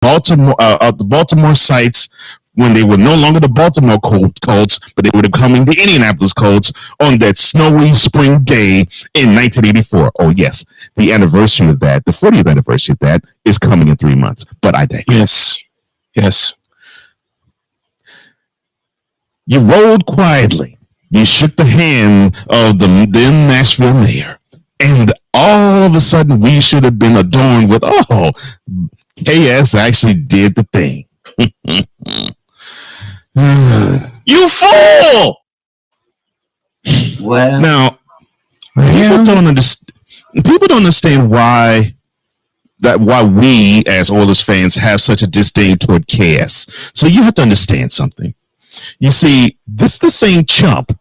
the Baltimore sites when they were no longer the Baltimore Colts, but they were becoming the Indianapolis Colts on that snowy spring day in 1984. Oh, yes. The anniversary of that, the 40th anniversary of that, is coming in 3 months. But I digress. Yes. You rolled quietly. You shook the hand of the then Nashville mayor. And all of a sudden, we should have been adorned with, oh, KS actually did the thing. You fool! Well, now people don't understand why we as Oilers fans have such a disdain toward KS. So you have to understand something. You see, this is the same chump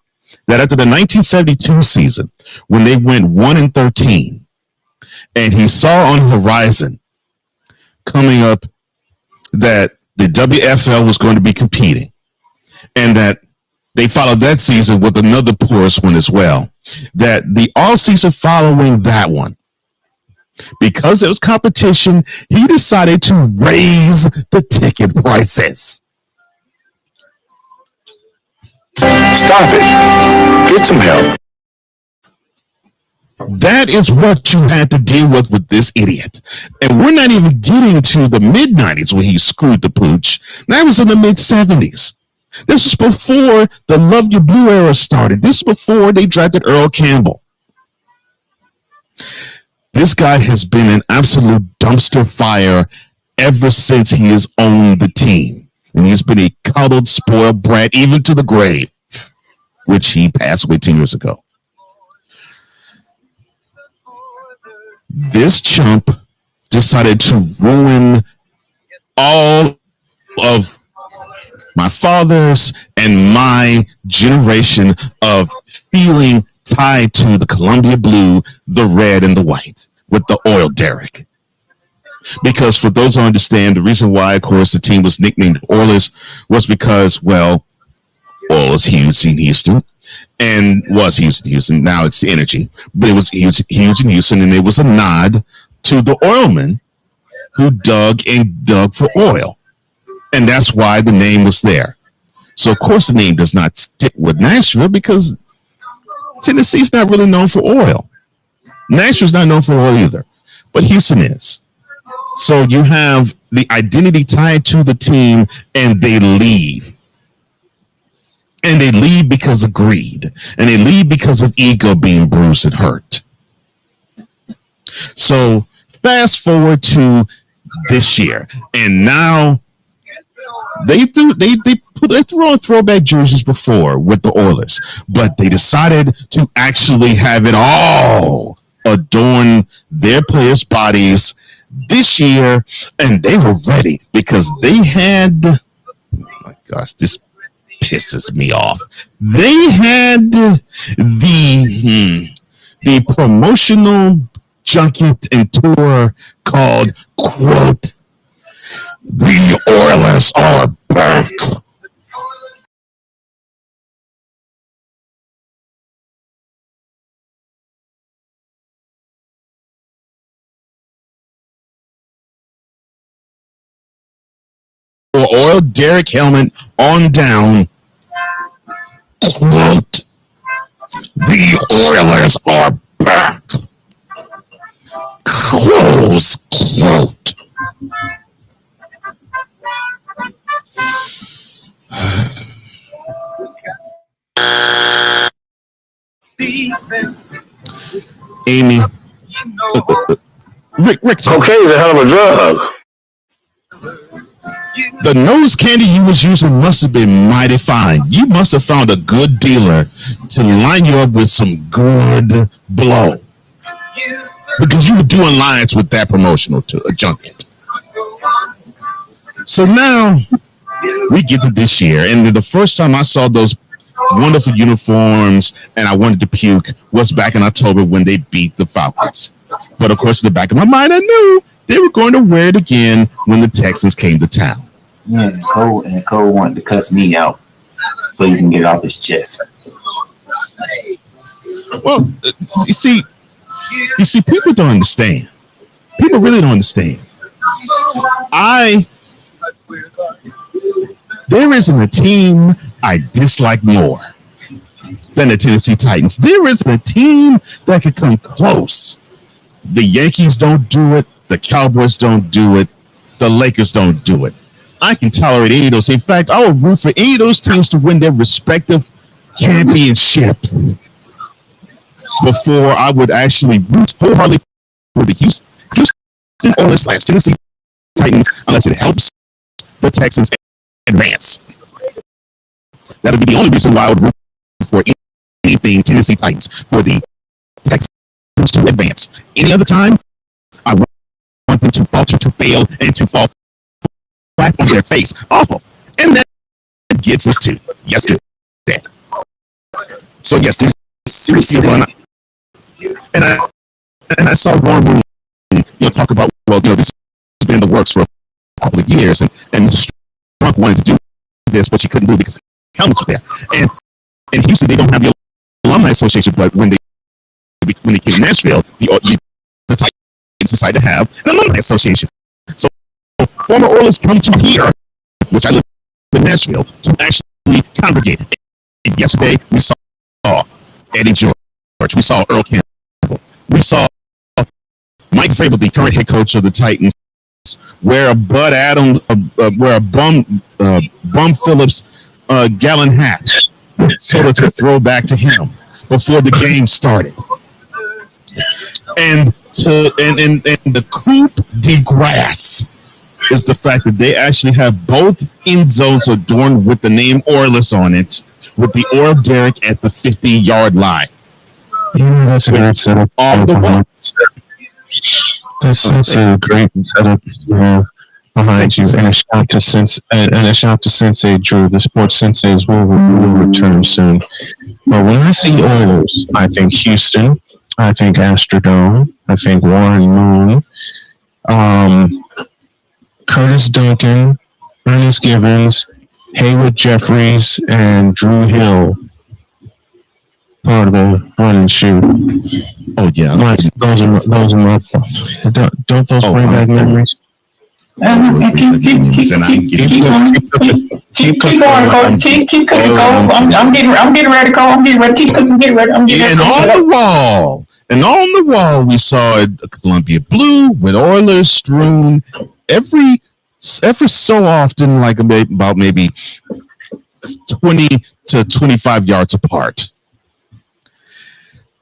that after the 1972 season, when they went 1-13, and he saw on the horizon coming up that the WFL was going to be competing, and that they followed that season with another porous one as well. That the all season following that one, because there was competition, he decided to raise the ticket prices. Stop it. Get some help. That is what you had to deal with this idiot. And we're not even getting to the mid-90s when he screwed the pooch. That was in the mid-70s. This was before the Love Your Blue era started. This was before they drafted Earl Campbell. This guy has been an absolute dumpster fire ever since he has owned the team. And he's been a coddled, spoiled brat, even to the grave, which he passed away 10 years ago. This chump decided to ruin all of my father's and my generation of feeling tied to the Columbia blue, the red, and the white with the oil derrick. Because for those who understand, the reason why, of course, the team was nicknamed Oilers was because, well, oil is huge in Houston. And was huge in Houston. Now it's Energy. But it was huge in Houston, and it was a nod to the oilmen who dug for oil. And that's why the name was there. So, of course, the name does not stick with Nashville because Tennessee's not really known for oil. Nashville's not known for oil either, but Houston is. So you have the identity tied to the team, and they leave. And they leave because of greed. And they leave because of ego being bruised and hurt. So fast forward to this year. And now they threw on throwback jerseys before with the Oilers. But they decided to actually have it all adorn their players' bodies this year. And they were ready because they had, oh my gosh, this pisses me off. They had the promotional junket and tour called, quote, "The Oilers are back." Oil derrick helmet on down. Quote, "The Oilers are back." Close quote. Amy, Rick, cocaine is a hell of a drug. The nose candy you was using must have been mighty fine. You must have found a good dealer to line you up with some good blow, because you were doing lines with that promotional junket. So now we get to this year, and the first time I saw those wonderful uniforms and I wanted to puke was back in October when they beat the Falcons. But of course, in the back of my mind, I knew they were going to wear it again when the Texans came to town. Yeah, and Cole wanted to cuss me out so he can get it off his chest. Well, you see, people don't understand. People really don't understand. I there isn't a team I dislike more than the Tennessee Titans. There isn't a team that could come close. The Yankees don't do it. The Cowboys don't do it. The Lakers don't do it. I can tolerate any of those. In fact, I would root for any of those teams to win their respective championships before I would actually root wholeheartedly for the Houston Oilers / Tennessee Titans, unless it helps the Texans advance. That would be the only reason why I would root for anything Tennessee Titans, for the Texans to advance. Any other time, I want them to falter, to fail, and to fall flat on their face. Awful. And that gets us to yesterday. So yes, this is and I saw Ron Rooney, talk about, well, this has been in the works for a couple of years, and Mr. Trump wanted to do this, but she couldn't do it because the helmets were there. And in Houston, they don't have the alumni association, but when they came to Nashville, the Titans decided to have an alumni association. So former Oilers come to here, which I live in Nashville, to actually congregate. And yesterday, we saw Eddie George, we saw Earl Campbell, we saw Mike Vrabel, the current head coach of the Titans, wear a Bud Adams, wear a Bum Phillips gallon hat, sort of to throw back to him before the game started. And the coup de grace is the fact that they actually have both end zones adorned with the name Oilers on it, with the Oil Derrick at the 50-yard line. That's a great setup. That's a great setup behind you, and a shout to Sensei Drew. The sports senseis will return soon. But when I see Oilers, I think Houston, I think Astrodome, I think Warren Moon, Curtis Duncan, Ernest Givens, Haywood Jeffries, and Drew Hill. Part of the run and shoot. Oh yeah, those are my don't those bring back memories? Keep going, Cole. Keep cooking, Cole. I'm getting ready, Cole. I'm getting ready. Keep cooking. Get ready. I'm getting ready. And on the wall, we saw a Columbia blue with Oilers strewn every so often, like about maybe 20 to 25 yards apart.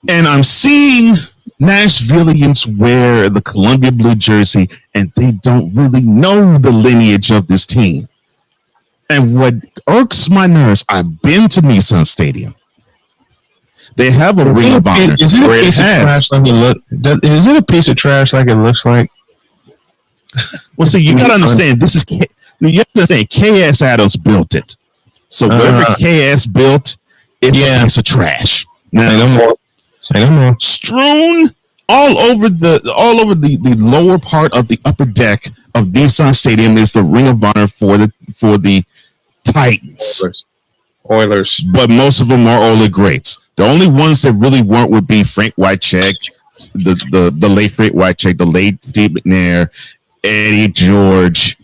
And I'm seeing Nashvillians wear the Columbia blue jersey, and they don't really know the lineage of this team. And what irks my nerves, I've been to Nissan Stadium. They have a ring of honor. Is it a piece of trash like it look? Is it a piece of trash like it looks like? Well, see, you got to understand. You have to understand. K.S. Adams built it, so whatever K.S. built, it's a piece of trash. Now, strewn all over the lower part of the upper deck of Nissan Stadium is the ring of honor for the Titans. Oilers. But most of them are Oilers greats. The only ones that really weren't would be Frank Wycheck, the late Frank Wycheck, the late Steve McNair, Eddie George,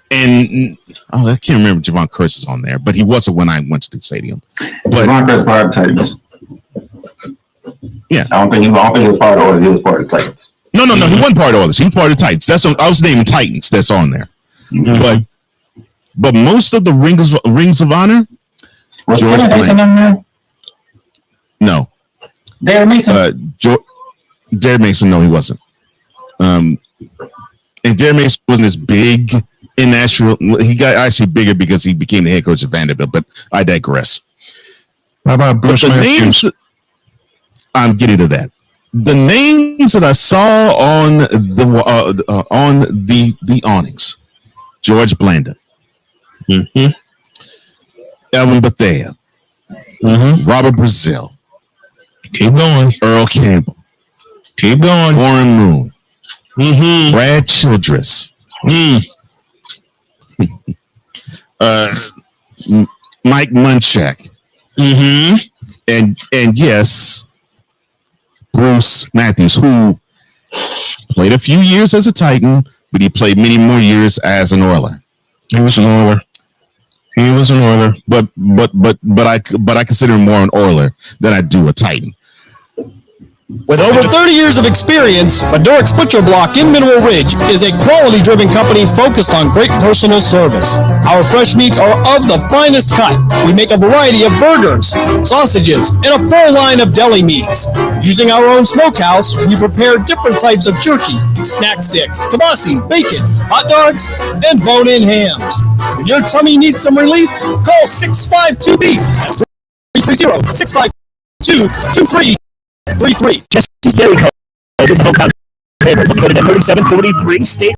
and I can't remember if Javon Curse is on there, but he wasn't when I went to the stadium. But Javon Curse part of the Titans. Yeah, I don't think he was part of Oilers. He was part of the Titans. No, he wasn't part of Oilers. He was part of the Titans. I was naming Titans. That's on there. Mm-hmm. But most of the rings of honor. Was George Mason on there? No. Derek Mason. Derek Mason. No, he wasn't. And Derek Mason wasn't as big in Nashville. He got actually bigger because he became the head coach of Vanderbilt. But I digress. How about Bruce Matthews? I'm getting to that. The names that I saw on the awnings: George Blanda, Evan Bethea, Robert Brazil, keep going, Earl Campbell, keep going, Warren Moon, Brad Childress, Mike Munchak, and yes, Bruce Matthews, who played a few years as a Titan, but he played many more years as an Oiler. He was an Oiler. But I consider him more an Oiler than I do a Titan. With over 30 years of experience, Madoric's Butcher Block in Mineral Ridge is a quality-driven company focused on great personal service. Our fresh meats are of the finest cut. We make a variety of burgers, sausages, and a full line of deli meats. Using our own smokehouse, we prepare different types of jerky, snack sticks, kibasi, bacon, hot dogs, and bone-in hams. When your tummy needs some relief, call 652-BEEF. That's 330-652-2333. Jesse's Dairy Co. is a hometown favorite, located at 3743 State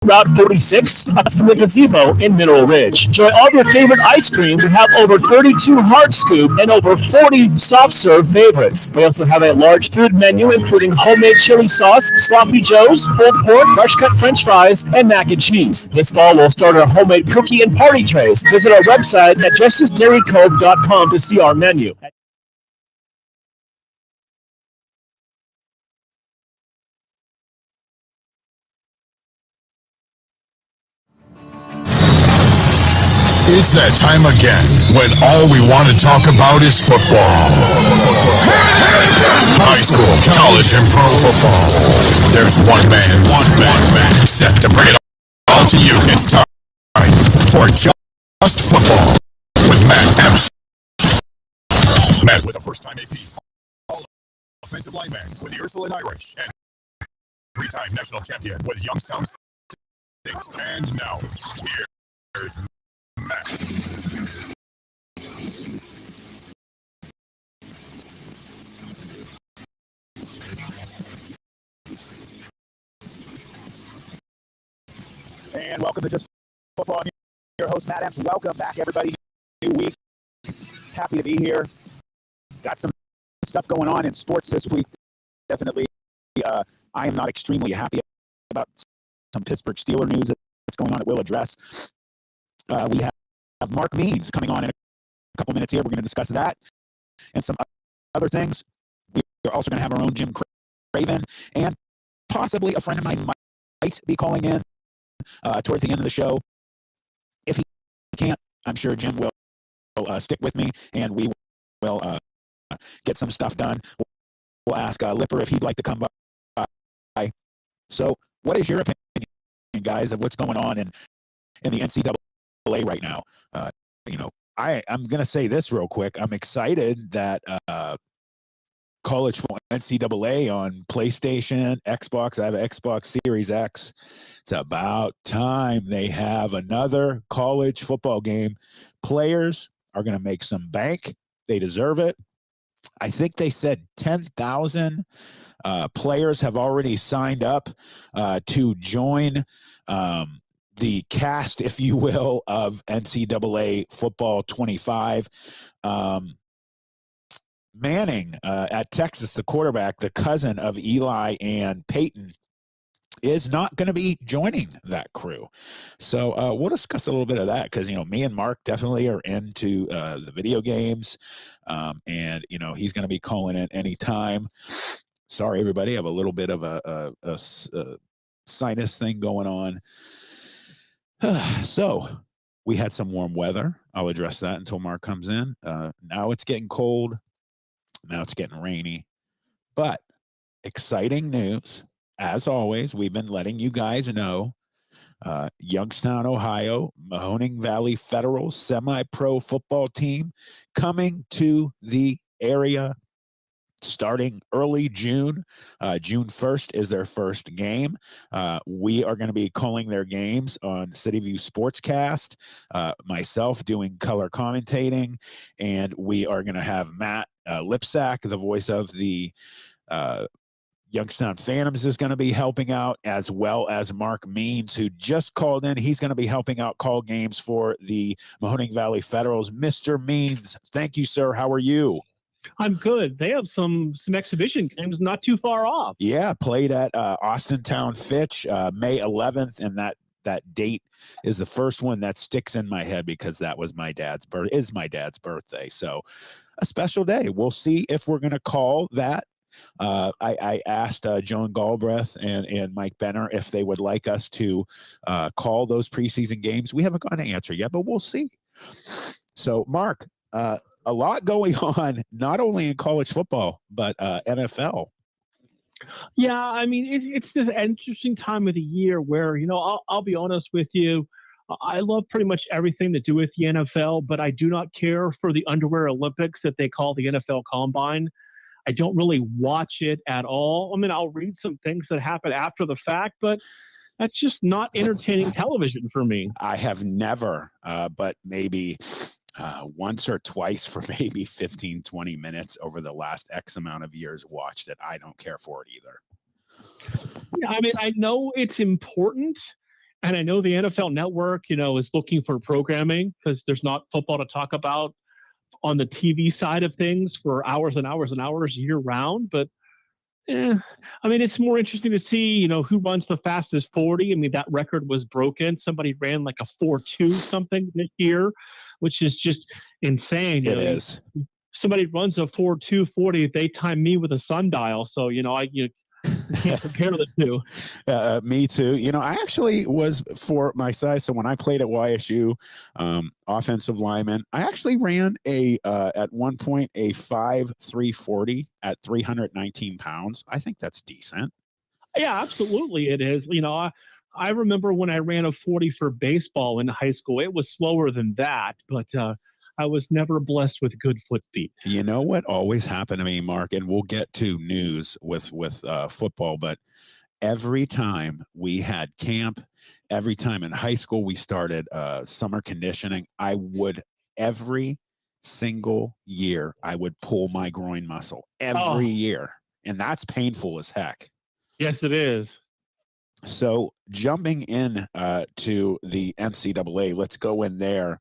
Route 46, across from the gazebo in Mineral Ridge. Enjoy all of your favorite ice cream. We have over 32 hard scoop and over 40 soft serve favorites. We also have a large food menu, including homemade chili sauce, sloppy joes, pulled pork, fresh cut French fries, and mac and cheese. This fall, we'll start our homemade cookie and party trays. Visit our website at justicedairyco.com to see our menu. It's that time again when all we want to talk about is football. High school, college, and pro football. There's one man set to bring it all to you. It's time for Just Football with Matt Emch. Matt with a first-time AP, offensive lineman with the Ursuline Irish, and three-time national champion with Youngstown State. And now, here's Matt. And welcome to Just Football. I'm your host, Matt Emch. Welcome back, everybody. New week. Happy to be here. Got some stuff going on in sports this week. Definitely, I am not extremely happy about some Pittsburgh Steelers news that's going on that we'll address. We have Mark Means coming on in a couple minutes here. We're going to discuss that and some other things. We're also going to have our own Jim Craven, and possibly a friend of mine might be calling in towards the end of the show. If he can't, I'm sure Jim will stick with me, and we will get some stuff done. We'll ask Lipper if he'd like to come by. So, what is your opinion, guys, of what's going on in the NCAA right now? I'm going to say this real quick. I'm excited that college football NCAA on PlayStation, Xbox. I have an Xbox Series X. It's about time they have another college football game. Players are going to make some bank. They deserve it. I think they said 10,000 players have already signed up to join the cast, if you will, of NCAA Football 25. Manning at Texas, the quarterback, the cousin of Eli and Peyton, is not going to be joining that crew. So we'll discuss a little bit of that because, me and Mark definitely are into the video games. And, he's going to be calling in anytime. Sorry, everybody. I have a little bit of a sinus thing going on. So we had some warm weather. I'll address that until Mark comes in. Now it's getting cold. Now it's getting rainy. But exciting news. As always, we've been letting you guys know Youngstown, Ohio, Mahoning Valley Federal semi-pro football team coming to the area starting early June. June 1st is their first game. We are going to be calling their games on CityView Sportscast, myself doing color commentating, and we are going to have Matt Lipsack, the voice of the Youngstown Phantoms, is going to be helping out, as well as Mark Means, who just called in. He's going to be helping out call games for the Mahoning Valley Federals. Mr. Means, thank you, sir. How are you? I'm good. They have some exhibition games not too far off. Yeah, played at Austintown Fitch May 11th, and that date is the first one that sticks in my head because that was my dad's birthday. So a special day. We'll see if we're going to call that I asked Joan Galbraith and Mike Benner if they would like us to call those preseason games. We haven't gotten an answer yet, but we'll see. So, Mark, a lot going on, not only in college football, but NFL. Yeah, I mean, it's this interesting time of the year where, I'll be honest with you. I love pretty much everything to do with the NFL, but I do not care for the underwear Olympics that they call the NFL Combine. I don't really watch it at all. I mean, I'll read some things that happen after the fact, but that's just not entertaining television for me. I have never, but maybe once or twice for maybe 15, 20 minutes over the last X amount of years watched it. I don't care for it either. Yeah, I mean, I know it's important. And I know the NFL Network, is looking for programming because there's not football to talk about on the TV side of things for hours and hours and hours year round. But I mean, it's more interesting to see, who runs the fastest 40. I mean, that record was broken. Somebody ran like a 4.2 something this year, which is just insane. It is. Somebody runs a 4.2 40. They time me with a sundial. So, can't compare the two. Me too. I actually was for my size. So when I played at YSU, offensive lineman, I actually ran at one point a 5.3 40 at 319 pounds. I think that's decent. Yeah, absolutely. It is. I remember when I ran a 40 for baseball in high school, it was slower than that, but I was never blessed with good foot speed. You know what always happened to me, Mark, and we'll get to news with football, but every time we had camp, every time in high school we started summer conditioning, every single year I would pull my groin muscle every year, and that's painful as heck. Yes, it is. So jumping in to the NCAA, let's go in there.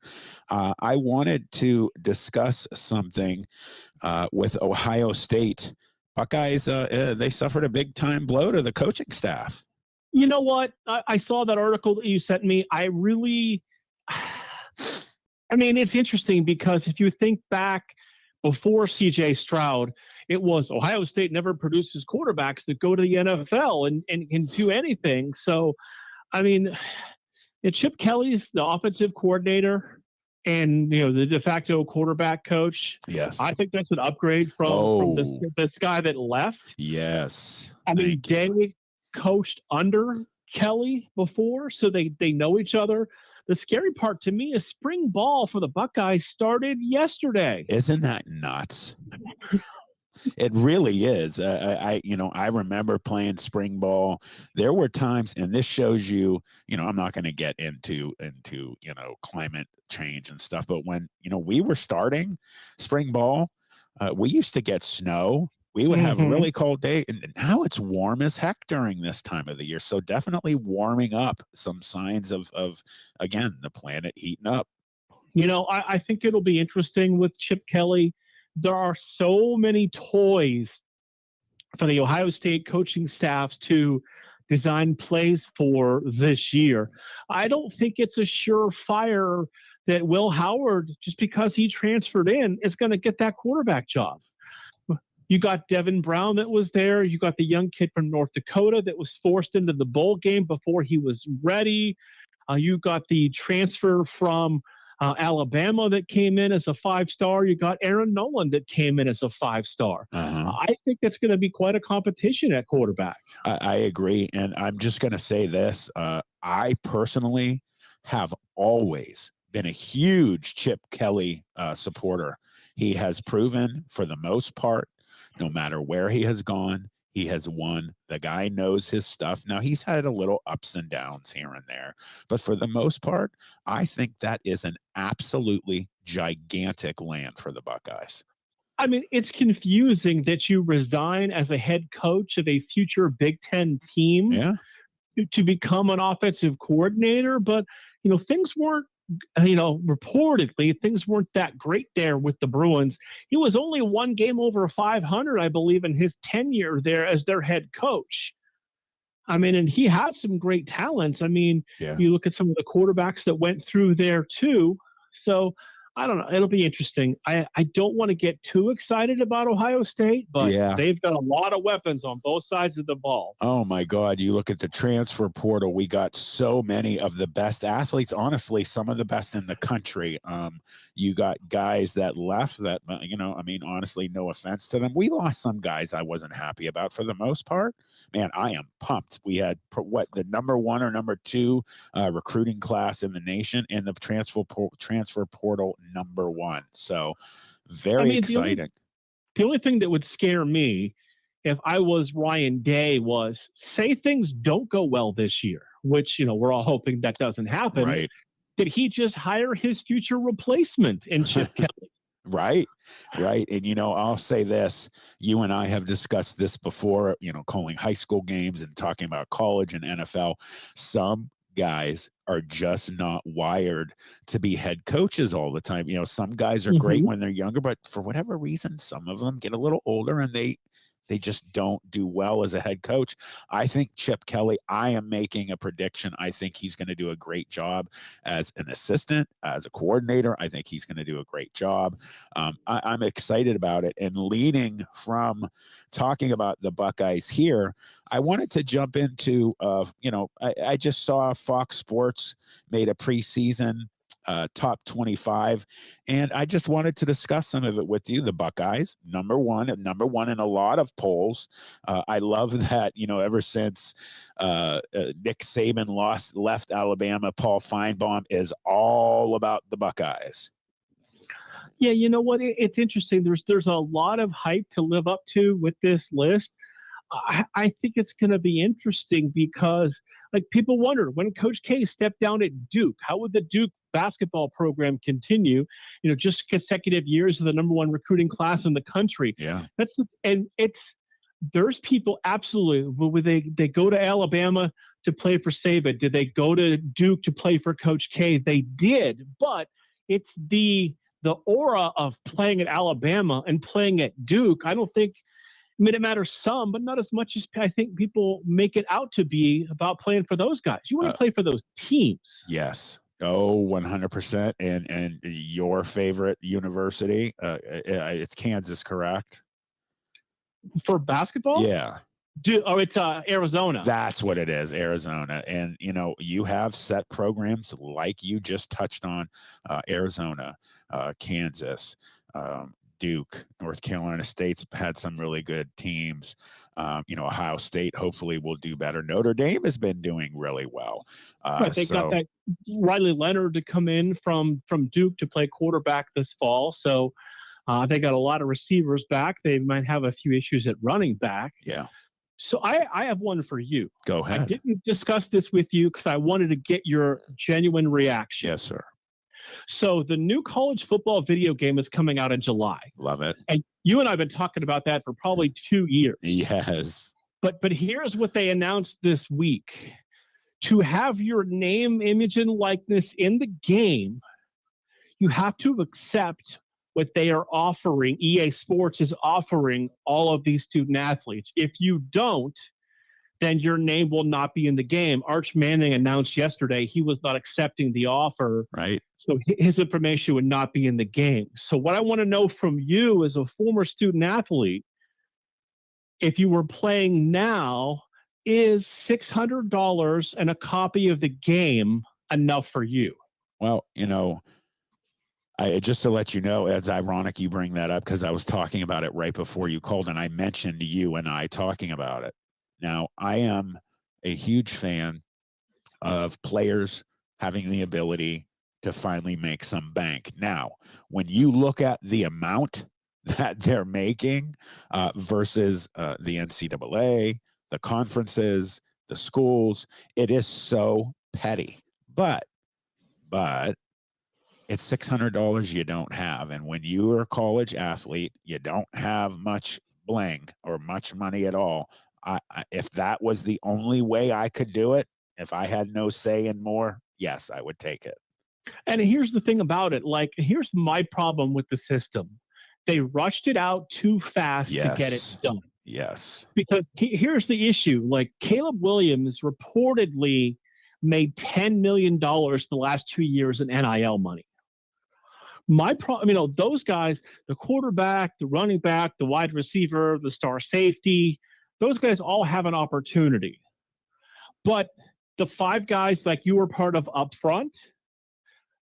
I wanted to discuss something with Ohio State. Buckeyes, they suffered a big time blow to the coaching staff. You know what? I saw that article that you sent me. I mean, it's interesting because if you think back before CJ Stroud, it was Ohio State never produces quarterbacks that go to the NFL and can do anything. So, I mean, Chip Kelly's the offensive coordinator and, the de facto quarterback coach. Yes. I think that's an upgrade from this guy that left. Yes. I mean, they coached under Kelly before, so they know each other. The scary part to me is spring ball for the Buckeyes started yesterday. Isn't that nuts? It really is. I remember playing spring ball. There were times, and this shows you, I'm not going to get into climate change and stuff, but when, we were starting spring ball, we used to get snow. We would have a really cold day, and now it's warm as heck during this time of the year. So definitely warming up, some signs of again, the planet heating up. I think it'll be interesting with Chip Kelly. There are so many toys for the Ohio State coaching staffs to design plays for this year. I don't think it's a surefire that Will Howard, just because he transferred in, is going to get that quarterback job. You got Devin Brown that was there. You got the young kid from North Dakota that was forced into the bowl game before he was ready. You got the transfer from Alabama that came in as a 5-star. You got Aaron Nolan that came in as a 5-star. I think that's going to be quite a competition at quarterback. I agree. And I'm just going to say this. I personally have always been a huge Chip Kelly supporter. He has proven for the most part, no matter where he has gone, he has won. The guy knows his stuff. Now, he's had a little ups and downs here and there, but for the most part, I think that is an absolutely gigantic land for the Buckeyes. I mean, it's confusing that you resign as a head coach of a future Big Ten team to become an offensive coordinator, but, things weren't, reportedly things weren't that great there with the Bruins. He was only one game over 500, I believe, in his tenure there as their head coach. I mean, and he had some great talents. I mean, you look at some of the quarterbacks that went through there too. So I don't know. It'll be interesting. I don't want to get too excited about Ohio State, but they've got a lot of weapons on both sides of the ball. Oh my God. You look at the transfer portal, we got so many of the best athletes, honestly, some of the best in the country. You got guys that left that, honestly, no offense to them. We lost some guys I wasn't happy about for the most part. Man, I am pumped. We had the number 1 or number 2 recruiting class in the nation, and the transfer portal number 1. So very exciting. The only thing that would scare me if I was Ryan Day was, say things don't go well this year, which, we're all hoping that doesn't happen. Right. Did he just hire his future replacement in Chip Kelly? Right. And, I'll say this. You and I have discussed this before, calling high school games and talking about college and NFL. Some guys are just not wired to be head coaches all the time. Some guys are great when they're younger, but for whatever reason, some of them get a little older and they just don't do well as a head coach. I think Chip Kelly, I am making a prediction. I think he's going to do a great job as an assistant, as a coordinator. I think he's going to do a great job. I'm excited about it. And leading from talking about the Buckeyes here, I wanted to jump into, I just saw Fox Sports made a preseason top 25, and I just wanted to discuss some of it with you. The Buckeyes, number one in a lot of polls. I love that, ever since Nick Saban left Alabama, Paul Feinbaum is all about the Buckeyes. Yeah, you know what? It's interesting. There's a lot of hype to live up to with this list. I think it's going to be interesting because, people wonder, when Coach K stepped down at Duke, how would the Duke basketball program continue? Just consecutive years of the number 1 recruiting class in the country. Yeah, there's people absolutely. Would they go to Alabama to play for Saban? Did they go to Duke to play for Coach K? They did, but it's the aura of playing at Alabama and playing at Duke. I don't think. It matters some, but not as much as I think people make it out to be about playing for those guys. You want to play for those teams. Yes. Oh, 100%. And your favorite university, it's Kansas, correct? For basketball? Yeah. It's Arizona. That's what it is, Arizona. And, you have set programs like you just touched on, Arizona, Kansas, Duke, North Carolina State's had some really good teams. Ohio State hopefully will do better. Notre Dame has been doing really well. They got that Riley Leonard to come in from Duke to play quarterback this fall. So they got a lot of receivers back. They might have a few issues at running back. Yeah. So I have one for you. Go ahead. I didn't discuss this with you because I wanted to get your genuine reaction. Yes, sir. So the new college football video game is coming out in July. Love it. And you and I have been talking about that for probably 2 years. Yes. But here's what they announced this week. To have your name, image, and likeness in the game, you have to accept what they are offering. EA Sports is offering all of these student athletes. If you don't, then your name will not be in the game. Arch Manning announced yesterday he was not accepting the offer. Right. So his information would not be in the game. So what I want to know from you as a former student athlete, if you were playing now, is $600 and a copy of the game enough for you? Well, just to let you know, it's ironic you bring that up because I was talking about it right before you called, and I mentioned you and I talking about it. Now, I am a huge fan of players having the ability to finally make some bank. Now, when you look at the amount that they're making versus the NCAA, the conferences, the schools, it is so petty. But it's $600 you don't have. And when you are a college athlete, you don't have much bling or much money at all. If that was the only way I could do it, if I had no say in more, yes, I would take it. And here's the thing about it. Here's my problem with the system. They rushed it out too fast to get it done. Yes. Because here's the issue. Caleb Williams reportedly made $10 million the last 2 years in NIL money. My problem, those guys, the quarterback, the running back, the wide receiver, the star safety, those guys all have an opportunity. But the five guys like you were part of up front,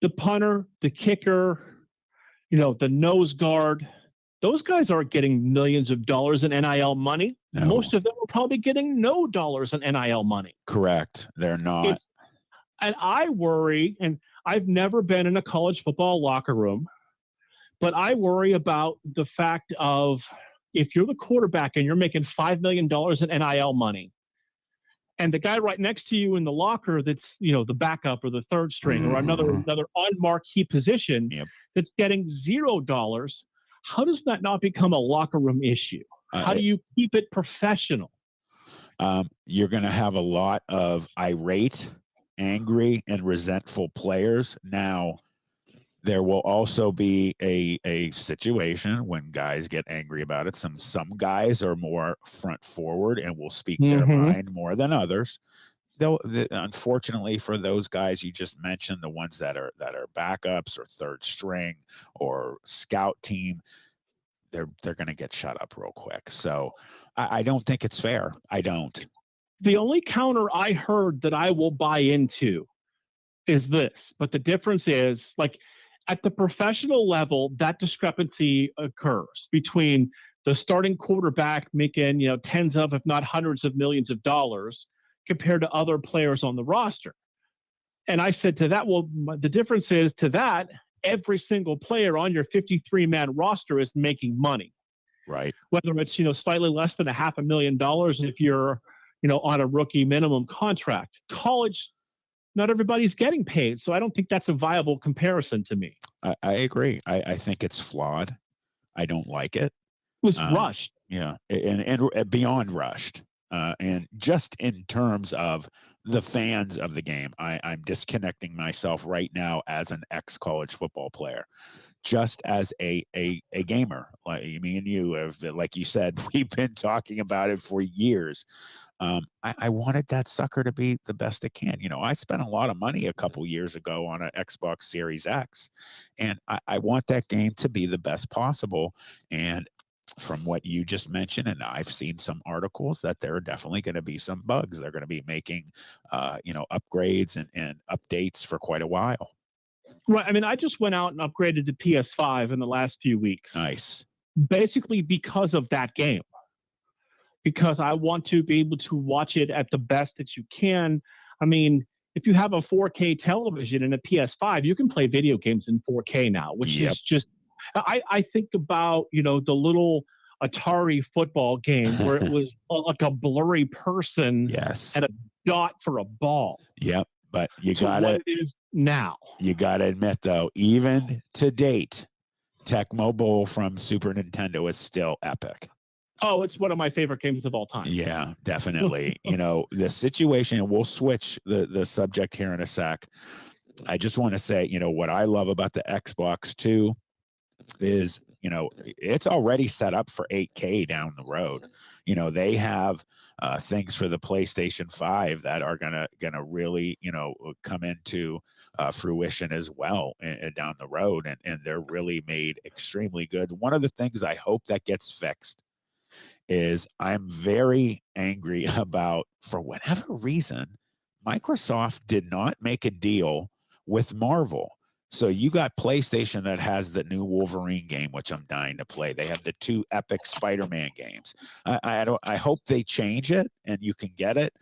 the punter, the kicker, the nose guard, those guys aren't getting millions of dollars in NIL money. No. Most of them are probably getting no dollars in NIL money. Correct. They're not. And I worry, and I've never been in a college football locker room, but I worry about the fact of if you're the quarterback and you're making $5 million in NIL money, and the guy right next to you in the locker that's, the backup or the third string or another on-marquee position that's getting $0, how does that not become a locker room issue? How do you keep it professional? You're going to have a lot of irate, angry, and resentful players. Now, there will also be a situation when guys get angry about it. Some guys are more front forward and will speak their mind more than others. Though, unfortunately for those guys you just mentioned, the ones that are backups or third string or scout team, they're going to get shut up real quick. So I don't think it's fair. I don't. The only counter I heard that I will buy into is this, but the difference is, like, at the professional level, that discrepancy occurs between the starting quarterback making, tens of, if not hundreds of millions of dollars compared to other players on the roster. And I said to that, well, the difference is to that, every single player on your 53-man roster is making money. Right. Whether it's, slightly less than $500,000 if you're, on a rookie minimum contract. College, not everybody's getting paid. So I don't think that's a viable comparison to me. I agree. I think it's flawed. I don't like it. It was rushed. Yeah. And beyond rushed. And just in terms of the fans of the game, I'm disconnecting myself right now as an ex-college football player, just as a gamer. Like me and you have, like you said, we've been talking about it for years. I wanted that sucker to be the best it can. I spent a lot of money a couple years ago on an Xbox Series X, and I want that game to be the best possible. And from what you just mentioned, and I've seen some articles that there are definitely going to be some bugs. They're going to be making, upgrades and updates for quite a while. Right. I mean, I just went out and upgraded to PS5 in the last few weeks. Nice. Basically because of that game. Because I want to be able to watch it at the best that you can. I mean, if you have a 4K television and a PS5, you can play video games in 4K now, which is just, I think about, the little Atari football game where it was like a blurry person and a dot for a ball. Yep. But you got what it is now. You got to admit, though, even to date, Tecmo Bowl from Super Nintendo is still epic. Oh, it's one of my favorite games of all time. Yeah, definitely. The situation, and we'll switch the subject here in a sec. I just want to say, what I love about the Xbox too is, it's already set up for 8K down the road. They have things for the PlayStation 5 that are gonna really, come into fruition as well down the road, and they're really made extremely good. One of the things I hope that gets fixed is I'm very angry about, for whatever reason, Microsoft did not make a deal with Marvel. So you got PlayStation that has the new Wolverine game, which I'm dying to play. They have the 2 epic Spider-Man games. I hope they change it and you can get it.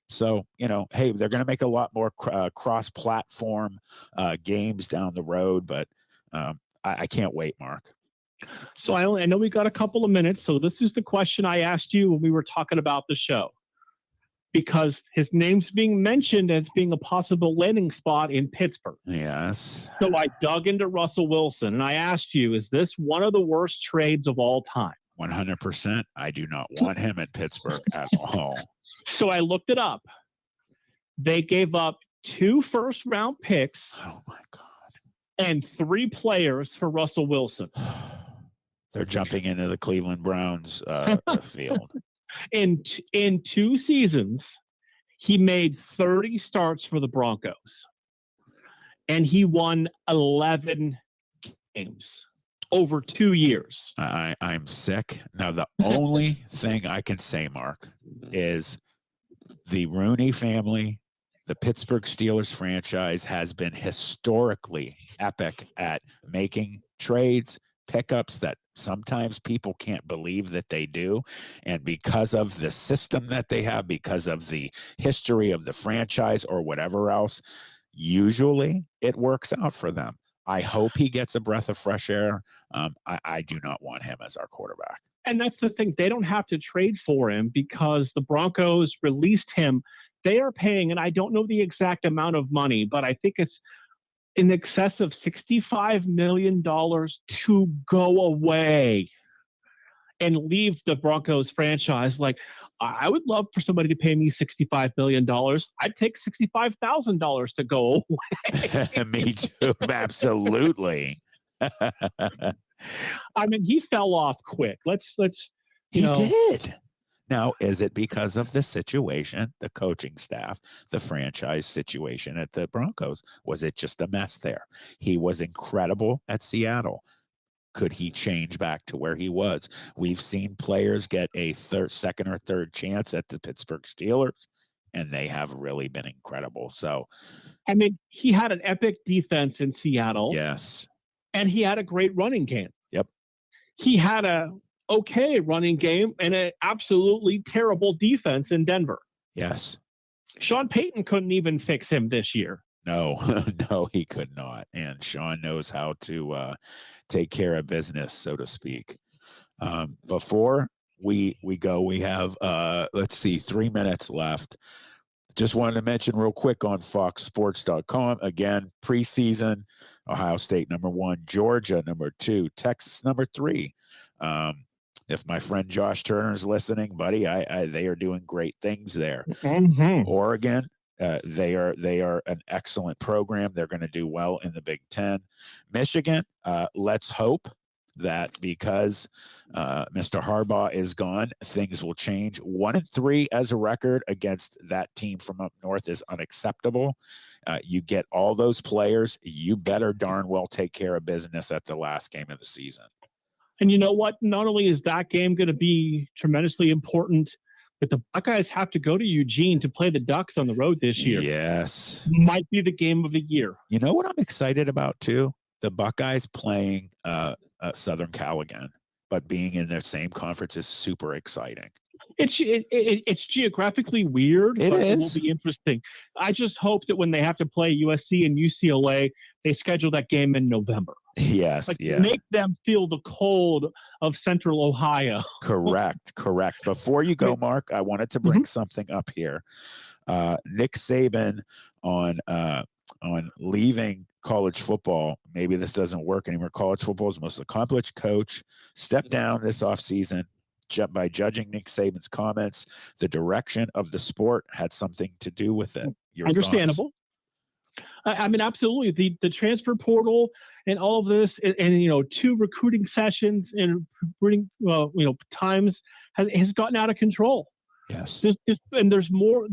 So, hey, they're going to make a lot more cross-platform games down the road, but I can't wait, Mark. So I know we got a couple of minutes. So this is the question I asked you when we were talking about the show. Because his name's being mentioned as being a possible landing spot in Pittsburgh. Yes. So I dug into Russell Wilson and I asked you, is this one of the worst trades of all time? 100%. I do not want him at Pittsburgh at all. So I looked it up. They gave up 2 first-round picks. Oh, my God. And 3 players for Russell Wilson. They're jumping into the Cleveland Browns field. In 2 seasons, he made 30 starts for the Broncos. And he won 11 games over 2 years. I'm sick. Now, the only thing I can say, Mark, is the Rooney family, the Pittsburgh Steelers franchise has been historically epic at making trades, pickups that sometimes people can't believe that they do. And because of the system that they have, because of the history of the franchise or whatever else, usually it works out for them. I hope he gets a breath of fresh air. I do not want him as our quarterback. And that's the thing. They don't have to trade for him because the Broncos released him. They are paying, and I don't know the exact amount of money, but I think it's in excess of $65 million to go away and leave the Broncos franchise. Like, I would love for somebody to pay me $65 million. I'd take $65,000 to go away. Me too. Absolutely. I mean, he fell off quick. Let's He did. Now, is it because of the situation, the coaching staff, the franchise situation at the Broncos? Was it just a mess there? He was incredible at Seattle. Could he change back to where he was? We've seen players get a second or third chance at the Pittsburgh Steelers, and they have really been incredible. So, I mean, he had an epic defense in Seattle. Yes. And he had a great running game. Yep. He had a okay running game and an absolutely terrible defense in Denver. Yes. Sean Payton couldn't even fix him this year. No, no, he could not. And Sean knows how to take care of business, so to speak. Before we go, we have, 3 minutes left. Just wanted to mention real quick on foxsports.com. Again, preseason, Ohio State #1, Georgia #2, Texas #3. If my friend Josh Turner's listening, buddy, they are doing great things there. Mm-hmm. Oregon, they are an excellent program. They're going to do well in the Big Ten. Michigan, let's hope that because Mr. Harbaugh is gone, things will change. 1-3 as a record against that team from up north is unacceptable. You get all those players, you better darn well take care of business at the last game of the season. And you know what? Not only is that game going to be tremendously important, but the Buckeyes have to go to Eugene to play the Ducks on the road this year. Yes. Might be the game of the year. You know what I'm excited about, too? The Buckeyes playing Southern Cal again, but being in their same conference is super exciting. It's geographically weird, It but is. It will be interesting. I just hope that when they have to play USC and UCLA, they schedule that game in November. Yes, Make them feel the cold of Central Ohio. Correct. Before you go, Mark, I wanted to bring something up here. Nick Saban on leaving college football. Maybe this doesn't work anymore. College football is the most accomplished coach. Stepped down this offseason by judging Nick Saban's comments. The direction of the sport had something to do with it. Your Understandable. I mean, absolutely. The transfer portal and all of this, and 2 recruiting sessions and recruiting, times has gotten out of control. Yes. There's more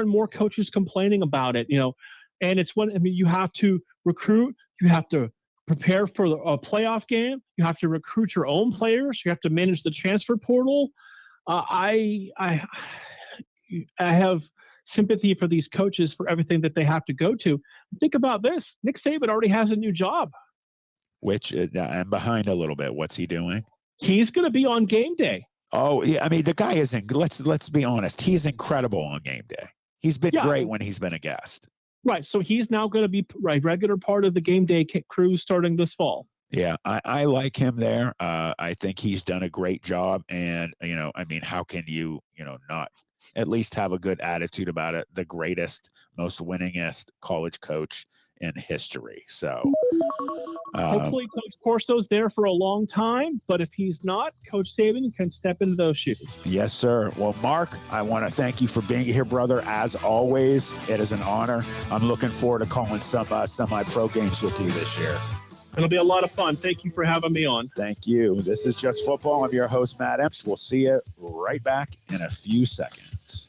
and more coaches complaining about it. And it's you have to recruit, you have to prepare for a playoff game, you have to recruit your own players, you have to manage the transfer portal. I have sympathy for these coaches for everything that they have to go to. Think about this. Nick Saban already has a new job. Which I'm behind a little bit. What's he doing? He's going to be on game day. Oh, yeah. I mean, the guy isn't. Let's be honest. He's incredible on game day. He's been great when he's been a guest. Right. So he's now going to be a regular part of the game day crew starting this fall. Yeah, I like him there. I think he's done a great job. And, I mean, how can you, not at least have a good attitude about it? The greatest, most winningest college coach in history. So hopefully Coach Corso's there for a long time, but if he's not, Coach Saban can step into those shoes. Yes, sir. Well, Mark, I want to thank you for being here, brother. As always, it is an honor. I'm looking forward to calling some semi-pro games with you this year. It'll be a lot of fun. Thank you for having me on. Thank you. This is Just Football. I'm your host, Matt Emch. We'll see you right back in a few seconds.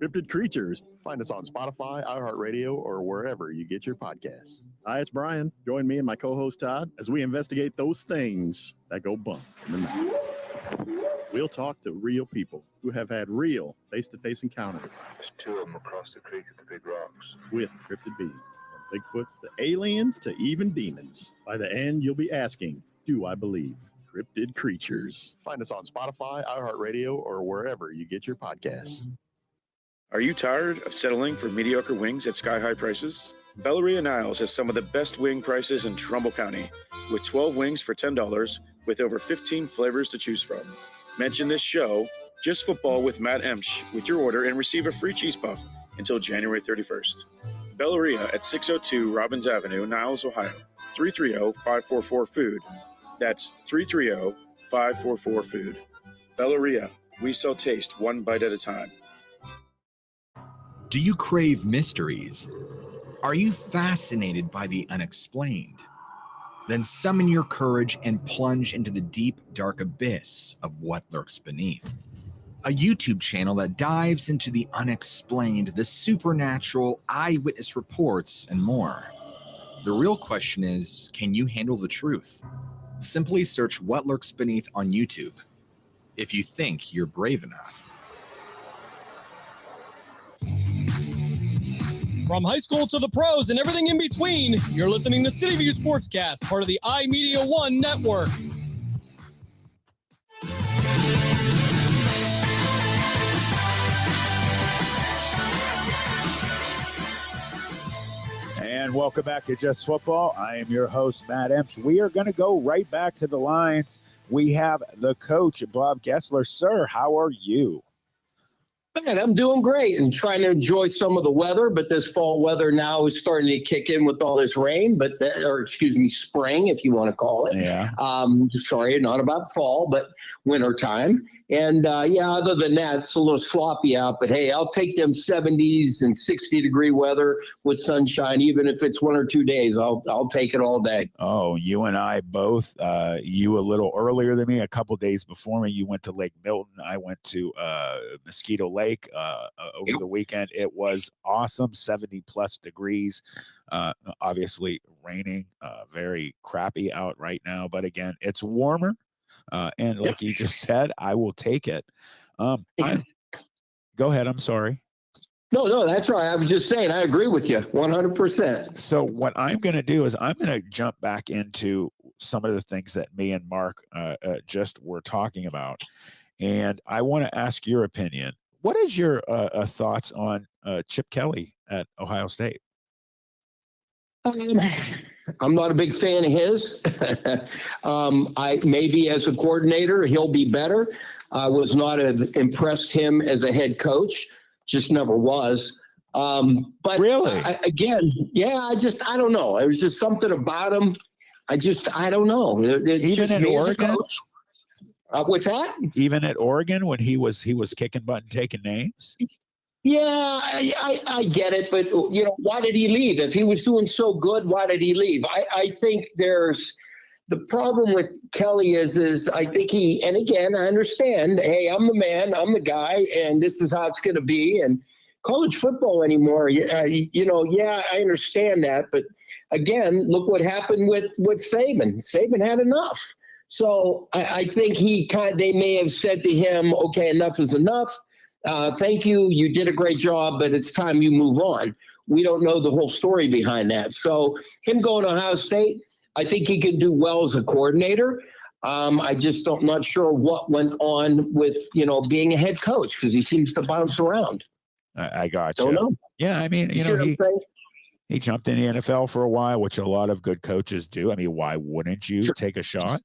Cryptid Creatures. Find us on Spotify, iHeartRadio, or wherever you get your podcasts. Hi, it's Brian. Join me and my co-host Todd as we investigate those things that go bump in the night. We'll talk to real people who have had real face-to-face encounters. There's two of them across the creek at the big rocks. With cryptid beings, from Bigfoot to aliens to even demons. By the end, you'll be asking, do I believe? Cryptid Creatures. Find us on Spotify, iHeartRadio, or wherever you get your podcasts. Are you tired of settling for mediocre wings at sky-high prices? Belleria Niles has some of the best wing prices in Trumbull County, with 12 wings for $10 with over 15 flavors to choose from. Mention this show, Just Football with Matt Emch, with your order and receive a free cheese puff until January 31st. Belleria at 602 Robbins Avenue, Niles, Ohio. 330-544-FOOD. That's 330-544-FOOD. Belleria, we sell taste one bite at a time. Do you crave mysteries? Are you fascinated by the unexplained? Then summon your courage and plunge into the deep, dark abyss of what lurks beneath. A YouTube channel that dives into the unexplained, the supernatural, eyewitness reports, and more. The real question is, can you handle the truth? Simply search What Lurks Beneath on YouTube, if you think you're brave enough. From high school to the pros and everything in between, you're listening to City View Sportscast, part of the iMedia One network. And welcome back to Just Football. I am your host, Matt Emch. We are going to go right back to the lines. We have the coach, Bob Kessler. Sir, how are you? Man, I'm doing great and trying to enjoy some of the weather, but this fall weather now is starting to kick in with all this rain, spring, if you want to call it. Yeah. Sorry, not about fall, but winter time. And other than that, it's a little sloppy out, but hey, I'll take them 70s and 60-degree weather with sunshine, even if it's 1 or 2 days. I'll take it all day. Oh, you and I both. You a little earlier than me, a couple days before me. You went to Lake Milton. I went to Mosquito Lake over the weekend. It was awesome, 70+ degrees. Obviously raining, very crappy out right now. But again, it's warmer. And like you just said, I will take it. Go ahead. I'm sorry. No, that's right. I was just saying, I agree with you 100%. So what I'm going to do is I'm going to jump back into some of the things that me and Mark just were talking about. And I want to ask your opinion. What is your thoughts on Chip Kelly at Ohio State? I'm not a big fan of his. I maybe as a coordinator, he'll be better. I was not impressed him as a head coach. Just never was. But really, I don't know. It was just something about him. I don't know. Even in Oregon, what's that? Even at Oregon, when he was kicking butt and taking names. Yeah, I get it, but why did he leave? If he was doing so good, why did he leave? I think there's the problem with Kelly is I think and again, I understand, hey, I'm the man, I'm the guy, and this is how it's going to be. And college football anymore, I understand that. But again, look what happened with Saban. Saban had enough. So I think they may have said to him, okay, enough is enough. Thank you. You did a great job, but it's time you move on. We don't know the whole story behind that. So him going to Ohio State, I think he can do well as a coordinator. I just not sure what went on with, being a head coach because he seems to bounce around. I got you. Don't know. Yeah, I mean, he jumped in the NFL for a while, which a lot of good coaches do. I mean, why wouldn't you take a shot?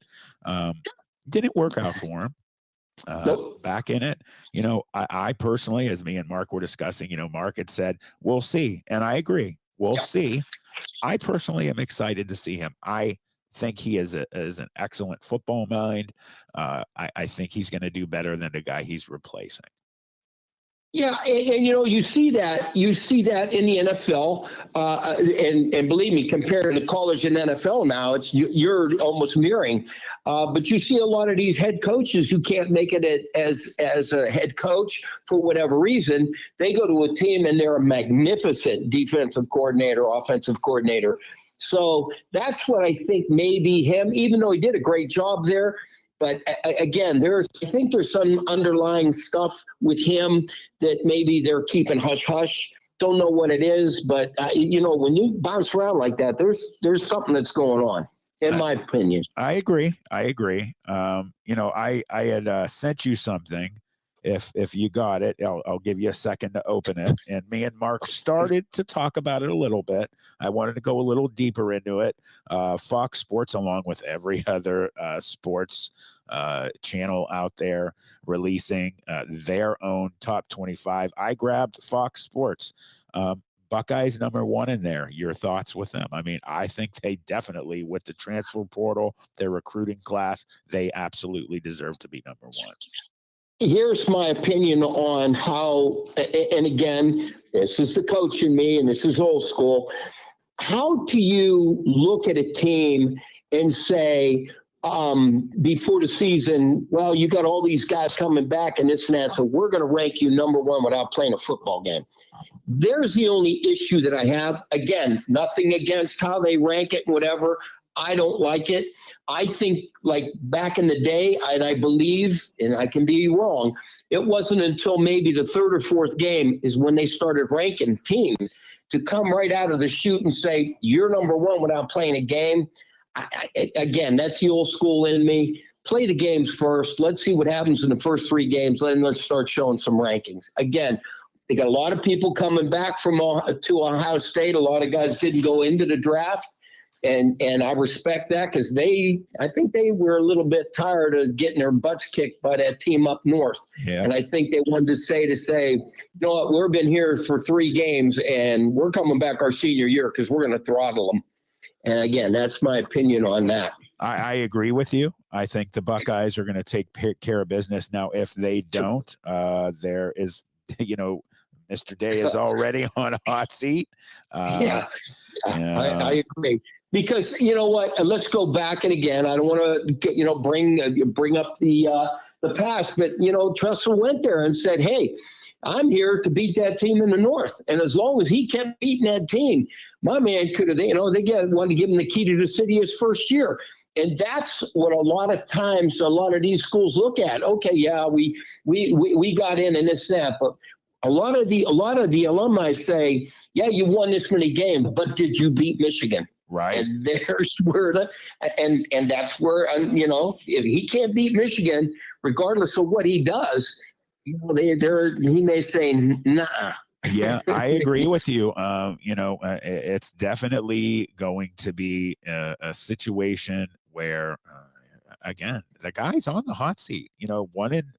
Didn't work out for him. Back in it, I personally, as me and Mark were discussing, Mark had said, we'll see. And I agree. We'll see. I personally am excited to see him. I think he is an excellent football mind. I think he's going to do better than the guy he's replacing. Yeah, and you see that in the NFL, and believe me, compared to college and NFL now, you're almost mirroring. But you see a lot of these head coaches who can't make it as a head coach for whatever reason. They go to a team and they're a magnificent defensive coordinator, offensive coordinator. So that's what I think maybe him, even though he did a great job there. But again, I think there's some underlying stuff with him that maybe they're keeping hush hush. Don't know what it is, but when you bounce around like that, there's something that's going on, in my opinion. I agree. I had sent you something. If you got it, I'll give you a second to open it. And me and Mark started to talk about it a little bit. I wanted to go a little deeper into it. Fox Sports, along with every other sports channel out there, releasing their own top 25. I grabbed Fox Sports. Buckeyes #1 in there. Your thoughts with them? I mean, I think they definitely, with the transfer portal, their recruiting class, they absolutely deserve to be #1. Here's my opinion on how, and again, this is the coach in me, and this is old school. How do you look at a team and say, before the season, well, you got all these guys coming back and this and that, so we're going to rank you #1 without playing a football game? There's the only issue that I have. Again, nothing against how they rank it, whatever. I don't like it. I think, like back in the day, and I believe, and I can be wrong, it wasn't until maybe the third or fourth game is when they started ranking teams. To come right out of the chute and say, you're #1 without playing a game. Again, that's the old school in me. Play the games first. Let's see what happens in the first 3 games. Then let's start showing some rankings. Again, they got a lot of people coming back to Ohio State. A lot of guys didn't go into the draft. And I respect that, because I think they were a little bit tired of getting their butts kicked by that team up north. Yeah. And I think they wanted to say, you know what, we've been here for 3 games and we're coming back our senior year because we're going to throttle them. And again, that's my opinion on that. I agree with you. I think the Buckeyes are going to take care of business. Now, if they don't, there is, Mr. Day is already on a hot seat. I agree. Because you know what? Let's go back, and again, I don't want to bring up the past, but Tressel went there and said, "Hey, I'm here to beat that team in the North," and as long as he kept beating that team, my man could have. They wanted to give him the key to the city his first year. And that's what a lot of times a lot of these schools look at. Okay, yeah, we got in and this that, but a lot of the alumni say, yeah, you won this many games, but did you beat Michigan? Right. And there's where and that's where if he can't beat Michigan, regardless of what he does, he may say nah. Yeah, I agree with you. It's definitely going to be a situation where, again, the guy's on the hot seat. 1 in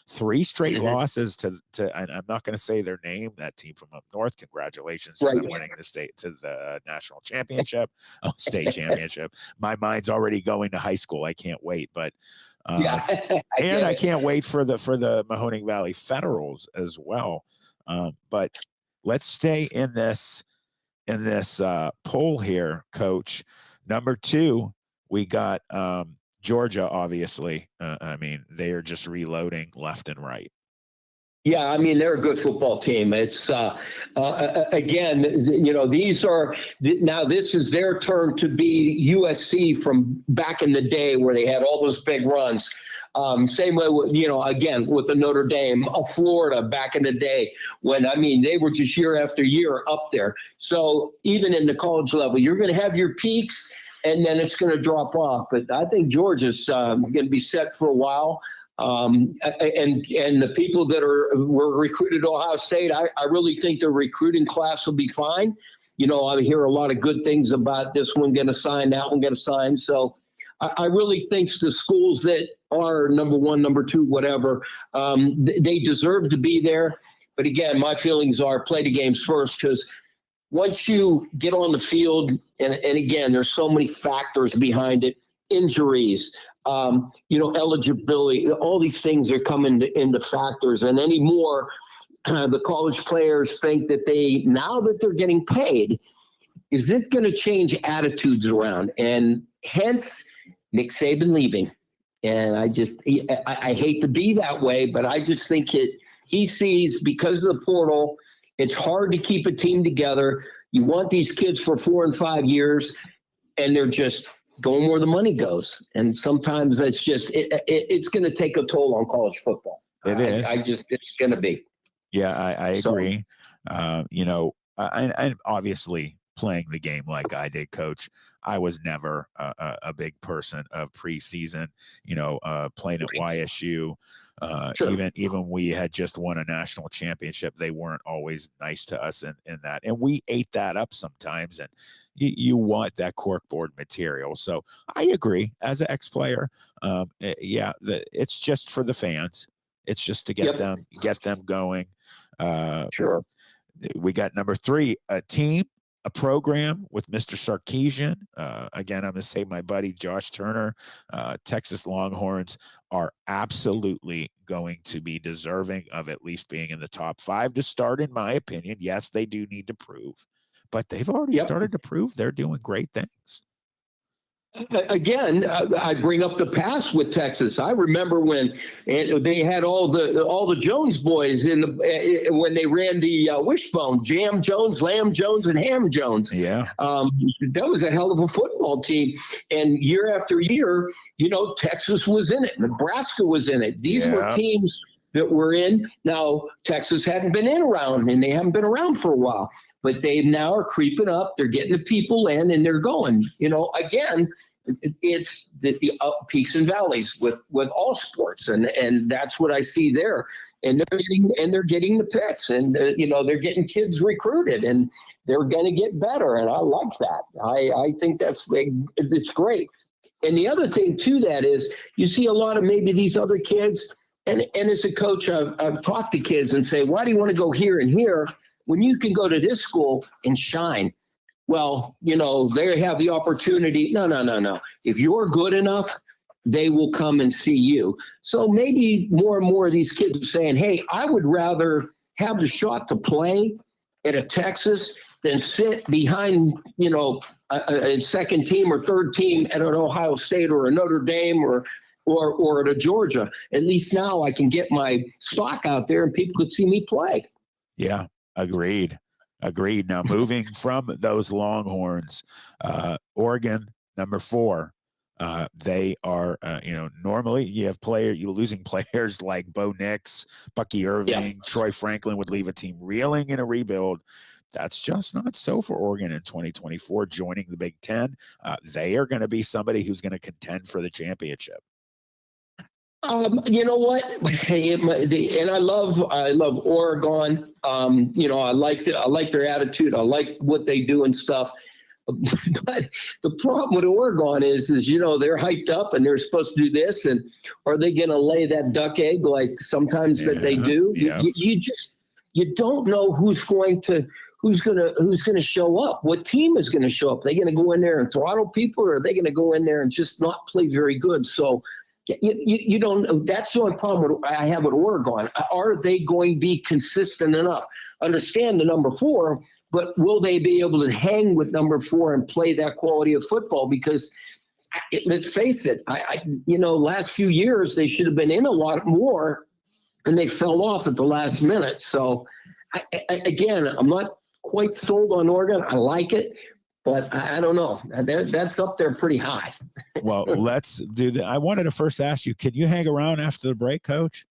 3 straight losses to. And I'm not going to say their name. That team from up north. Congratulations to them winning the national championship, state championship. My mind's already going to high school. I can't wait. But I can't wait for the Mahoning Valley Federals as well. But let's stay in this poll here, Coach. #2, we got Georgia. Obviously, they are just reloading left and right. Yeah, they're a good football team. It's again, this is their turn to be USC from back in the day where they had all those big runs. Same way with, again, with the Notre Dame, Florida back in the day when, they were just year after year up there. So even in the college level, you're going to have your peaks and then it's going to drop off. But I think Georgia's going to be set for a while. And the people that were recruited to Ohio State, I really think the recruiting class will be fine. I hear a lot of good things about this one going to sign, that one going to sign. So I really think the schools that are #1, #2, whatever, they deserve to be there. But again, my feelings are play the games first, because once you get on the field, and again, there's so many factors behind it, injuries, eligibility. All these things are coming into factors, and anymore, the college players think that now that they're getting paid, is it going to change attitudes around? And hence Nick Saban leaving. And I hate to be that way, but I just think he sees, because of the portal, it's hard to keep a team together. You want these kids for 4 and 5 years, and they're just going where the money goes. And sometimes that's just, it's going to take a toll on college football. It is. It's going to be. Yeah, I agree. And obviously, playing the game like I did, Coach, I was never a big person of preseason. Playing at YSU, sure. even we had just won a national championship, they weren't always nice to us in that, and we ate that up sometimes. And you want that corkboard material. So I agree. As an ex-player, it's just for the fans. It's just to get them going. Sure. We got number 3, a team, a program with Mr. Sarkisian. Again, I'm going to say my buddy Josh Turner. Texas Longhorns are absolutely going to be deserving of at least being in the top 5 to start, in my opinion. Yes, they do need to prove, but they've already started to prove they're doing great things. Again, I bring up the past with Texas. I remember when they had all the Jones boys when they ran the wishbone, Jam Jones, Lamb Jones, and Ham Jones. Yeah, that was a hell of a football team. And year after year, Texas was in it, Nebraska was in it. These were teams that were in. Now Texas hadn't been around, and they haven't been around for a while, but they now are creeping up. They're getting the people in, and they're going. Again, it's the peaks and valleys with all sports, and that's what I see there. And they're getting the picks, and they're getting kids recruited, and they're going to get better. And I like that. I think it's great. And the other thing to that is you see a lot of maybe these other kids, and as a coach, I've talked to kids and say, why do you want to go here and here when you can go to this school and shine? Well, they have the opportunity. No. If you're good enough, they will come and see you. So maybe more and more of these kids are saying, hey, I would rather have the shot to play at a Texas than sit behind, a second team or third team at an Ohio State or a Notre Dame or at a Georgia. At least now I can get my stock out there and people could see me play. Yeah, agreed. Now, moving from those Longhorns, Oregon, number 4, they are, normally you're losing players like Bo Nix, Bucky Irving, Troy Franklin would leave a team reeling in a rebuild. That's just not so for Oregon in 2024, joining the Big Ten. They are going to be somebody who's going to contend for the championship. You know what? And I love Oregon. I like their attitude. I like what they do and stuff. But the problem with Oregon is they're hyped up and they're supposed to do this, and are they going to lay that duck egg like sometimes that they do? Yeah. You don't know who's going to show up. What team is going to show up? Are they going to go in there and throttle people, or are they going to go in there and just not play very good? So. You don't know. That's the only problem I have with Oregon. Are they going to be consistent enough? Understand the number 4, but will they be able to hang with number 4 and play that quality of football? Because let's face it, last few years they should have been in a lot more, and they fell off at the last minute. So again, I'm not quite sold on Oregon. I like it. But I don't know. That's up there pretty high. Well, let's do that. I wanted to first ask you, can you hang around after the break, Coach?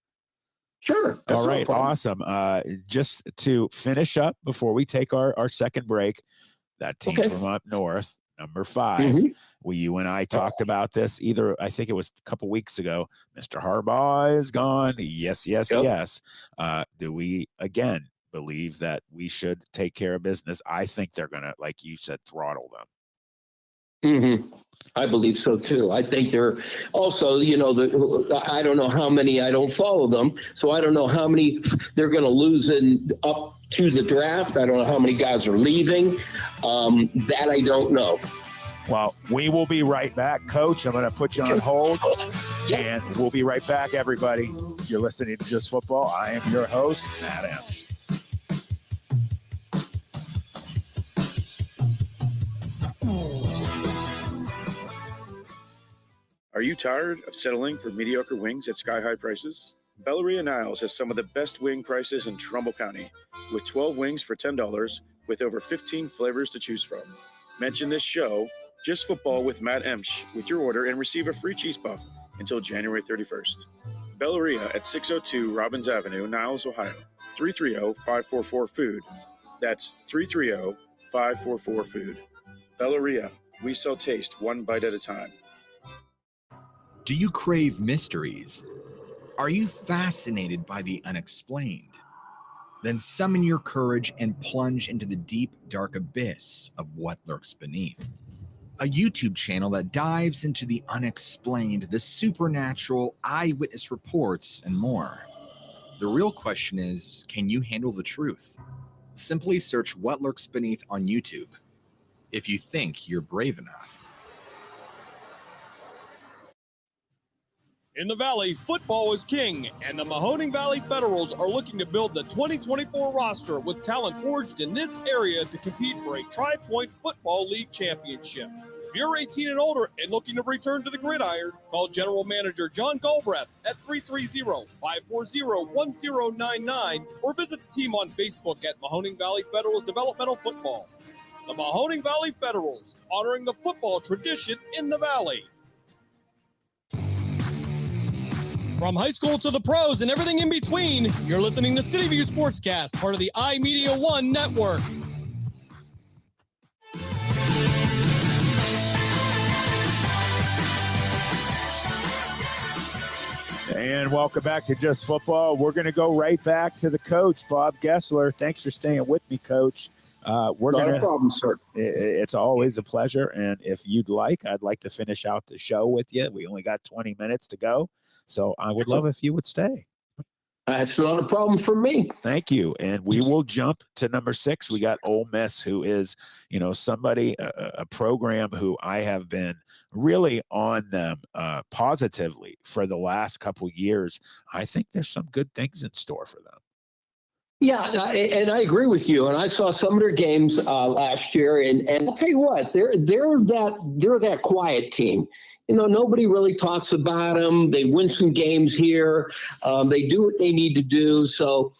Sure. All right. Awesome. Just to finish up before we take our second break, that team from up north, number 5, you and I talked about this I think it was a couple weeks ago. Mr. Harbaugh is gone. Yes. Do we, again, believe that we should take care of business? I think they're going to, like you said, throttle them. I believe so too. I think they're also, I don't know how many, I don't follow them, so I don't know how many they're going to lose up to the draft. I don't know how many guys are leaving. That I don't know. Well, we will be right back. Coach, I'm going to put you on hold, and we'll be right back, everybody. You're listening to Just Football. I am your host, Matt Emch. Are you tired of settling for mediocre wings at sky-high prices? Belleria Niles has some of the best wing prices in Trumbull County, with 12 wings for $10 with over 15 flavors to choose from. Mention this show, Just Football with Matt Emch, with your order and receive a free cheese puff until January 31st. Belleria at 602 Robbins Avenue, Niles, Ohio. 330-544-FOOD. That's 330-544-FOOD. Belleria, we sell taste one bite at a time. Do you crave mysteries? Are you fascinated by the unexplained? Then summon your courage and plunge into the deep, dark abyss of what lurks beneath. A YouTube channel that dives into the unexplained, the supernatural, eyewitness reports, and more. The real question is, can you handle the truth? Simply search What Lurks Beneath on YouTube, if you think you're brave enough. In the Valley, football is king, and the Mahoning Valley Federals are looking to build the 2024 roster with talent forged in this area to compete for a Tri-Point Football League championship. If you're 18 and older and looking to return to the gridiron, call General Manager John Galbraith at 330-540-1099 or visit the team on Facebook at Mahoning Valley Federals Developmental Football. The Mahoning Valley Federals, honoring the football tradition in the Valley. From high school to the pros and everything in between, you're listening to City View Sportscast, part of the iMedia One network. And welcome back to Just Football. We're going to go right back to the coach, Bob Gessler. Thanks for staying with me, Coach. Not a problem, sir. It's always a pleasure. And if you'd like, I'd like to finish out the show with you. We only got 20 minutes to go. So I would love if you would stay. That's not a problem for me. Thank you. And we will jump to number 6. We got Ole Miss, who is, somebody, a program who I have been really on them positively for the last couple years. I think there's some good things in store for them. Yeah, and I agree with you. And I saw some of their games last year, and I'll tell you what, they're that quiet team. Nobody really talks about them. They win some games here. They do what they need to do. So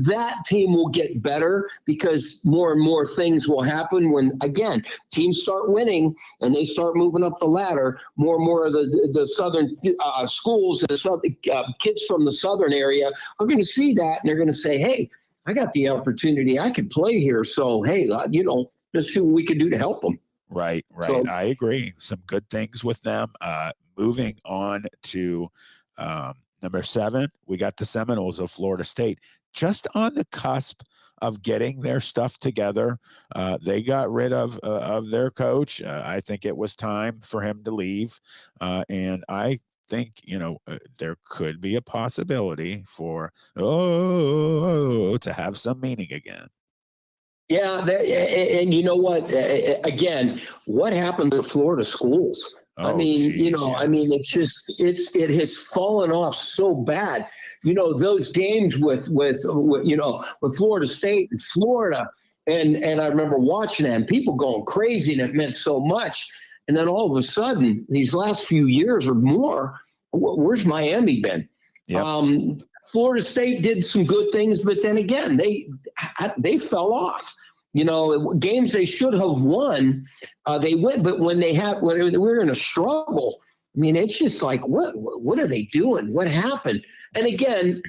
that team will get better because more and more things will happen when, again, teams start winning and they start moving up the ladder. More and more of the southern schools and kids from the southern area are going to see that, and they're going to say, hey, I got the opportunity. I can play here. So, hey, let's see what we can do to help them. Right. So, I agree. Some good things with them. Moving on to number 7, we got the Seminoles of Florida State. Just on the cusp of getting their stuff together. They got rid of their coach. I think it was time for him to leave. And I think, there could be a possibility for, to have some meaning again. Yeah, and you know what? Again, what happened to Florida schools? It has fallen off so bad. Those games with Florida State and Florida, and I remember watching them, people going crazy, and it meant so much. And then all of a sudden, these last few years or more, where's Miami been? Yep. Florida State did some good things, but then again, they fell off. Games they should have won, they win. But when we're in a struggle, it's just like, what are they doing? What happened? And again,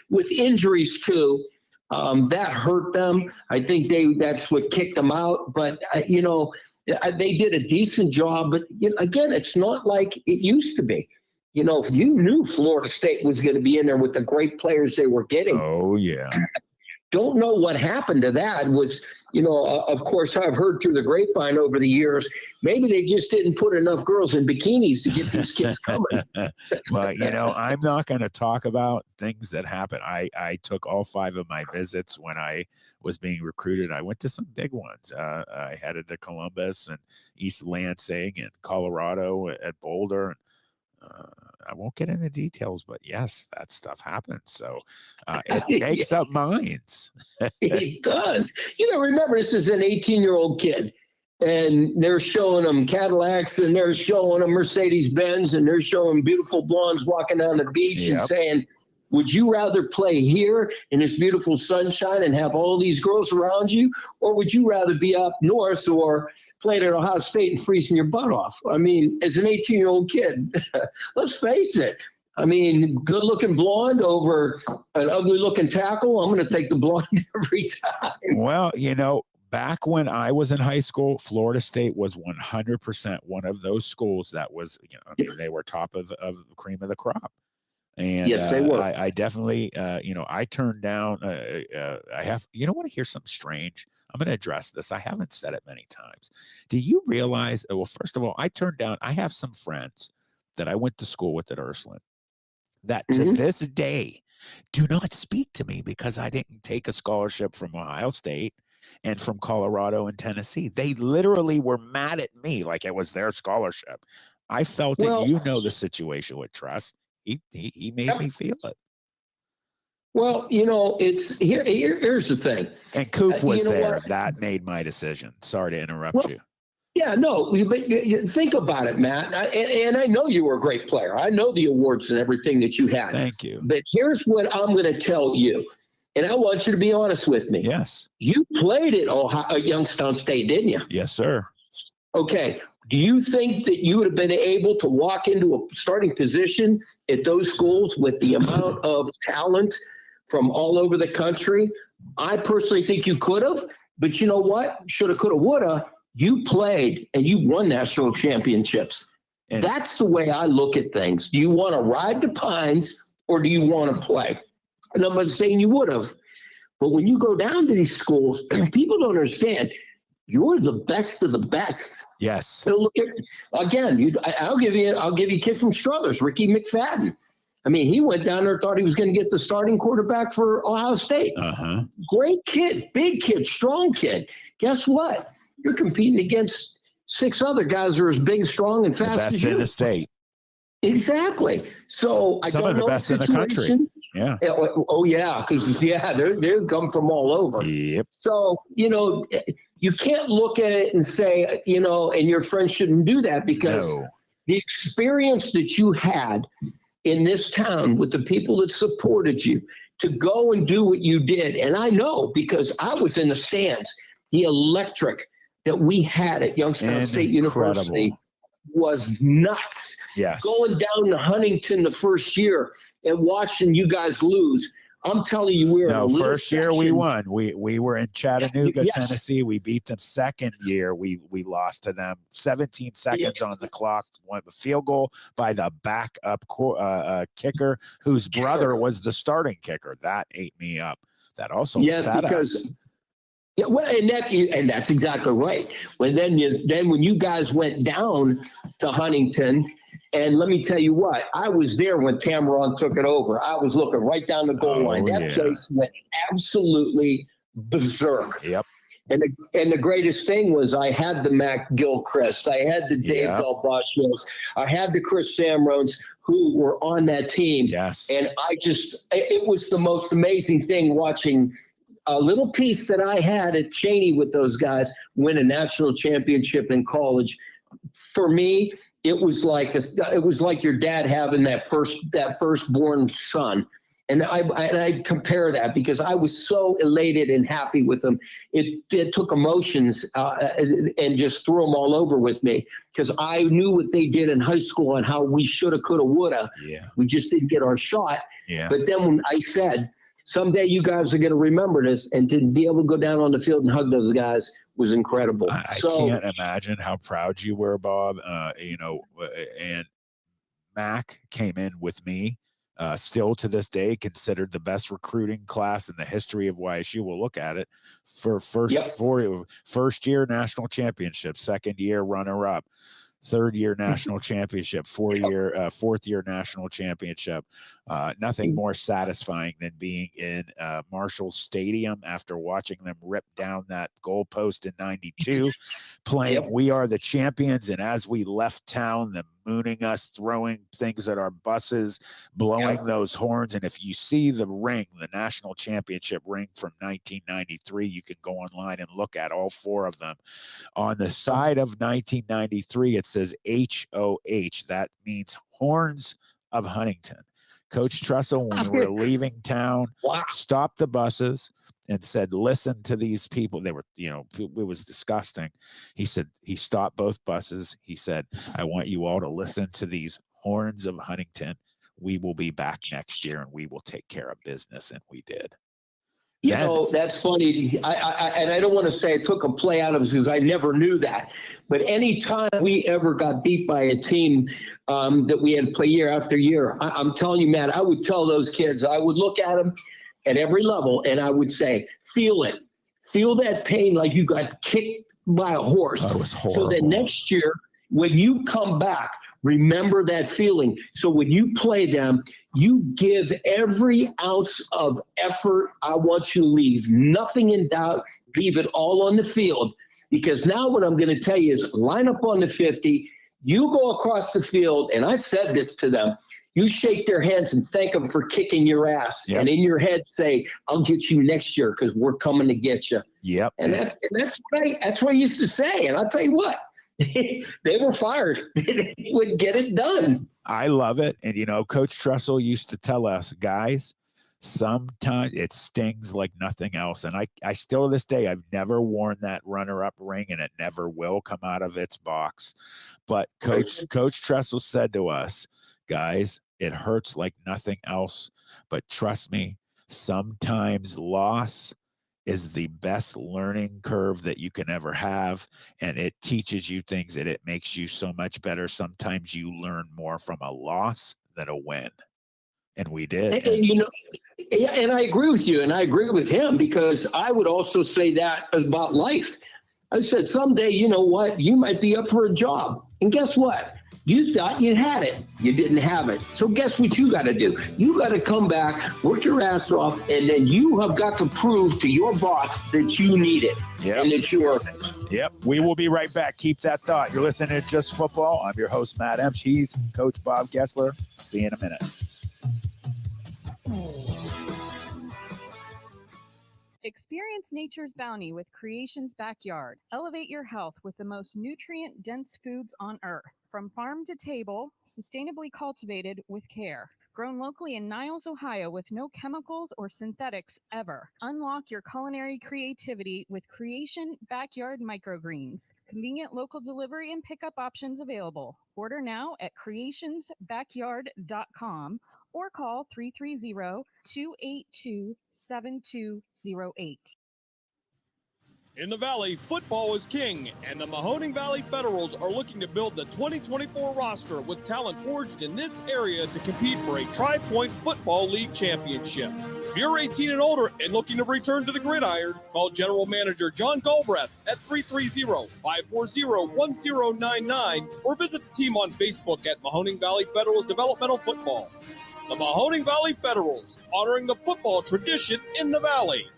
with injuries too, that hurt them. I think that's what kicked them out. But they did a decent job. But again, it's not like it used to be. If you knew Florida State was going to be in there with the great players they were getting. Oh, yeah. don't know what happened to that. Was, of course, I've heard through the grapevine over the years, maybe they just didn't put enough girls in bikinis to get these kids coming. Well, I'm not going to talk about things that happen. I took all 5 of my visits when I was being recruited. I went to some big ones. I headed to Columbus and East Lansing and Colorado at Boulder. I won't get into details, but yes, that stuff happens. So it makes up minds. It does. Remember, this is an 18-year-old kid, and they're showing them Cadillacs, and they're showing them Mercedes-Benz, and they're showing beautiful blondes walking down the beach and saying, would you rather play here in this beautiful sunshine and have all these girls around you, or would you rather be up north or playing at Ohio State and freezing your butt off? I mean, as an 18-year-old kid, let's face it. I mean, good-looking blonde over an ugly-looking tackle, I'm going to take the blonde every time. Well, back when I was in high school, Florida State was 100% one of those schools that was, they were top of the cream of the crop. And yes, they were. I definitely, I turned down, I have, want to hear something strange? I'm going to address this. I haven't said it many times. Do you realize, well, first of all, I have some friends that I went to school with at Ursuline that to this day do not speak to me because I didn't take a scholarship from Ohio State and from Colorado and Tennessee. They literally were mad at me like it was their scholarship. I felt that the situation with Trust. He made me feel it. Well, it's here's the thing. And Coop was there. That made my decision. Sorry to interrupt you. Yeah, no, but think about it, Matt. And I know you were a great player. I know the awards and everything that you had. Thank you. But here's what I'm going to tell you. And I want you to be honest with me. Yes. You played at Youngstown State, didn't you? Yes, sir. Okay. Do you think that you would have been able to walk into a starting position at those schools with the amount of talent from all over the country? I personally think you could have, but you know what? Shoulda, coulda, woulda. You played and you won national championships. And that's the way I look at things. Do you want to ride the pines or do you want to play? And I'm not saying you would have, but when you go down to these schools, people don't understand. You're the best of the best. Yes. So look at, again, I'll give you a kid from Struthers, Ricky McFadden. I mean, he went down there, thought he was going to get the starting quarterback for Ohio State. Great kid, big kid, strong kid. Guess what? You're competing against 6 other guys who are as big, strong, and fast as you. Best in the state. Exactly. So some of the best in the country. Yeah. Oh yeah, because they come from all over. Yep. So you can't look at it and say and your friends shouldn't do that because the experience that you had in this town with the people that supported you to go and do what you did, and I know because I was in the stands, the electric that we had at Youngstown State University was nuts. Yes. Going down to Huntington the first year and watching you guys lose. I'm telling you, we were in a little first year section. we won. We were in Chattanooga, Yes. Tennessee. We beat them. Second year we lost to them. 17 seconds on the clock. Won a field goal by the backup kicker, whose brother was the starting kicker. That ate me up. That also fed us. Yeah, well, and that's exactly right. When when you guys went down to Huntington, and let me tell you what, I was there when Tamaron took it over. I was looking right down the goal line. That place went absolutely berserk. Yep. And the greatest thing was I had the Mac Gilchrist, I had the Dave Delbachos, I had the Chris Samrones who were on that team. Yes. And it was the most amazing thing watching a little piece that I had at Cheney with those guys win a national championship in college. For me, it was like your dad having that firstborn son. And I compare that because I was so elated and happy with them. It took emotions and just threw them all over with me because I knew what they did in high school and how we shoulda, coulda, woulda. Yeah. We just didn't get our shot. Yeah. But then when I said, someday you guys are going to remember this, and to be able to go down on the field and hug those guys was incredible. I can't imagine how proud you were, Bob. And Mac came in with me still to this day considered the best recruiting class in the history of YSU. We'll look at it for first year national championship, second year runner up, third year national championship, fourth year national championship. Nothing more satisfying than being in Marshall Stadium after watching them rip down that goalpost in '92, playing "We Are the Champions," and as we left town, them mooning us, throwing things at our buses, blowing those horns. And if you see the ring, the national championship ring from 1993, you can go online and look at all four of them. On the side of 1993, it says HOH. That means Horns of Huntington. Coach Tressel, when we were leaving town, stopped the buses and said, listen to these people. They were, it was disgusting. He said, he stopped both buses. He said, I want you all to listen to these Horns of Huntington. We will be back next year and we will take care of business. And we did. That's funny. And I don't want to say I took a play out of it because I never knew that. But any time we ever got beat by a team that we had to play year after year, I'm telling you, man, I would tell those kids, I would look at them at every level and I would say, feel it. Feel that pain like you got kicked by a horse. That was horrible. So that next year, when you come back, remember that feeling. So when you play them, you give every ounce of effort. I want you to leave nothing in doubt. Leave it all on the field. Because now what I'm going to tell you is line up on the 50. You go across the field, and I said this to them. You shake their hands and thank them for kicking your ass. Yep. And in your head say, I'll get you next year because we're coming to get you. Yep. And that's what I used to say. And I'll tell you what. They were fired. They would get it done. I love it. And, Coach Tressel used to tell us, guys, sometimes it stings like nothing else. And I still to this day, I've never worn that runner-up ring and it never will come out of its box. But Coach Tressel said to us, guys, it hurts like nothing else. But trust me, sometimes loss is the best learning curve that you can ever have. And it teaches you things and it makes you so much better. Sometimes you learn more from a loss than a win. And we did. And I agree with you. And I agree with him because I would also say that about life. I said, someday, you know what? You might be up for a job. And guess what? You thought you had it. You didn't have it. So guess what you got to do? You got to come back, work your ass off, and then you have got to prove to your boss that you need it. Yep. And that you're. Yep. We will be right back. Keep that thought. You're listening to Just Football. I'm your host, Matt Emch. He's Coach Bob Gessler. See you in a minute. Experience nature's bounty with Creation's Backyard. Elevate your health with the most nutrient-dense foods on earth. From farm to table, sustainably cultivated with care. Grown locally in Niles, Ohio with no chemicals or synthetics ever. Unlock your culinary creativity with Creation Backyard Microgreens. Convenient local delivery and pickup options available. Order now at creationsbackyard.com or call 330-282-7208. In the Valley, football is king, and the Mahoning Valley Federals are looking to build the 2024 roster with talent forged in this area to compete for a Tri-Point Football League championship. If you're 18 and older and looking to return to the gridiron, call General Manager John Galbraith at 330-540-1099 or visit the team on Facebook at Mahoning Valley Federals Developmental Football. The Mahoning Valley Federals, honoring the football tradition in the Valley.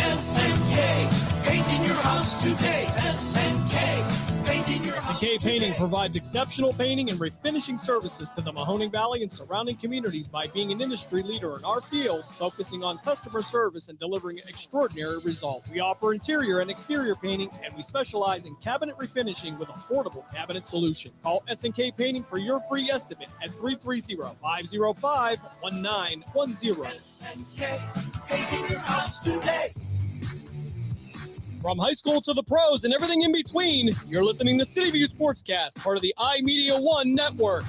SNK, painting your house today. SNK, painting your house SNK Painting provides exceptional painting and refinishing services to the Mahoning Valley and surrounding communities by being an industry leader in our field, focusing on customer service and delivering extraordinary results. We offer interior and exterior painting, and we specialize in cabinet refinishing with affordable cabinet solution. Call SNK Painting for your free estimate at 330-505-1910. SNK, painting your house today. From high school to the pros and everything in between, you're listening to City View Sportscast, part of the iMedia One network.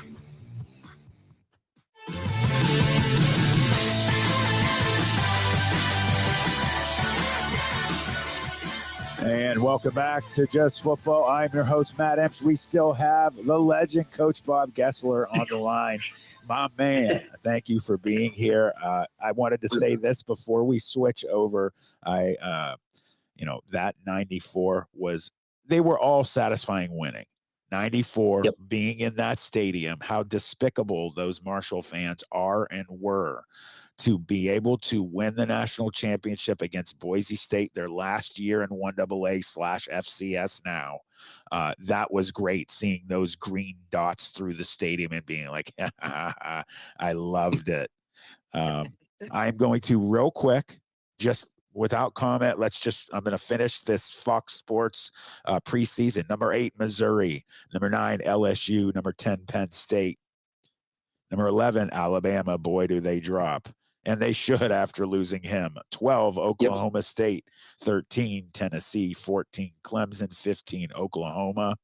And welcome back to Just Football. I'm your host, Matt Emch. We still have the legend, Coach Bob Gessler, on the line. My man, thank you for being here. I wanted to say this before we switch over. That 94 they were all satisfying winning. 94 being in that stadium, how despicable those Marshall fans are and were to be able to win the national championship against Boise State their last year in 1AA/FCS now. That was great, seeing those green dots through the stadium and being like, I loved it. I'm going to real quick, just without comment, I'm going to finish this Fox Sports preseason. Number 8, Missouri. Number 9, LSU. Number 10, Penn State. Number 11, Alabama. Boy, do they drop. And they should after losing him. 12, Oklahoma State. 13, Tennessee. 14, Clemson. 15, Oklahoma.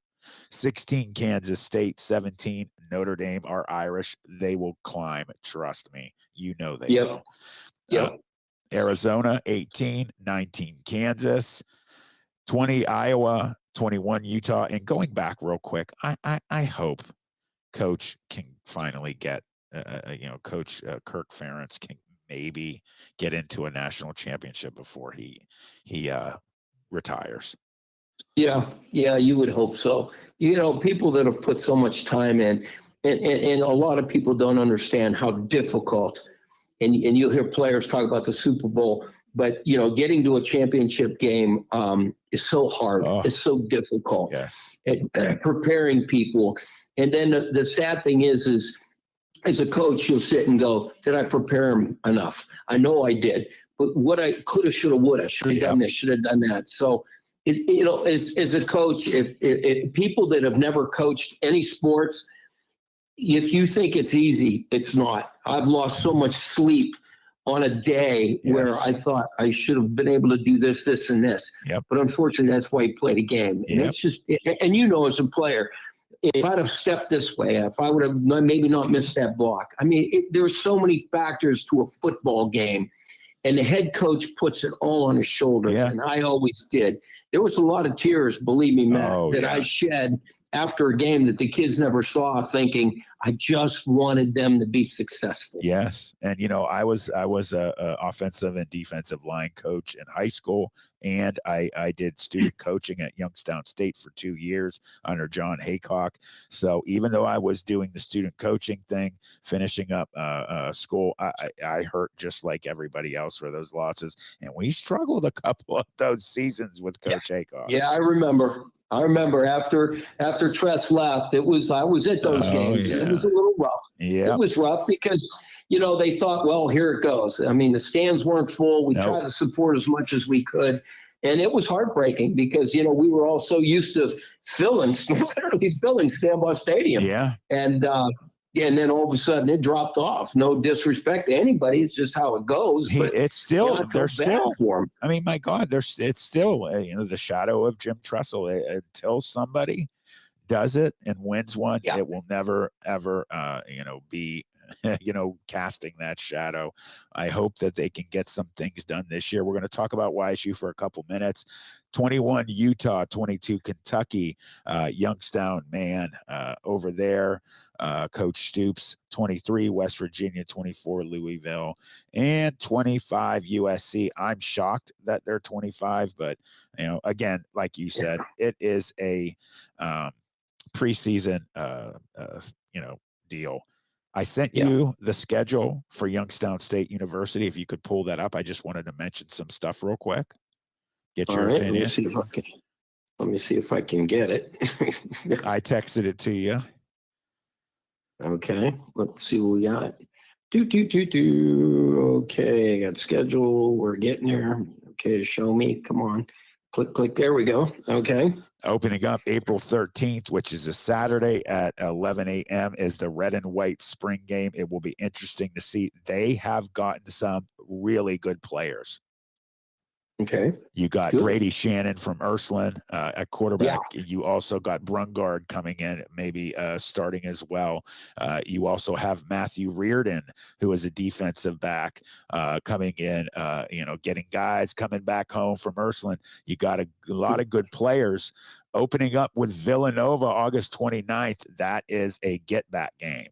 16, Kansas State. 17, Notre Dame are Irish. They will climb. Trust me. You know they will. Arizona, 18, 19, Kansas, 20, Iowa, 21, Utah. And going back real quick, I hope Coach can finally get, Coach Kirk Ferentz can maybe get into a national championship before he retires. Yeah, you would hope so. People that have put so much time in, and a lot of people don't understand how difficult. And you'll hear players talk about the Super Bowl, but getting to a championship game is so hard. It's so difficult. Yes, and preparing people. And then the sad thing is as a coach, you'll sit and go, "Did I prepare him enough? I know I did, but what I coulda, shoulda, woulda, should have done this, should have done that." So, as a coach, if people that have never coached any sports. If you think it's easy, it's not. I've lost so much sleep on a day where I thought I should have been able to do this, this, and this. But unfortunately, that's why you play the game. And it's just, and as a player, if I'd have stepped this way, if I would have maybe not missed that block. I mean, there's so many factors to a football game, and the head coach puts it all on his shoulders. And I always did. There was a lot of tears, believe me, Matt, that I shed after a game that the kids never saw, thinking I just wanted them to be successful. Yes. And, I was a offensive and defensive line coach in high school. And I did student coaching at Youngstown State for 2 years under John Haycock. So even though I was doing the student coaching thing, finishing up school, I hurt just like everybody else for those losses. And we struggled a couple of those seasons with Coach Haycock. Yeah, I remember after Tress left, I was at those games. It was a little rough. It was rough because, they thought, well, here it goes. I mean, the stands weren't full. We tried to support as much as we could. And it was heartbreaking because, we were all so used to literally filling Stambaugh Stadium. Yeah. And then all of a sudden it dropped off. No disrespect to anybody. It's just how it goes. It's still, they're still, I mean, my God, it's still, the shadow of Jim Tressel until somebody does it and wins one. It will never, ever, be, casting that shadow. I hope that they can get some things done this year. We're going to talk about YSU for a couple minutes. 21 Utah, 22 Kentucky, Youngstown, man, over there. Coach Stoops, 23 West Virginia, 24 Louisville, and 25 USC. I'm shocked that they're 25, but again, like you said, it is a preseason, deal. I sent you the schedule for Youngstown State University. If you could pull that up, I just wanted to mention some stuff real quick. Get your opinion. Let me see if I can get it. I texted it to you. Okay, let's see what we got. Okay, got schedule. We're getting there. Okay, show me. Come on. Click. There we go. Okay. Opening up April 13th, which is a Saturday at 11 a.m. is the red and white spring game. It will be interesting to see. They have gotten some really good players. Okay. You got Brady Shannon from Ursuline at quarterback. You also got Brungard coming in, maybe starting as well. You also have Matthew Reardon, who is a defensive back coming in, getting guys coming back home from Ursuline. You got a lot of good players. Opening up with Villanova August 29th. That is a get-back game.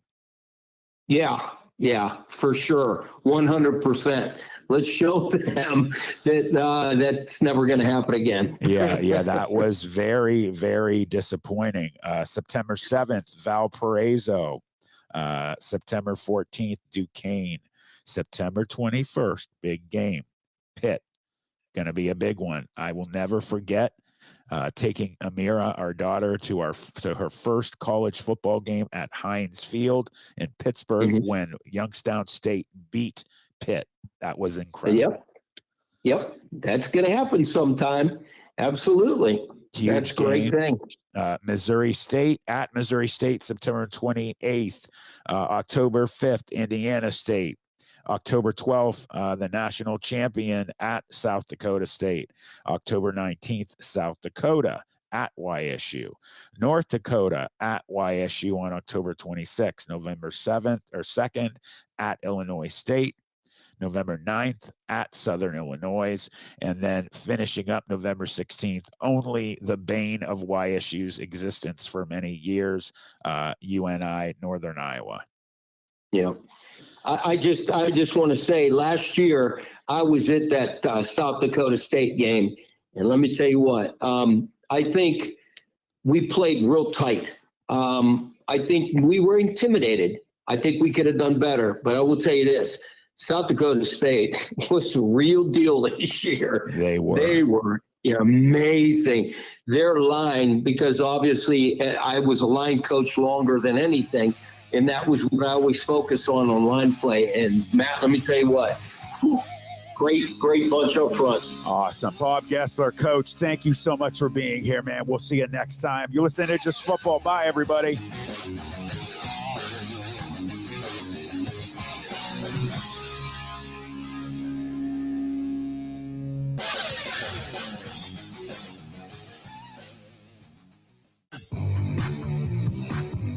Yeah, for sure. 100%. Let's show them that that's never going to happen again. Yeah, that was very, very disappointing. September 7th, Valparaiso. September 14th, Duquesne. September 21st, big game, Pitt. Going to be a big one. I will never forget taking Amira, our daughter, to her first college football game at Heinz Field in Pittsburgh when Youngstown State beat Pitt. That was incredible. Yep. That's going to happen sometime. Absolutely. Huge That's a great game. thing. Missouri State at Missouri State, September 28th. October 5th, Indiana State. October 12th, the national champion at South Dakota State. October 19th, South Dakota at YSU. North Dakota at YSU on October 26th. November 7th or 2nd at Illinois State. November 9th at Southern Illinois, and then finishing up November 16th, only the bane of YSU's existence for many years, UNI, Northern Iowa. Yeah. I just want to say last year I was at that South Dakota State game, and let me tell you what, I think we played real tight. I think we were intimidated. I think we could have done better, but I will tell you this. South Dakota State was the real deal this year. They were amazing. Their line, because obviously I was a line coach longer than anything, and that was what I always focused on line play. And Matt, let me tell you what, great bunch up front. Awesome. Bob Gessler, Coach, thank you so much for being here, man. We'll see you next time. You listen to Just Football. Bye, everybody.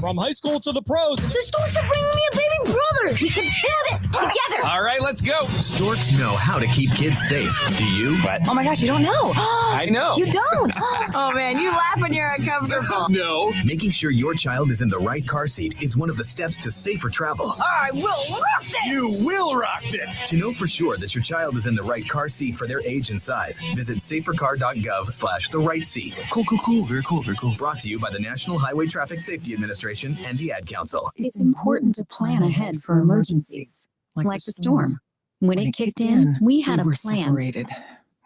From high school to the pros. The Storks are bringing me a baby brother. We can do this together. All right, let's go. Storks know how to keep kids safe. Do you? Oh my gosh, you don't know. I know. You don't. Oh man, you laugh when you're uncomfortable. No. Making sure your child is in the right car seat is one of the steps to safer travel. I will rock this. You will rock this. To know for sure that your child is in the right car seat for their age and size, visit safercar.gov/the right seat. Cool. Very cool. Brought to you by the National Highway Traffic Safety Administration and the Ad Council. It's important to plan ahead for emergencies, like the storm. When it kicked in, we had a plan. Separated.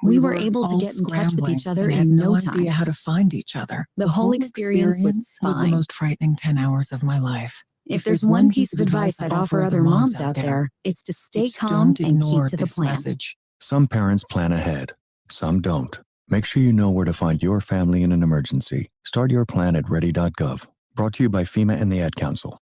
We were able to get in touch with each other in no time. Idea how to find each other. The whole experience was fine. the most frightening 10 hours of my life. If there's one piece of advice I'd offer other moms out there, it's to stay calm and keep to the plan. Message. Some parents plan ahead, some don't. Make sure you know where to find your family in an emergency. Start your plan at ready.gov. Brought to you by FEMA and the Ad Council.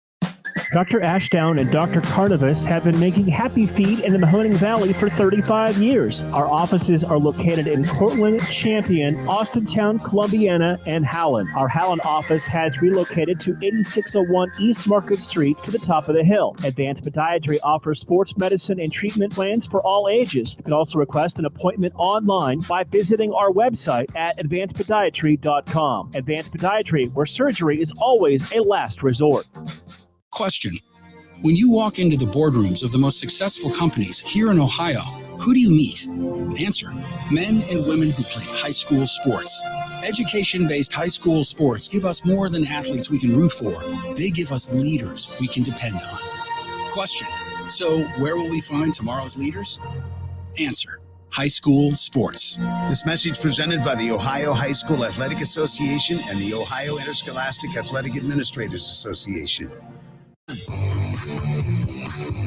Dr. Ashdown and Dr. Carnivus have been making Happy Feet in the Mahoning Valley for 35 years. Our offices are located in Cortland, Champion, Austintown, Columbiana, and Howland. Our Howland office has relocated to 8601 East Market Street to the top of the hill. Advanced Podiatry offers sports medicine and treatment plans for all ages. You can also request an appointment online by visiting our website at advancedpodiatry.com. Advanced Podiatry, where surgery is always a last resort. Question. When you walk into the boardrooms of the most successful companies here in Ohio, who do you meet? Answer. Men and women who play high school sports. Education-based high school sports give us more than athletes we can root for. They give us leaders we can depend on. Question. So where will we find tomorrow's leaders? Answer. High school sports. This message presented by the Ohio High School Athletic Association and the Ohio Interscholastic Athletic Administrators Association.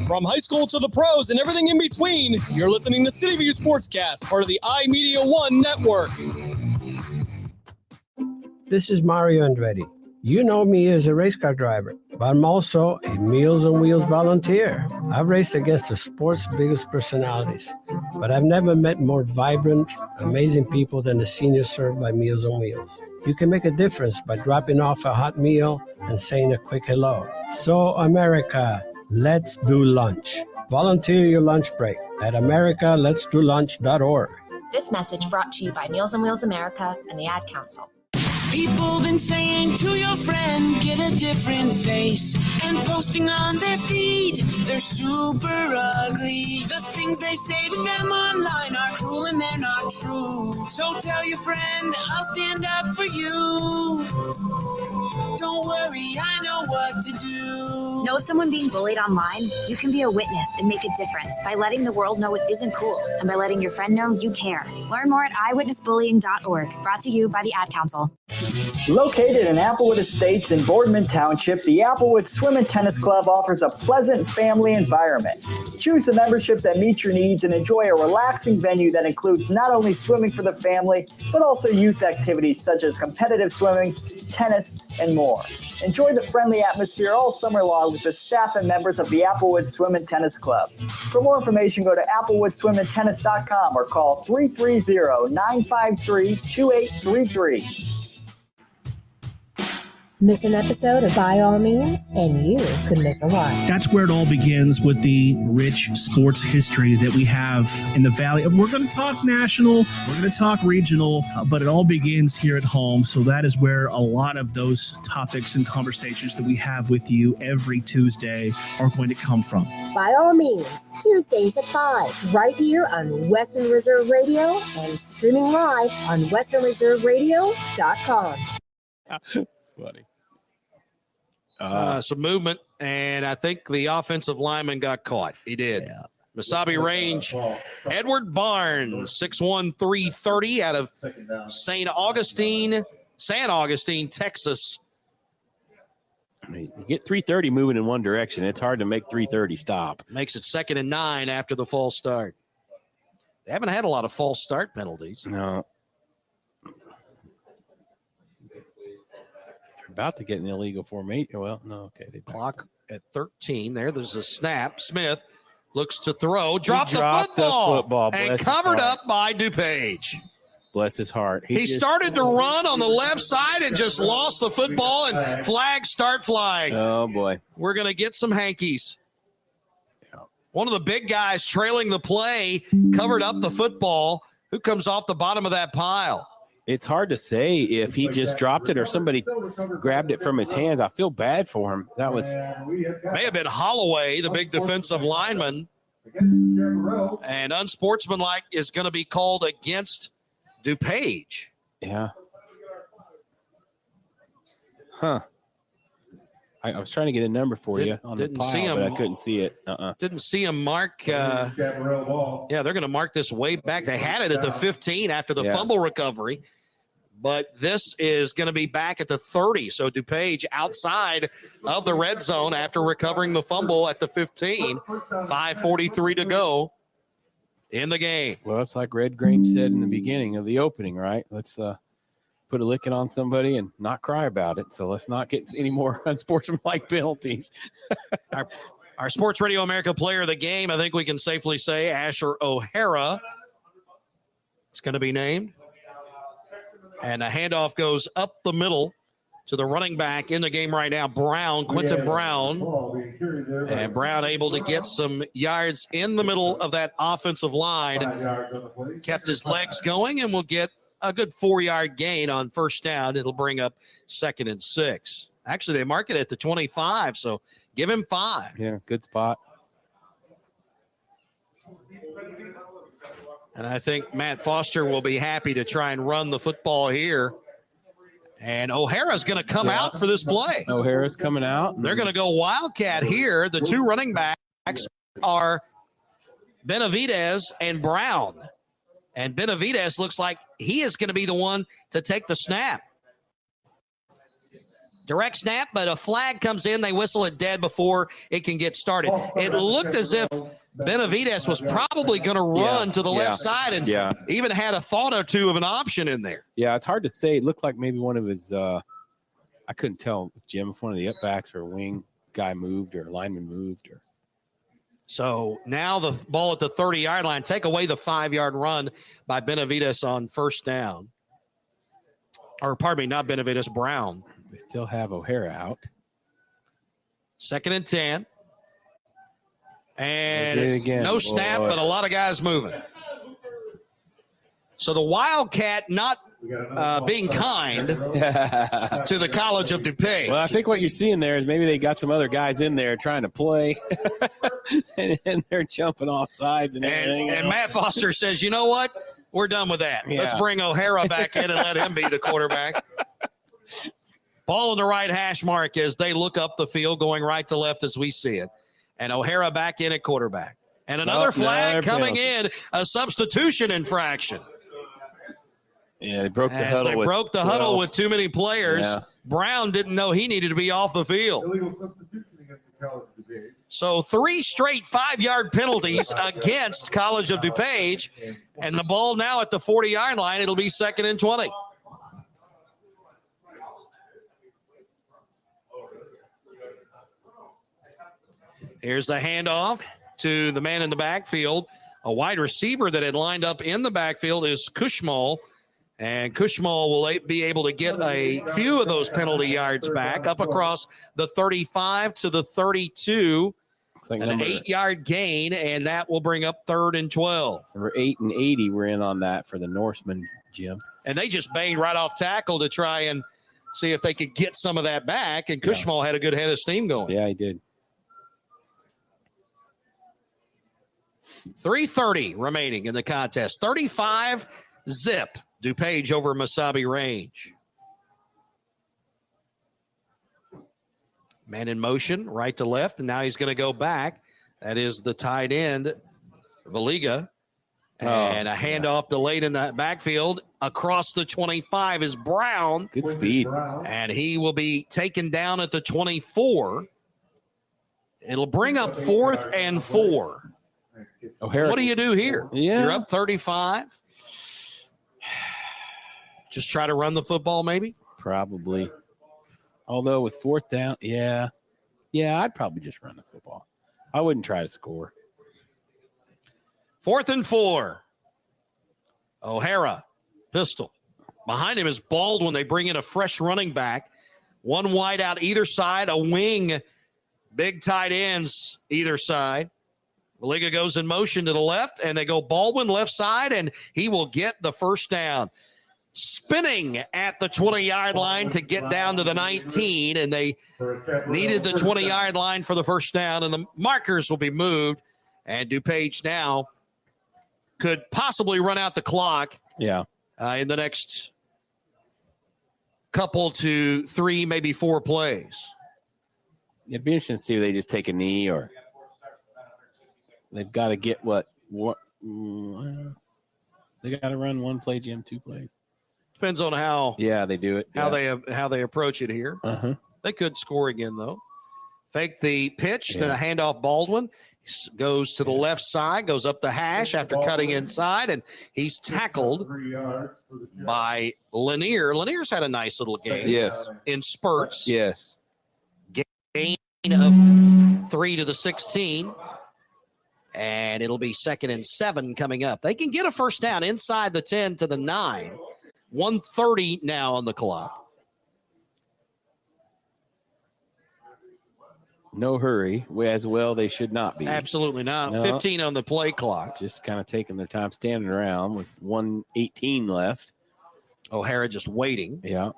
From high school to the pros and everything in between, you're listening to City View Sportscast, part of the iMedia One network. This is Mario Andretti. You know me as a race car driver, but I'm also a Meals on Wheels volunteer. I've raced against the sport's biggest personalities, but I've never met more vibrant, amazing people than the seniors served by Meals on Wheels. You can make a difference by dropping off a hot meal and saying a quick hello. So, America, let's do lunch. Volunteer your lunch break at americaletsdolunch.org. This message brought to you by Meals on Wheels America and the Ad Council. People been saying to your friend, get a different face. And posting on their feed, they're super ugly. The things they say to them online are cruel and they're not true. So tell your friend, I'll stand up for you. Don't worry, I know what to do. Know someone being bullied online? You can be a witness and make a difference by letting the world know it isn't cool and by letting your friend know you care. Learn more at eyewitnessbullying.org. Brought to you by the Ad Council. Located in Applewood Estates in Boardman Township, the Applewood Swim and Tennis Club offers a pleasant family environment. Choose a membership that meets your needs and enjoy a relaxing venue that includes not only swimming for the family, but also youth activities such as competitive swimming, tennis, and more. Enjoy the friendly atmosphere all summer long with the staff and members of the Applewood Swim and Tennis Club. For more information, go to applewoodswimandtennis.com or call 330-953-2833. Miss an episode of By All Means, and you could miss a lot. That's where it all begins, with the rich sports history that we have in the Valley. We're going to talk national, we're going to talk regional, but it all begins here at home. So that is where a lot of those topics and conversations that we have with you every Tuesday are going to come from. By All Means, Tuesdays at 5, right here on Western Reserve Radio and streaming live on westernreserveradio.com. It's funny. Some movement, and I think the offensive lineman got caught. He did. Yeah. Masabi Range, Edward Barnes, 6'1", 330 out of San Augustine, Texas. I mean, you get 330 moving in one direction. It's hard to make 330 stop. Makes it 2nd and 9 after the false start. They haven't had a lot of false start penalties. No. About to get an illegal formation. Well, no, okay. They clock at 13. There's a snap. Smith looks to throw. Dropped the football and covered up by DuPage. Bless his heart. He started to run on the left side and just lost the football, and flags start flying. Oh, boy. We're going to get some hankies. One of the big guys trailing the play covered up the football. Who comes off the bottom of that pile? It's hard to say if he just dropped it or somebody grabbed it from his hands. I feel bad for him. That was may have been Holloway, the big defensive lineman. And unsportsmanlike is going to be called against DuPage. Yeah. Huh. I was trying to get a number for you on the pile, but I couldn't see it. Didn't see him mark. Yeah, they're going to mark this way back. They had it at the 15 after the fumble recovery. But this is going to be back at the 30. So DuPage outside of the red zone after recovering the fumble at the 15. 5:43 to go in the game. Well, it's like Red Grange said in the beginning of the opening, right? Let's put a licking on somebody and not cry about it. So let's not get any more unsportsmanlike penalties. Our Sports Radio America player of the game, I think we can safely say Asher O'Hara. It's going to be named. And a handoff goes up the middle to the running back in the game right now, Quentin Brown. And Brown able to get some yards in the middle of that offensive line. Kept his legs going and will get a good 4-yard gain on first down. It'll bring up 2nd and 6. Actually, they mark it at the 25, so give him 5. Yeah, good spot. And I think Matt Foster will be happy to try and run the football here. And O'Hara's going to come out for this play. O'Hara's coming out. They're going to go Wildcat here. The two running backs are Benavidez and Brown. And Benavidez looks like he is going to be the one to take the snap. Direct snap, but a flag comes in. They whistle it dead before it can get started. It looked as if Benavidez was probably going to run to the left side and even had a thought or two of an option in there. Yeah, it's hard to say. It looked like maybe one of his I couldn't tell, Jim, if one of the upbacks or wing guy moved or lineman moved. So now the ball at the 30-yard line. Take away the 5-yard run by Benavidez on first down. Or pardon me, not Benavidez, Brown. They still have O'Hara out. 2nd and 10. And no snap, but a lot of guys moving. So the Wildcat not being kind to the College of DuPage. Well, I think what you're seeing there is maybe they got some other guys in there trying to play, and they're jumping off sides and everything. And Matt Foster says, you know what? We're done with that. Let's bring O'Hara back in and let him be the quarterback. Ball in the right hash mark as they look up the field, going right to left as we see it. And O'Hara back in at quarterback. And another flag coming in, a substitution infraction. Yeah, they broke the As huddle. they broke the huddle with too many players. Yeah. Brown didn't know he needed to be off the field. So 3 straight 5-yard penalties against College of DuPage. And the ball now at the 40-yard line. It'll be 2nd and 20. Here's the handoff to the man in the backfield. A wide receiver that had lined up in the backfield is Kushmal. And Kushmal will be able to get a few of those penalty yards back up across the 35 to the 32. Like an 8-yard gain, and that will bring up 3rd and 12. Number 8 and 80 were in on that for the Norseman, Jim. And they just banged right off tackle to try and see if they could get some of that back. And Kushmal had a good head of steam going. Yeah, he did. 3:30 remaining in the contest. 35-zip. DuPage over Mesabi Range. Man in motion, right to left, and now he's going to go back. That is the tight end, Valiga. And a handoff delayed in that backfield. Across the 25 is Brown. Good speed. And he will be taken down at the 24. It'll bring up 4th and 4. O'Hara. What do you do here? Yeah. You're up 35. Just try to run the football, maybe? Probably. Although with 4th down, yeah, I'd probably just run the football. I wouldn't try to score. 4th and 4. O'Hara, pistol. Behind him is Baldwin. They bring in a fresh running back. One wide out either side, a wing, big tight ends either side. Valiga goes in motion to the left, and they go Baldwin left side, and he will get the first down. Spinning at the 20-yard line to get down to the 19, and they needed the 20-yard line for the first down, and the markers will be moved, and DuPage now could possibly run out the clock in the next couple to 3, maybe 4 plays. It'd be interesting to see if they just take a knee or they've got to get what they got to run 1 play, Jim, 2 plays. Depends on how they do it. How they approach it here. They could score again, though. Fake the pitch, then a handoff. Baldwin goes to the left side, goes up the hash after cutting inside, and he's tackled by Lanier. Lanier's had a nice little game in spurts. Yes. Gain of 3 to the 16. And it'll be 2nd and 7 coming up. They can get a first down inside the 10 to the 9. 1:30 now on the clock. No hurry. As well, they should not be. Absolutely not. No. 15 on the play clock. Just kind of taking their time standing around with 1:18 left. O'Hara just waiting. Yeah.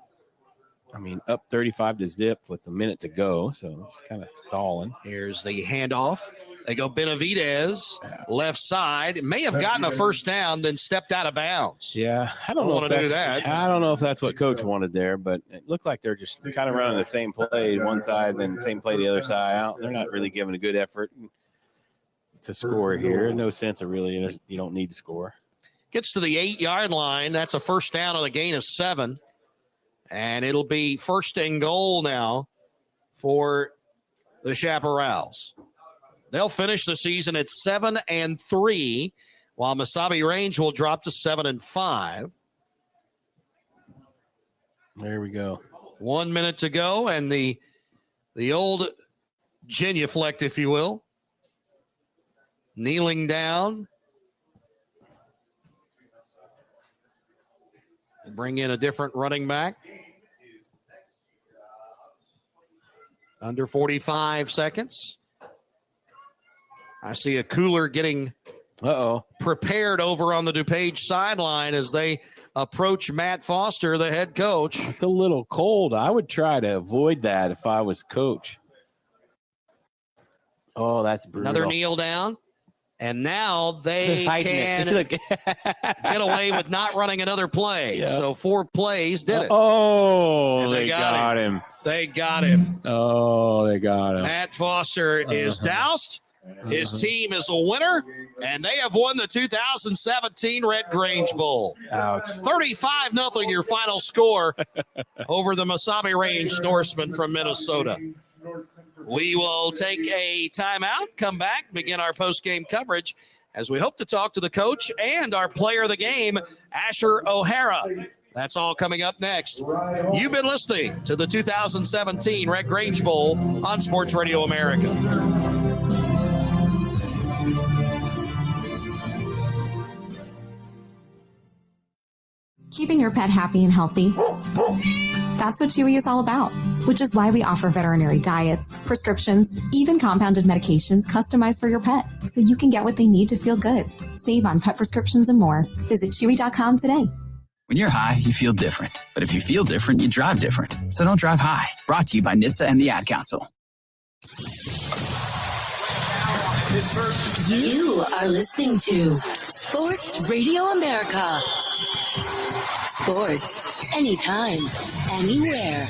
I mean, up 35 to zip with a minute to go, so just kind of stalling. Here's the handoff. They go Benavidez, left side. May have gotten a first down, then stepped out of bounds. Yeah, I don't know want if to do that's, that. I don't know if that's what coach wanted there, but it looked like they're just kind of running the same play one side, then same play the other side out. They're not really giving a good effort to score here. No sense of really, you don't need to score. Gets to the 8-yard line. That's a first down on a gain of 7. And it'll be 1st and goal now for the Chaparrals. They'll finish the season at 7-3, while Mesabi Range will drop to 7-5. There we go. 1 minute to go, and the old genuflect, if you will, kneeling down. Bring in a different running back. Under 45 seconds. I see a Cooler getting prepared over on the DuPage sideline as they approach Matt Foster, the head coach. It's a little cold. I would try to avoid that if I was coach. Oh, that's brutal. Another kneel down. And now they can get away with not running another play. Yeah. So 4 plays did it. Oh, And they got him. They got him. Oh, they got him. Matt Foster is doused. His team is a winner, and they have won the 2017 Red Grange Bowl. Ouch. 35-0 your final score over the Mesabi Range Norsemen from Minnesota. We will take a timeout, come back, begin our post-game coverage as we hope to talk to the coach and our player of the game, Asher O'Hara. That's all coming up next. You've been listening to the 2017 Red Grange Bowl on Sports Radio America. Keeping your pet happy and healthy. That's what Chewy is all about, which is why we offer veterinary diets, prescriptions, even compounded medications customized for your pet, so you can get what they need to feel good. Save on pet prescriptions and more. Visit Chewy.com today. When you're high, you feel different. But if you feel different, you drive different. So don't drive high. Brought to you by NHTSA and the Ad Council. You are listening to Sports Radio America. Sports, anytime, anywhere.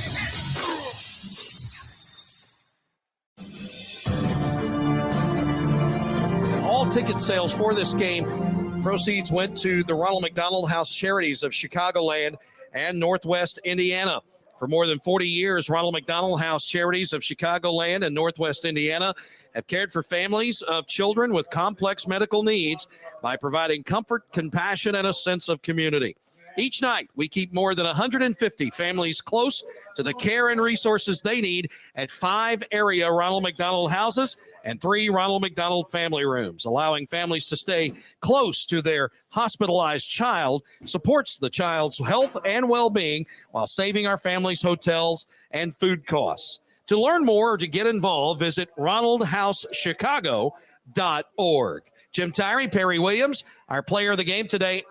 All ticket sales for this game, proceeds went to the Ronald McDonald House Charities of Chicagoland and Northwest Indiana. For more than 40 years, Ronald McDonald House Charities of Chicagoland and Northwest Indiana have cared for families of children with complex medical needs by providing comfort, compassion, and a sense of community. Each night, we keep more than 150 families close to the care and resources they need at 5 area Ronald McDonald houses and 3 Ronald McDonald family rooms. Allowing families to stay close to their hospitalized child supports the child's health and well-being while saving our families' hotels and food costs. To learn more or to get involved, visit ronaldhousechicago.org. Jim Tyree, Perry Williams, our player of the game today,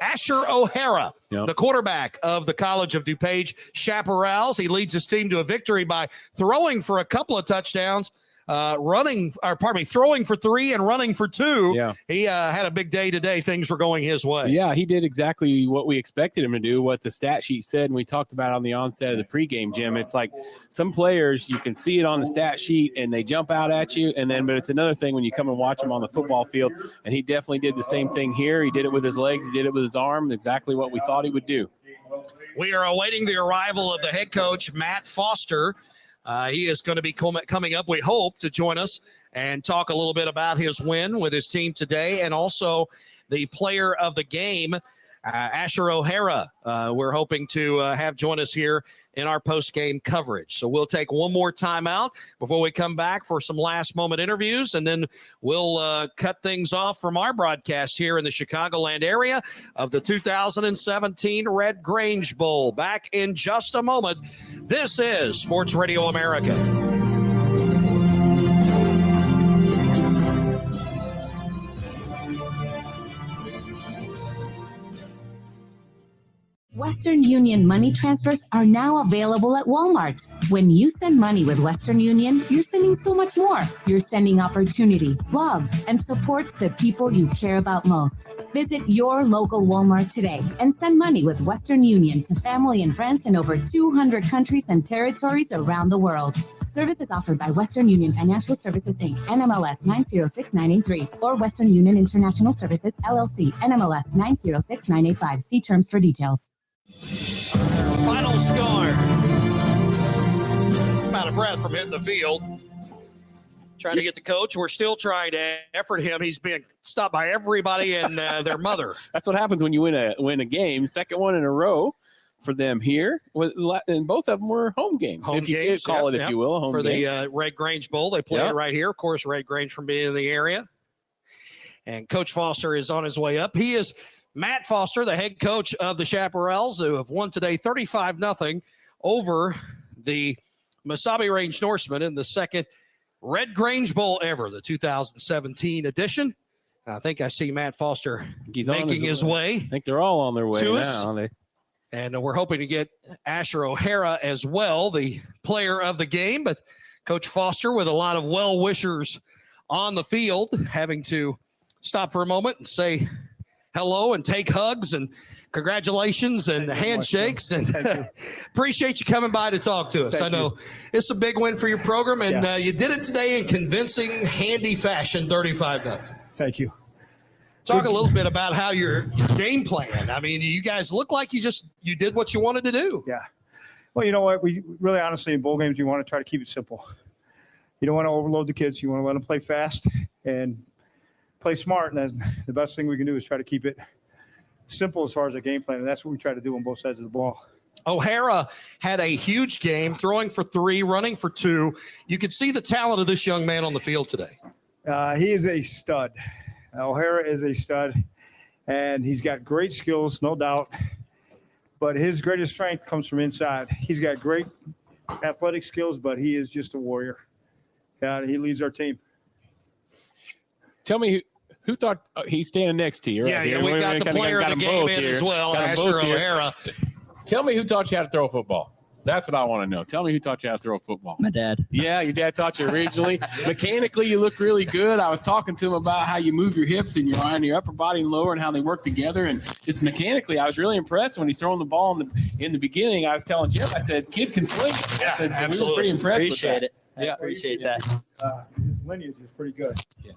Asher O'Hara, the quarterback of the College of DuPage Chaparrals. He leads his team to a victory by throwing for a couple of touchdowns, throwing for 3 and running for 2. Yeah. He had a big day today. Things were going his way. Yeah, he did exactly what we expected him to do, what the stat sheet said, and we talked about on the onset of the pregame, Jim. It's like some players, you can see it on the stat sheet, and they jump out at you, but it's another thing when you come and watch him on the football field, and he definitely did the same thing here. He did it with his legs. He did it with his arm, exactly what we thought he would do. We are awaiting the arrival of the head coach, Matt Foster. He is going to be coming up, we hope, to join us and talk a little bit about his win with his team today, and also the player of the game, Asher O'Hara. We're hoping to have join us here in our post-game coverage. So we'll take one more timeout before we come back for some last-moment interviews, and then we'll cut things off from our broadcast here in the Chicagoland area of the 2017 Red Grange Bowl. Back in just a moment. This is Sports Radio America. Western Union money transfers are now available at Walmart. When you send money with Western Union, you're sending so much more. You're sending opportunity, love, and support to the people you care about most. Visit your local Walmart today and send money with Western Union to family and friends in over 200 countries and territories around the world. Services offered by Western Union Financial Services, Inc., NMLS 906983, or Western Union International Services, LLC, NMLS 906985. See terms for details. Final score. I'm out of breath from hitting the field. Trying to get the coach. We're still trying to effort him. He's being stopped by everybody and their mother. That's what happens when you win a game. Second one in a row for them here. And both of them were home games. If you call it, if you will, a home for game. the Red Grange Bowl. They play it right here. Of course, Red Grange from being in the area. And Coach Foster is on his way up. He is Matt Foster, the head coach of the Chaparrals, who have won today 35-0 over the Mesabi Range Norsemen in the second Red Grange Bowl ever, the 2017 edition. I think I see Matt Foster He's on making his way. I think they're all on their way to now. us. And we're hoping to get Asher O'Hara as well, the player of the game. But Coach Foster with a lot of well-wishers on the field, having to stop for a moment and say hello and take hugs and congratulations and handshakes. And appreciate you coming by to talk to us. Thank I know it's a big win for your program, and you did it today in convincing, handy fashion, 35-0. Thank you. Talk a little bit about how your game plan. I mean, you guys look like you did what you wanted to do. Yeah. Well, you know what? We really, honestly, in bowl games, you want to try to keep it simple. You don't want to overload the kids. You want to let them play fast and play smart. And that's the best thing we can do is try to keep it simple as far as a game plan. And that's what we try to do on both sides of the ball. O'Hara had a huge game, throwing for 3, running for 2. You could see the talent of this young man on the field today. He is a stud. O'Hara is a stud, and he's got great skills, no doubt. But his greatest strength comes from inside. He's got great athletic skills, but he is just a warrior. He leads our team. Tell me who thought he's standing next to you? Right? Yeah, we got the player of the game in as well, Asher O'Hara. Tell me who taught you how to throw a football. That's what I want to know. Tell me who taught you how to throw a football. My dad. Yeah, your dad taught you originally. Mechanically, you look really good. I was talking to him about how you move your hips and your upper body and lower and how they work together. And just mechanically, I was really impressed when he's throwing the ball in the beginning. I was telling Jim, I said, kid can swing. Yeah, I said, so absolutely. we were pretty impressed Appreciate with that. it. I appreciate that. His lineage is pretty good. Yeah.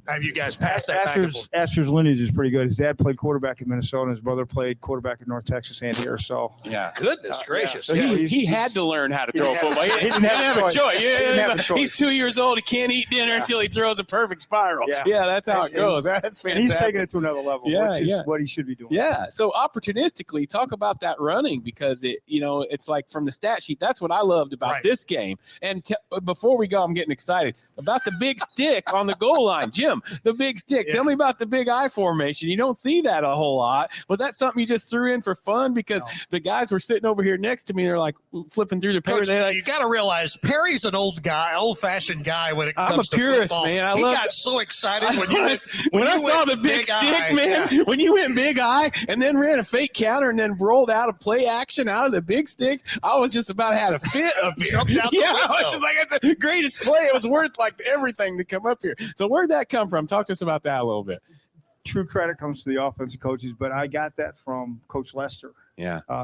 Have you guys passed that back and forth? Asher's lineage is pretty good. His dad played quarterback in Minnesota, and his brother played quarterback in North Texas and here. So yeah, goodness gracious. Yeah. So He had to learn how to throw a football. He didn't have a choice. He's 2 years old. He can't eat dinner until he throws a perfect spiral. Yeah. That's how it goes. That's fantastic. And he's taking it to another level, which is what he should be doing. Yeah. So opportunistically, talk about that running because it's like from the stat sheet. That's what I loved about this game. And before we go, I'm getting excited about the big stick on the goal line, Jim. The big stick. Tell me about the big I formation. You don't see that a whole lot. Was that something you just threw in for fun? Because the guys were sitting over here next to me. They're like flipping through the papers. You got to realize Perry's an old-fashioned guy when it comes I'm a to purist, football. man. He got so excited when I you saw went the big stick, eye. man. Yeah. When you went big eye and then ran a fake counter and then rolled out of play action out of the big stick, I was just about had a fit up here. Jumped out the I was window. just like, that's the greatest play. It was worth like everything to come up here. So where'd that come from? Talk to us about that a little bit. True credit comes to the offensive coaches, but I got that from Coach Lester,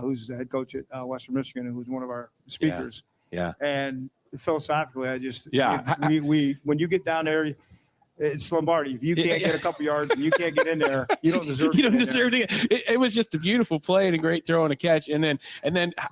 who's the head coach at Western Michigan and who's one of our speakers. Yeah. And philosophically, I just we when you get down there, it's Lombardi. If you can't get a couple yards and you can't get in there, you don't deserve. You don't deserve to get. It was just a beautiful play and a great throw and a catch. And then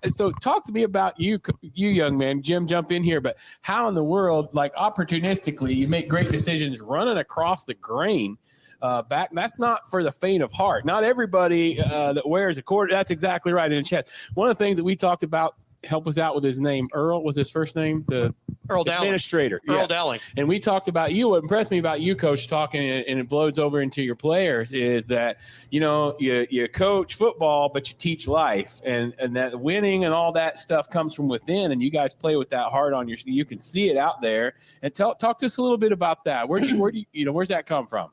so talk to me about you young man. Jim, jump in here. But how in the world, like opportunistically, you make great decisions running across the grain. Back. That's not for the faint of heart. Not everybody that wears a quarter. That's exactly right in the chest. One of the things that we talked about, help us out with his name. Earl was his first name. The Earl Dowling. Administrator. Earl Dowling. And we talked about you. What impressed me about you, Coach, talking, and it blows over into your players, is that you coach football, but you teach life, and that winning and all that stuff comes from within. And you guys play with that heart on your. You can see it out there. And talk to us a little bit about that. Where's that come from?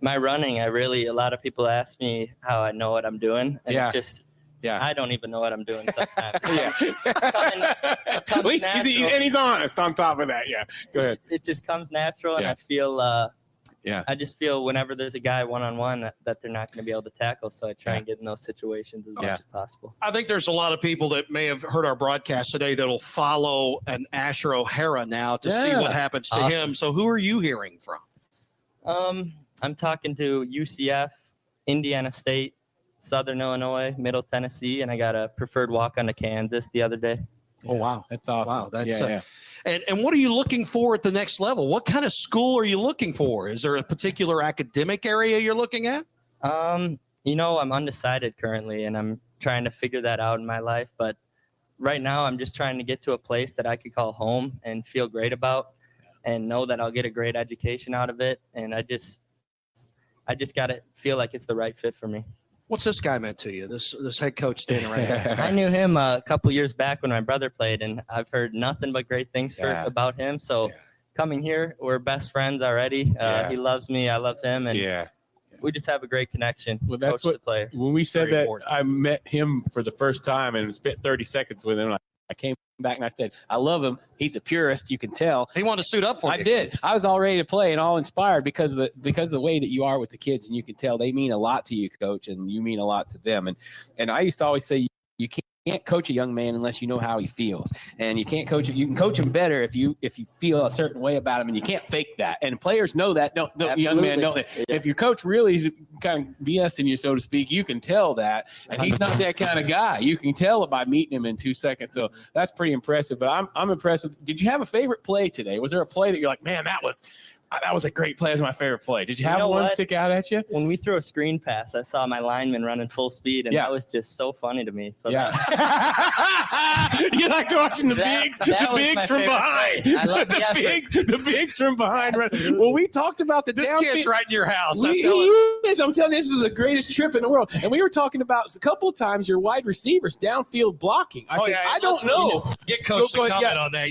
My running, a lot of people ask me how I know what I'm doing. And I don't even know what I'm doing sometimes. At least he's honest on top of that. Yeah. Go ahead. It just comes natural, and I feel I just feel whenever there's a guy one-on-one that they're not going to be able to tackle, so I try and get in those situations as much as possible. I think there's a lot of people that may have heard our broadcast today that'll follow an Asher O'Hara now to see what happens to him. So who are you hearing from? I'm talking to UCF, Indiana State, Southern Illinois, Middle Tennessee, and I got a preferred walk-on to Kansas the other day. Oh, wow. That's awesome. Wow. That's And what are you looking for at the next level? What kind of school are you looking for? Is there a particular academic area you're looking at? I'm undecided currently, and I'm trying to figure that out in my life. But right now, I'm just trying to get to a place that I could call home and feel great about and know that I'll get a great education out of it. And I just got to feel like it's the right fit for me. What's this guy meant to you, this head coach standing right there? I knew him a couple years back when my brother played, and I've heard nothing but great things about him. So coming here, we're best friends already. He loves me, I love him, and we just have a great connection. Well, that's coach to player. When we said Very that, important. I met him for the first time and spent 30 seconds with him. I came back and I said, I love him. He's a purist. You can tell. He wanted to suit up for you. I did. I was all ready to play and all inspired because of the way that you are with the kids, and you can tell they mean a lot to you, coach, and you mean a lot to them. And I used to always say you can't coach a young man unless you know how he feels, and you can't coach him. You can coach him better if you feel a certain way about him, and you can't fake that. And players know that. No, young man know that. Yeah. If your coach really is kind of BSing you, so to speak, you can tell that. And he's not that kind of guy. You can tell it by meeting him in 2 seconds. So that's pretty impressive. But I'm impressed with. Did you have a favorite play today? Was there a play that you're like, man, that was a great play. That was my favorite play. Did you have one stick out at you? When we threw a screen pass, I saw my lineman running full speed, and that was just so funny to me. So you liked watching the bigs from behind. I love the bigs from behind. Well, we talked about the This downfield. kid's right in your house. I'm telling you, this is the greatest trip in the world. And we were talking about a couple of times your wide receivers downfield blocking. I don't know. Get coach to Go ahead. comment on that.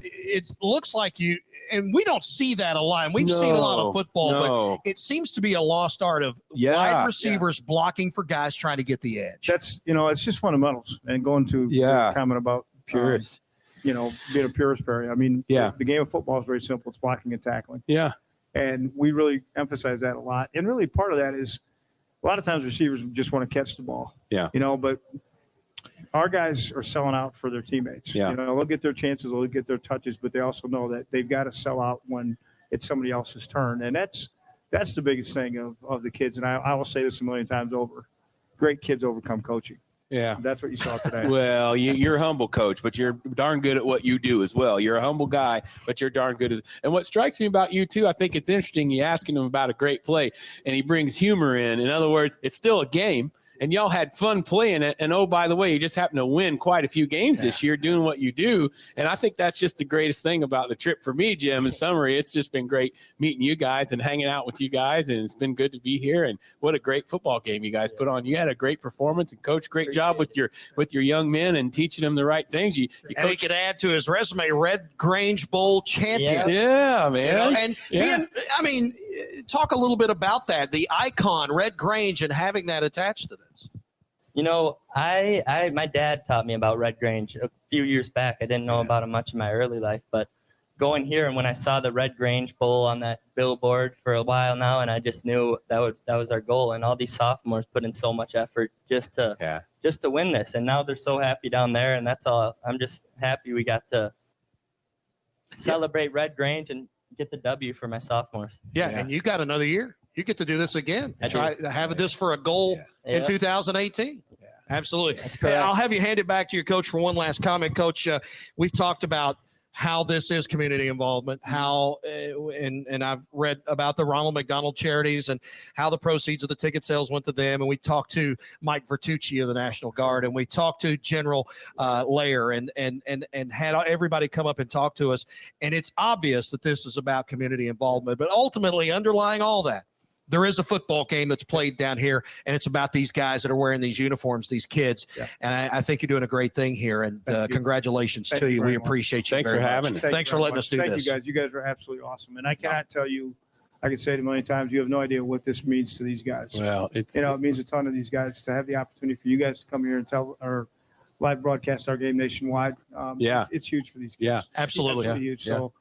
It looks like you. And we don't see that a lot. We've seen a lot of football, but it seems to be a lost art of wide receivers blocking for guys trying to get the edge. That's, it's just fundamentals. And going to your comment about purist, being a purist, Barry. I mean, Yeah. the game of football is very simple. It's blocking and tackling. Yeah. And we really emphasize that a lot. And really part of that is a lot of times receivers just want to catch the ball. Yeah. But our guys are selling out for their teammates. Yeah. They'll get their chances, they'll get their touches, but they also know that they've got to sell out when it's somebody else's turn. And that's the biggest thing of the kids. And I will say this a million times over. Great kids overcome coaching. Yeah. That's what you saw today. Well, you're a humble coach, but you're darn good at what you do as well. You're a humble guy, but you're darn good. And what strikes me about you, too, I think it's interesting. You asking him about a great play, and he brings humor in. In other words, it's still a game. And y'all had fun playing it. And, oh, by the way, you just happened to win quite a few games this year doing what you do. And I think that's just the greatest thing about the trip for me, Jim. In summary, it's just been great meeting you guys and hanging out with you guys. And it's been good to be here. And what a great football game you guys put on. You had a great performance. And, Coach, great job with your young men and teaching them the right things. And he could add to his resume, Red Grange Bowl champion. Yeah, man. Talk a little bit about that, the icon, Red Grange, and having that attached to this. My dad taught me about Red Grange a few years back. I didn't know about him much in my early life, but going here and when I saw the Red Grange Bowl on that billboard for a while now, and I just knew that was our goal. And all these sophomores put in so much effort just to win this, and now they're so happy down there. And that's all. I'm just happy we got to celebrate Red Grange and get the W for my sophomores. Yeah, and you got another year. You get to do this again. Try to have this for a goal in 2018. Yeah. Absolutely. That's correct. I'll have you hand it back to your coach for one last comment. Coach, we've talked about how this is community involvement, how and I've read about the Ronald McDonald Charities and how the proceeds of the ticket sales went to them. And we talked to Mike Vertucci of the National Guard, and we talked to General Lair and had everybody come up and talk to us. And it's obvious that this is about community involvement, but ultimately underlying all that, there is a football game that's played down here, and it's about these guys that are wearing these uniforms, these kids. Yeah. And I think you're doing a great thing here, and congratulations to you. We appreciate you very much. Thanks for letting us do this. Thank you, guys. You guys are absolutely awesome. And I cannot tell you, I can say it a million times, you have no idea what this means to these guys. Well, it means a ton to these guys to have the opportunity for you guys to come here and tell our live broadcast our game nationwide. It's huge for these kids. Yeah, absolutely. It's huge. Yeah. So,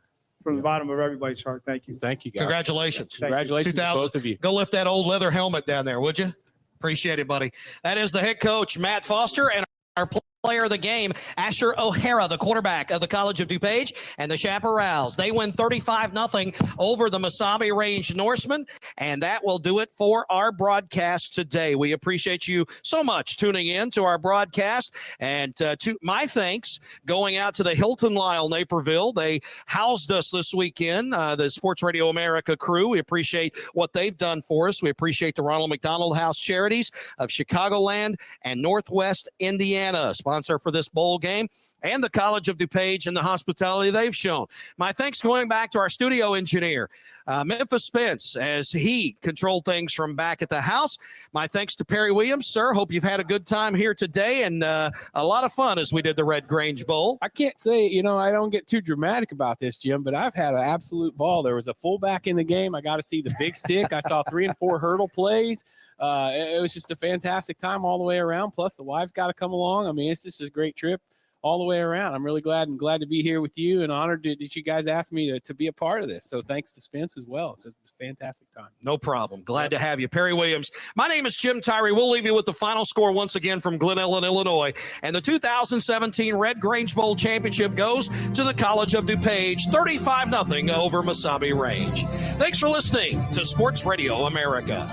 from the bottom of everybody's heart, thank you. Thank you, guys. Congratulations. Congratulations to both of you. Go lift that old leather helmet down there, would you? Appreciate it, buddy. That is the head coach, Matt Foster, and our player of the game, Asher O'Hara, the quarterback of the College of DuPage, and the Chaparrals. They win 35-0 over the Mesabi Range Norsemen, and that will do it for our broadcast today. We appreciate you so much tuning in to our broadcast, and to my thanks going out to the Hilton Lyle Naperville. They housed us this weekend, the Sports Radio America crew. We appreciate what they've done for us. We appreciate the Ronald McDonald House Charities of Chicagoland and Northwest Indiana, sponsor for this bowl game. and the College of DuPage and the hospitality they've shown. My thanks going back to our studio engineer, Memphis Spence, as he controlled things from back at the house. My thanks to Perry Williams, sir. Hope you've had a good time here today and a lot of fun as we did the Red Grange Bowl. I can't say, I don't get too dramatic about this, Jim, but I've had an absolute ball. There was a fullback in the game. I got to see the big stick. I saw 3 and 4 hurdle plays. It was just a fantastic time all the way around. Plus, the wives got to come along. I mean, it's just a great trip all the way around. I'm really glad to be here with you and honored that you guys asked me to be a part of this. So thanks to Spence as well. It's a fantastic time. No problem. Glad to have you. Perry Williams. My name is Jim Tyree. We'll leave you with the final score once again from Glen Ellen, Illinois. And the 2017 Red Grange Bowl Championship goes to the College of DuPage, 35-0 over Mesabi Range. Thanks for listening to Sports Radio America.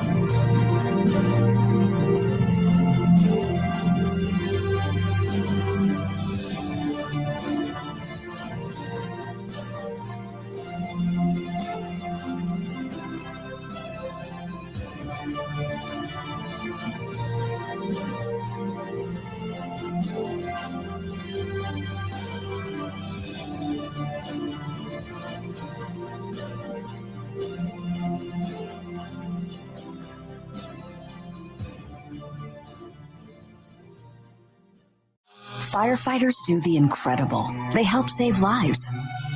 Firefighters do the incredible. They help save lives.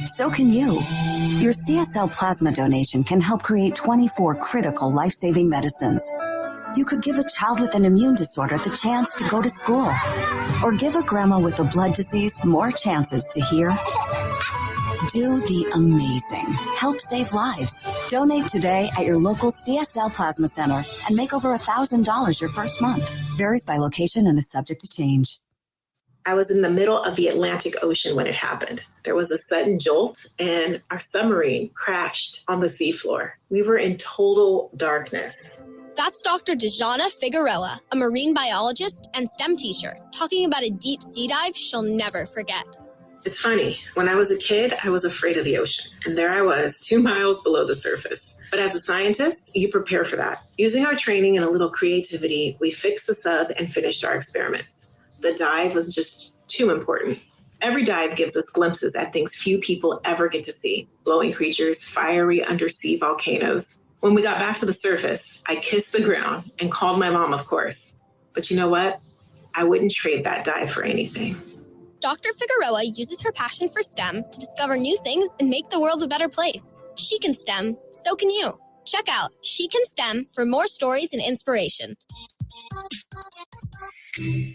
So can you. Your CSL plasma donation can help create 24 critical life-saving medicines. You could give a child with an immune disorder the chance to go to school. Or give a grandma with a blood disease more chances to hear. Do the amazing. Help save lives. Donate today at your local CSL Plasma Center and make over $1,000 your first month. Varies by location and is subject to change. I was in the middle of the Atlantic Ocean when it happened. There was a sudden jolt and our submarine crashed on the seafloor. We were in total darkness. That's Dr. Dejana Figueroa, a marine biologist and STEM teacher, talking about a deep sea dive she'll never forget. It's funny, when I was a kid, I was afraid of the ocean. And there I was, 2 miles below the surface. But as a scientist, you prepare for that. Using our training and a little creativity, we fixed the sub and finished our experiments. The dive was just too important. Every dive gives us glimpses at things few people ever get to see. Glowing creatures, fiery undersea volcanoes. When we got back to the surface, I kissed the ground and called my mom, of course. But you know what? I wouldn't trade that dive for anything. Dr. Figueroa uses her passion for STEM to discover new things and make the world a better place. She can STEM, so can you. Check out She Can STEM for more stories and inspiration.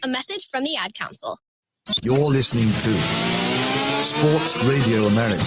A message from the Ad Council. You're listening to Sports Radio America.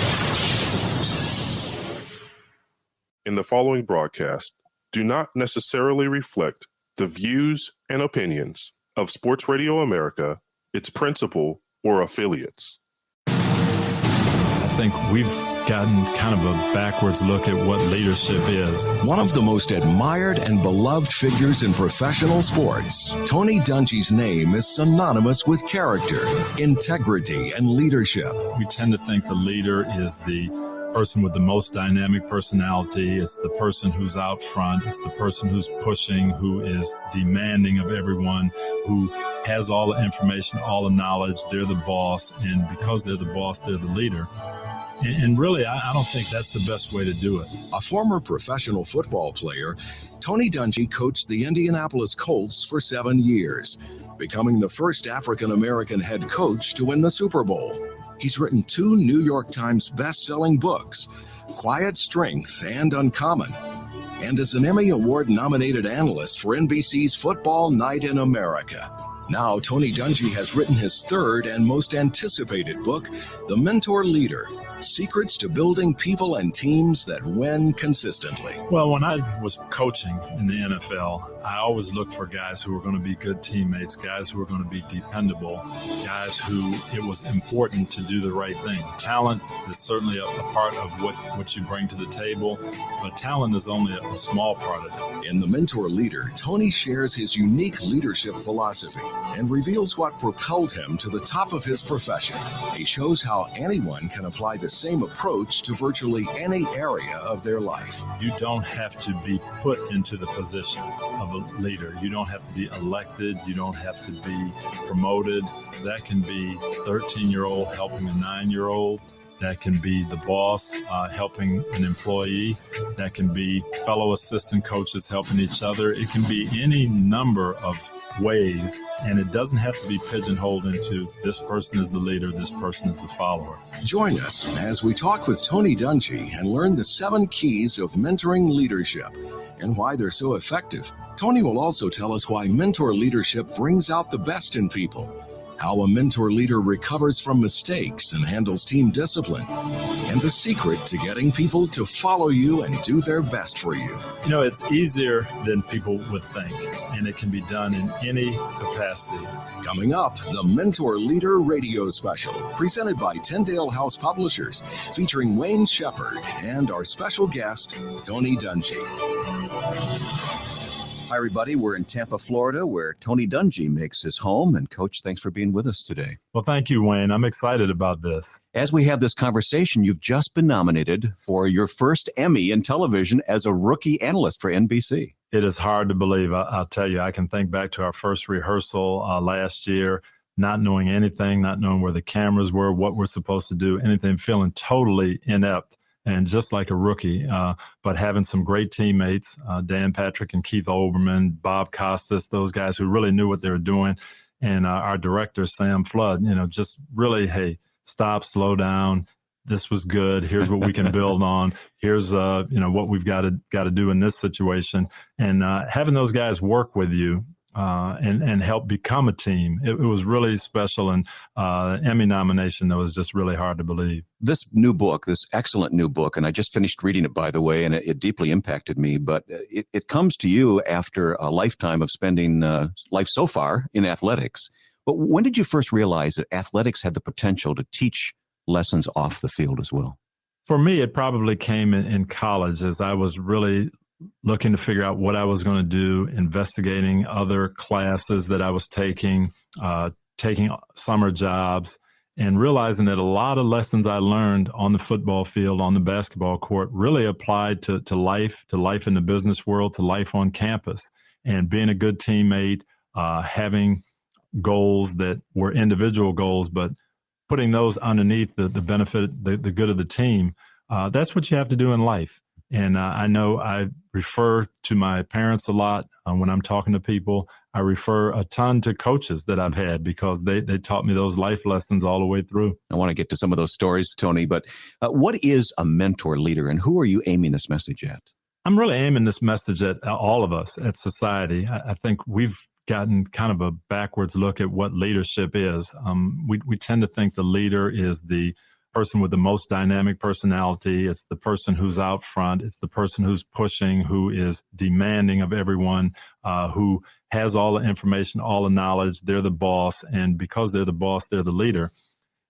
In the following broadcast do not necessarily reflect the views and opinions of Sports Radio America, its principal, or affiliates. I think we've gotten kind of a backwards look at what leadership is. One of the most admired and beloved figures in professional sports, Tony Dungy's name is synonymous with character, integrity, and leadership. We tend to think the leader is the person with the most dynamic personality. It's the person who's out front. It's the person who's pushing, who is demanding of everyone, who has all the information, all the knowledge. They're the boss. And because they're the boss, they're the leader. And really, I don't think that's the best way to do it. A former professional football player, Tony Dungy coached the Indianapolis Colts for 7 years, becoming the first African-American head coach to win the Super Bowl. He's written 2 New York Times best-selling books, Quiet Strength and Uncommon, and is an Emmy Award-nominated analyst for NBC's Football Night in America. Now, Tony Dungy has written his 3rd and most anticipated book, The Mentor Leader, Secrets to Building People and Teams That Win Consistently. Well, when I was coaching in the NFL, I always looked for guys who were going to be good teammates, guys who were going to be dependable, guys who it was important to do the right thing. Talent is certainly a part of what you bring to the table, but talent is only a small part of it. In The Mentor Leader, Tony shares his unique leadership philosophy, and reveals what propelled him to the top of his profession. He shows how anyone can apply the same approach to virtually any area of their life. You don't have to be put into the position of a leader. You don't have to be elected. You don't have to be promoted. That can be 13-year-old helping a 9-year-old. That can be the boss helping an employee. That can be fellow assistant coaches helping each other. It can be any number of ways, and it doesn't have to be pigeonholed into this person is the leader, this person is the follower. Join us as we talk with Tony Dungy and learn the 7 keys of mentoring leadership and why they're so effective. Tony will also tell us why mentor leadership brings out the best in people, how a mentor leader recovers from mistakes and handles team discipline, and the secret to getting people to follow you and do their best for you. You know, it's easier than people would think, and it can be done in any capacity. Coming up, the Mentor Leader Radio Special, presented by Tyndale House Publishers, featuring Wayne Shepherd and our special guest, Tony Dungy. Hi, everybody. We're in Tampa, Florida, where Tony Dungy makes his home. And, Coach, thanks for being with us today. Well, thank you, Wayne. I'm excited about this. As we have this conversation, you've just been nominated for your first Emmy in television as a rookie analyst for NBC. It is hard to believe. I'll tell you, I can think back to our first rehearsal last year, not knowing anything, not knowing where the cameras were, what we're supposed to do, anything, feeling totally inept. And just like a rookie, but having some great teammates, Dan Patrick and Keith Olbermann, Bob Costas, those guys who really knew what they were doing. And our director, Sam Flood, just really, hey, stop, slow down. This was good. Here's what we can build on. Here's, what we've got to do in this situation. And having those guys work with you and help become a team. It was really special, and Emmy nomination that was just really hard to believe. This new book, this excellent new book, and I just finished reading it, by the way, and it deeply impacted me, but it comes to you after a lifetime of spending life so far in athletics. But when did you first realize that athletics had the potential to teach lessons off the field as well? For me, it probably came in college as I was really looking to figure out what I was going to do, investigating other classes that I was taking summer jobs, and realizing that a lot of lessons I learned on the football field, on the basketball court, really applied to life in the business world, to life on campus, and being a good teammate, having goals that were individual goals, but putting those underneath the benefit, the good of the team. That's what you have to do in life. And I know I refer to my parents a lot when I'm talking to people. I refer a ton to coaches that I've had because they taught me those life lessons all the way through. I want to get to some of those stories, Tony, but what is a mentor leader, and who are you aiming this message at? I'm really aiming this message at all of us, at society. I think we've gotten kind of a backwards look at what leadership is. We tend to think the leader is the person with the most dynamic personality. It's the person who's out front. It's the person who's pushing, who is demanding of everyone, who has all the information, all the knowledge. They're the boss. And because they're the boss, they're the leader.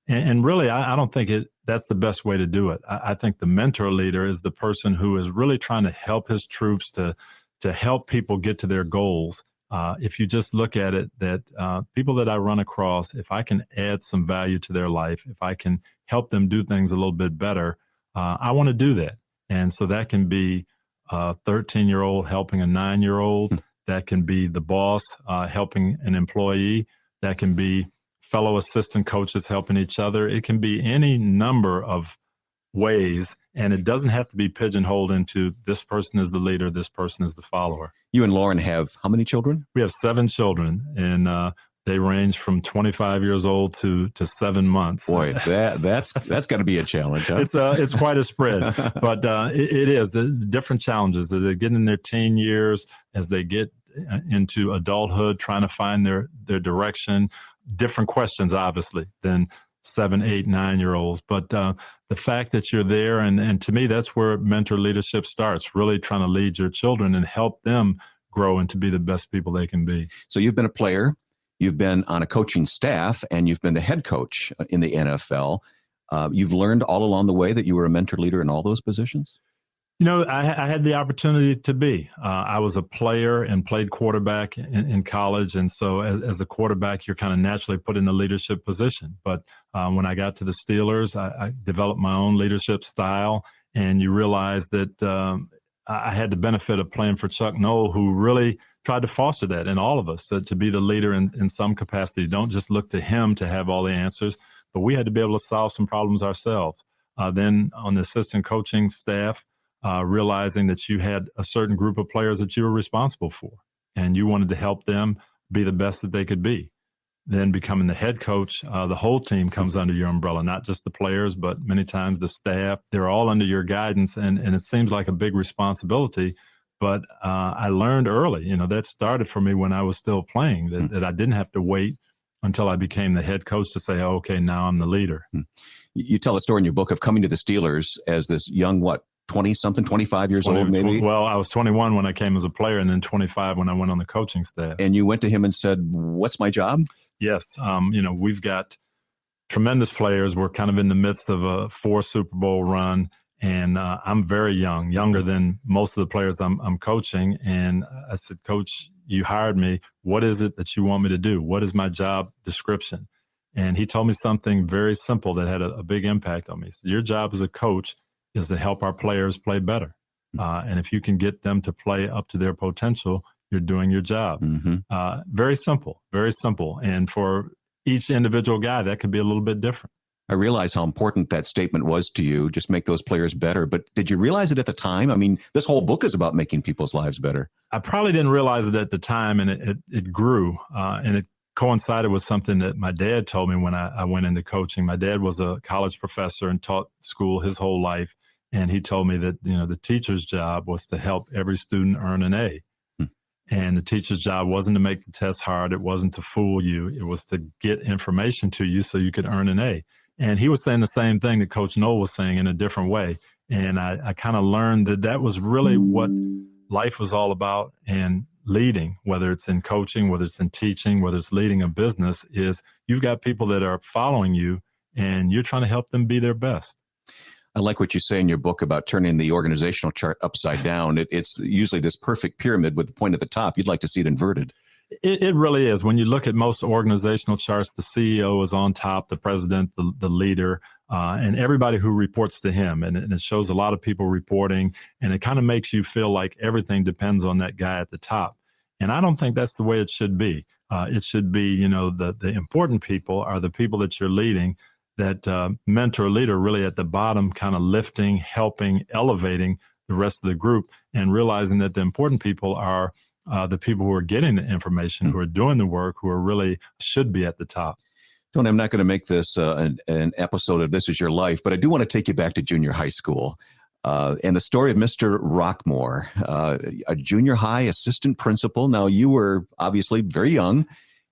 And really, I don't think that's the best way to do it. I think the mentor leader is the person who is really trying to help his troops to help people get to their goals. If you just look at it, that people that I run across, if I can add some value to their life, if I can help them do things a little bit better, I want to do that. And so that can be a 13-year-old helping a 9-year-old. That can be the boss helping an employee. That can be fellow assistant coaches helping each other. It can be any number of ways, and it doesn't have to be pigeonholed into this person is the leader, this person is the follower. You and Lauren have how many children? We have 7 children, and they range from 25 years old to 7 months. Boy, that's got to be a challenge, huh? It's quite a spread, but it is different challenges as they get in their teen years, as they get into adulthood, trying to find their direction. Different questions, obviously, than 7, 8, 9-year-olds. But the fact that you're there, and to me, that's where mentor leadership starts, really trying to lead your children and help them grow and to be the best people they can be. So you've been a player, you've been on a coaching staff, and you've been the head coach in the NFL. You've learned all along the way that you were a mentor leader in all those positions? I had the opportunity to be. I was a player and played quarterback in college. And so as a quarterback, you're kind of naturally put in the leadership position. But when I got to the Steelers, I developed my own leadership style. And you realize that I had the benefit of playing for Chuck Noll, who really tried to foster that in all of us, to be the leader in some capacity. Don't just look to him to have all the answers, but we had to be able to solve some problems ourselves. Then on the assistant coaching staff, realizing that you had a certain group of players that you were responsible for, and you wanted to help them be the best that they could be. Then becoming the head coach, the whole team comes under your umbrella, not just the players, but many times the staff. They're all under your guidance, and it seems like a big responsibility. But I learned early, that started for me when I was still playing, that I didn't have to wait until I became the head coach to say, oh, okay, now I'm the leader. You tell a story in your book of coming to the Steelers as this young, 20-something, 25 years old, maybe? Well, I was 21 when I came as a player, and then 25 when I went on the coaching staff. And you went to him and said, what's my job? Yes. We've got tremendous players. We're kind of in the midst of a 4 Super Bowl run, and I'm very young, younger than most of the players I'm coaching. And I said, Coach, you hired me. What is it that you want me to do? What is my job description? And he told me something very simple that had a big impact on me. He said, your job as a coach is to help our players play better. And if you can get them to play up to their potential, you're doing your job. Very simple, very simple. And for each individual guy, that could be a little bit different. I realize how important that statement was to you, just make those players better. But did you realize it at the time? I mean, this whole book is about making people's lives better. I probably didn't realize it at the time, and it grew. And it coincided with something that my dad told me when I went into coaching. My dad was a college professor and taught school his whole life. And he told me that, the teacher's job was to help every student earn an A. And the teacher's job wasn't to make the test hard. It wasn't to fool you. It was to get information to you so you could earn an A. And he was saying the same thing that Coach Noll was saying in a different way. And I kind of learned that was really what life was all about. And leading, whether it's in coaching, whether it's in teaching, whether it's leading a business, is you've got people that are following you and you're trying to help them be their best. I like what you say in your book about turning the organizational chart upside down. It's usually this perfect pyramid with the point at the top. You'd like to see it inverted. It really is. When you look at most organizational charts, the CEO is on top, the president, the leader, and everybody who reports to him. And it shows a lot of people reporting, and it kind of makes you feel like everything depends on that guy at the top. And I don't think that's the way it should be. It should be, the important people are the people that you're leading, that mentor leader really at the bottom, kind of lifting, helping, elevating the rest of the group, and realizing that the important people are the people who are getting the information, who are doing the work, who are really should be at the top. Tony, I'm not going to make this an episode of This Is Your Life, but I do want to take you back to junior high school and the story of Mr. Rockmore, a junior high assistant principal. Now, you were obviously very young,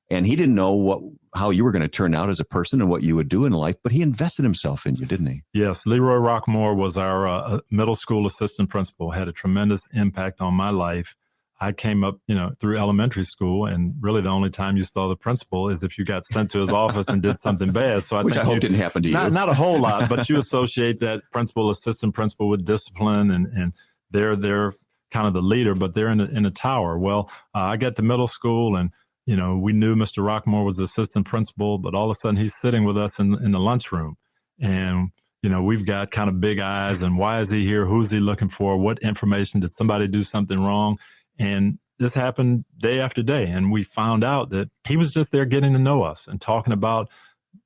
and he didn't know how you were going to turn out as a person and what you would do in life, but he invested himself in you, didn't he? Yes. Leroy Rockmore was our middle school assistant principal, had a tremendous impact on my life. I came up, through elementary school, and really the only time you saw the principal is if you got sent to his office and did something bad. So Which I hope didn't happen to you. Not a whole lot, but you associate that principal, assistant principal with discipline, and they're kind of the leader, but they're in a tower. Well, I got to middle school, and we knew Mr. Rockmore was the assistant principal, but all of a sudden he's sitting with us in the lunchroom, and we've got kind of big eyes, and why is he here? Who's he looking for? What information? Did somebody do something wrong? And this happened day after day. And we found out that he was just there getting to know us and talking about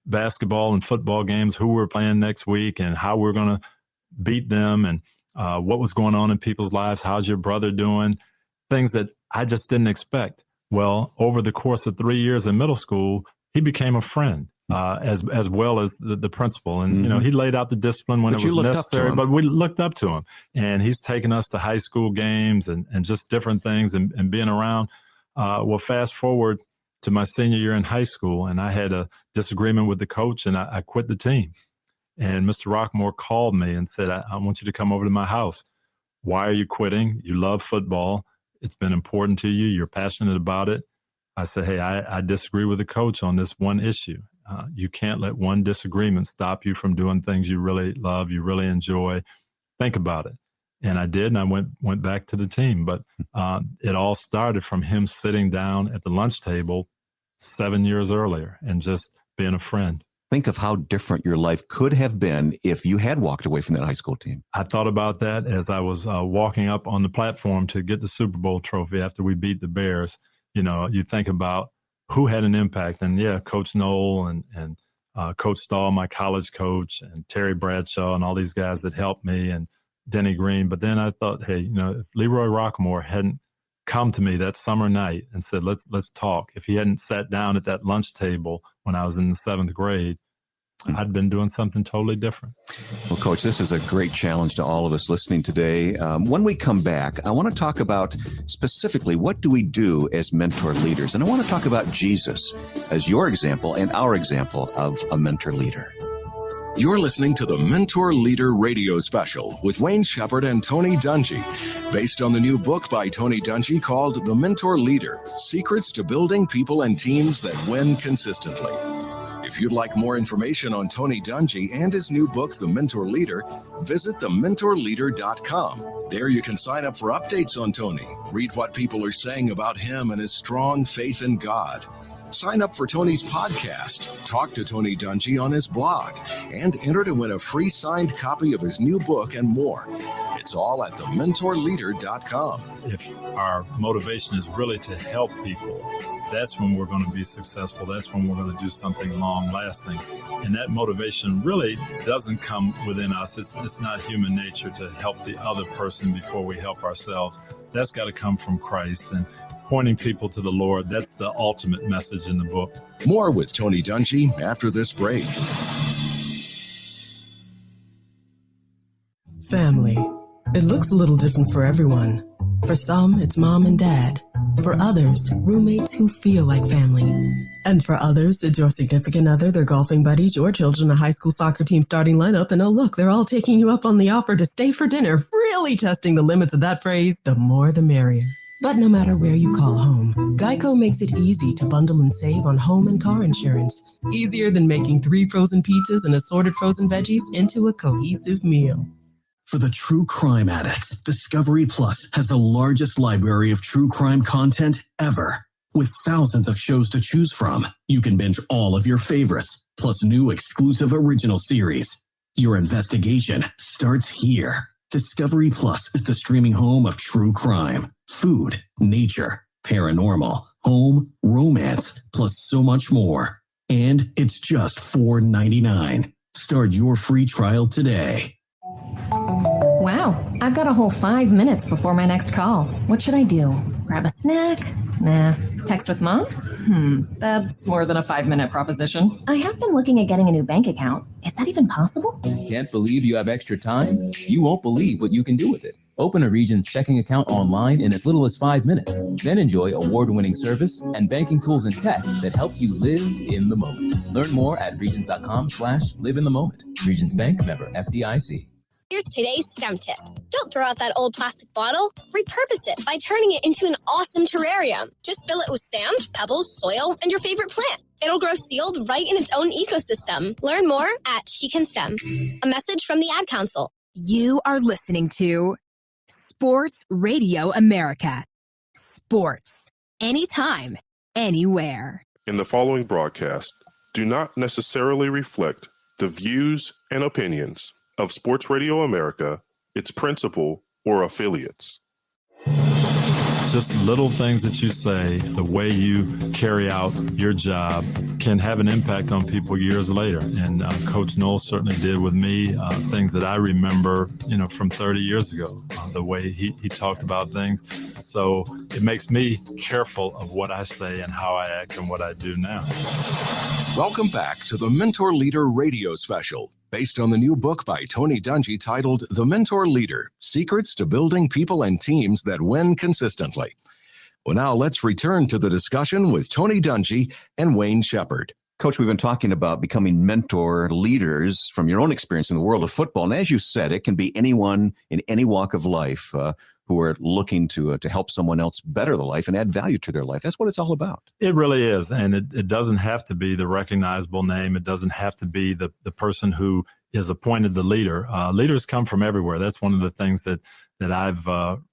basketball and football games, who we're playing next week and how we're going to beat them, and what was going on in people's lives. How's your brother doing? Things that I just didn't expect. Well, over the course of 3 years in middle school, he became a friend. As well as the principal. And, he laid out the discipline when it was necessary, but we looked up to him. And he's taken us to high school games and just different things and being around. Well, fast forward to my senior year in high school, and I had a disagreement with the coach, and I quit the team. And Mr. Rockmore called me and said, I want you to come over to my house. Why are you quitting? You love football. It's been important to you. You're passionate about it. I said, hey, I disagree with the coach on this one issue. You can't let one disagreement stop you from doing things you really love, you really enjoy. Think about it. And I did, and I went back to the team. But it all started from him sitting down at the lunch table 7 years earlier and just being a friend. Think of how different your life could have been if you had walked away from that high school team. I thought about that as I was walking up on the platform to get the Super Bowl trophy after we beat the Bears. You know, you think about who had an impact. And yeah, Coach Knoll and Coach Stahl, my college coach, and Terry Bradshaw and all these guys that helped me, and Denny Green. But then I thought, hey, you know, if Leroy Rockmore hadn't come to me that summer night and said, let's talk. If he hadn't sat down at that lunch table when I was in the 7th grade, I'd been doing something totally different. Well, Coach, this is a great challenge to all of us listening today. When we come back, I want to talk about specifically what do we do as mentor leaders? And I want to talk about Jesus as your example and our example of a mentor leader. You're listening to the Mentor Leader Radio Special with Wayne Shepherd and Tony Dungy, based on the new book by Tony Dungy called The Mentor Leader: Secrets to Building People and Teams That Win Consistently. If you'd like more information on Tony Dungy and his new book, The Mentor Leader, visit thementorleader.com. There you can sign up for updates on Tony, read what people are saying about him and his strong faith in God. Sign up for Tony's podcast, talk to Tony Dungy on his blog, and enter to win a free signed copy of his new book and more. It's all at thementorleader.com. If our motivation is really to help people, that's when we're going to be successful. That's when we're going to do something long lasting. And that motivation really doesn't come within us. It's not human nature to help the other person before we help ourselves. That's got to come from Christ. And pointing people to the Lord, that's the ultimate message in the book. More with Tony Dungy after this break. Family. It looks a little different for everyone. For some, it's mom and dad. For others, roommates who feel like family. And for others, it's your significant other, their golfing buddies, your children, a high school soccer team starting lineup, and oh look, they're all taking you up on the offer to stay for dinner, really testing the limits of that phrase, the more the merrier. But no matter where you call home, Geico makes it easy to bundle and save on home and car insurance. Easier than making 3 frozen pizzas and assorted frozen veggies into a cohesive meal. For the true crime addicts, Discovery Plus has the largest library of true crime content ever. With thousands of shows to choose from, you can binge all of your favorites, plus new exclusive original series. Your investigation starts here. Discovery Plus is the streaming home of true crime, food, nature, paranormal, home, romance, plus so much more. And it's just $4.99. Start your free trial today. Wow, I've got a whole 5 minutes before my next call. What should I do? Grab a snack? Nah. Text with mom? That's more than a 5-minute proposition. I have been looking at getting a new bank account. Is that even possible? Can't believe you have extra time? You won't believe what you can do with it. Open a Regions checking account online in as little as 5 minutes. Then enjoy award-winning service and banking tools and tech that help you live in the moment. Learn more at regions.com/live in the moment. Regions Bank, member FDIC. Here's today's STEM tip. Don't throw out that old plastic bottle. Repurpose it by turning it into an awesome terrarium. Just fill it with sand, pebbles, soil, and your favorite plant. It'll grow sealed right in its own ecosystem. Learn more at She Can STEM. A message from the Ad Council. You are listening to Sports Radio America. Sports. Anytime, anywhere. In the following broadcast, do not necessarily reflect the views and opinions of Sports Radio America, its principal, or affiliates. Just little things that you say, the way you carry out your job can have an impact on people years later. And Coach Knoll certainly did with me, things that I remember, from 30 years ago, the way he talked about things. So it makes me careful of what I say and how I act and what I do now. Welcome back to the Mentor Leader Radio Special, based on the new book by Tony Dungy titled The Mentor Leader: Secrets to Building People and Teams That Win Consistently. Well, now let's return to the discussion with Tony Dungy and Wayne Shepherd. Coach, we've been talking about becoming mentor leaders from your own experience in the world of football. And as you said, it can be anyone in any walk of life who are looking to help someone else better the life and add value to their life. That's what it's all about. It really is. And it doesn't have to be the recognizable name. It doesn't have to be the person who is appointed the leader. Leaders come from everywhere. That's one of the things that I've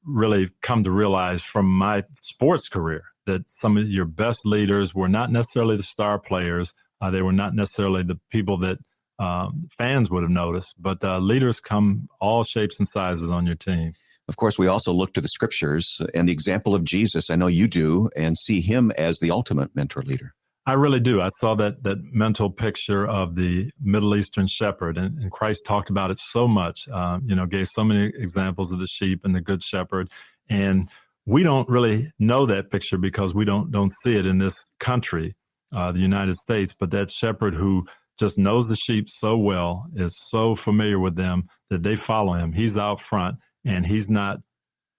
really come to realize from my sports career, that some of your best leaders were not necessarily the star players. They were not necessarily the people that fans would have noticed, but leaders come all shapes and sizes on your team. Of course, we also look to the scriptures and the example of Jesus. I know you do, and see him as the ultimate mentor leader. I really do. I saw that mental picture of the Middle Eastern shepherd, and Christ talked about it so much, gave so many examples of the sheep and the good shepherd. And we don't really know that picture because we don't see it in this country, the United States. But that shepherd who just knows the sheep so well, is so familiar with them that they follow him. He's out front, and he's not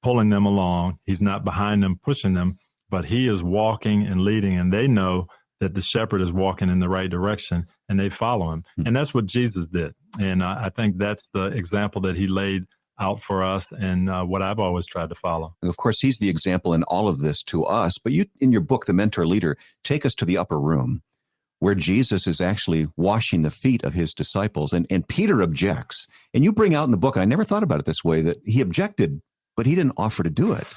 pulling them along. He's not behind them, pushing them, but he is walking and leading, and they know that the shepherd is walking in the right direction, and they follow him. And that's what Jesus did. And I think that's the example that he laid out for us, and what I've always tried to follow. Of course, he's the example in all of this to us, but you, in your book, The Mentor Leader, take us to the upper room where Jesus is actually washing the feet of his disciples, and Peter objects. And you bring out in the book, and I never thought about it this way, that he objected, but he didn't offer to do it.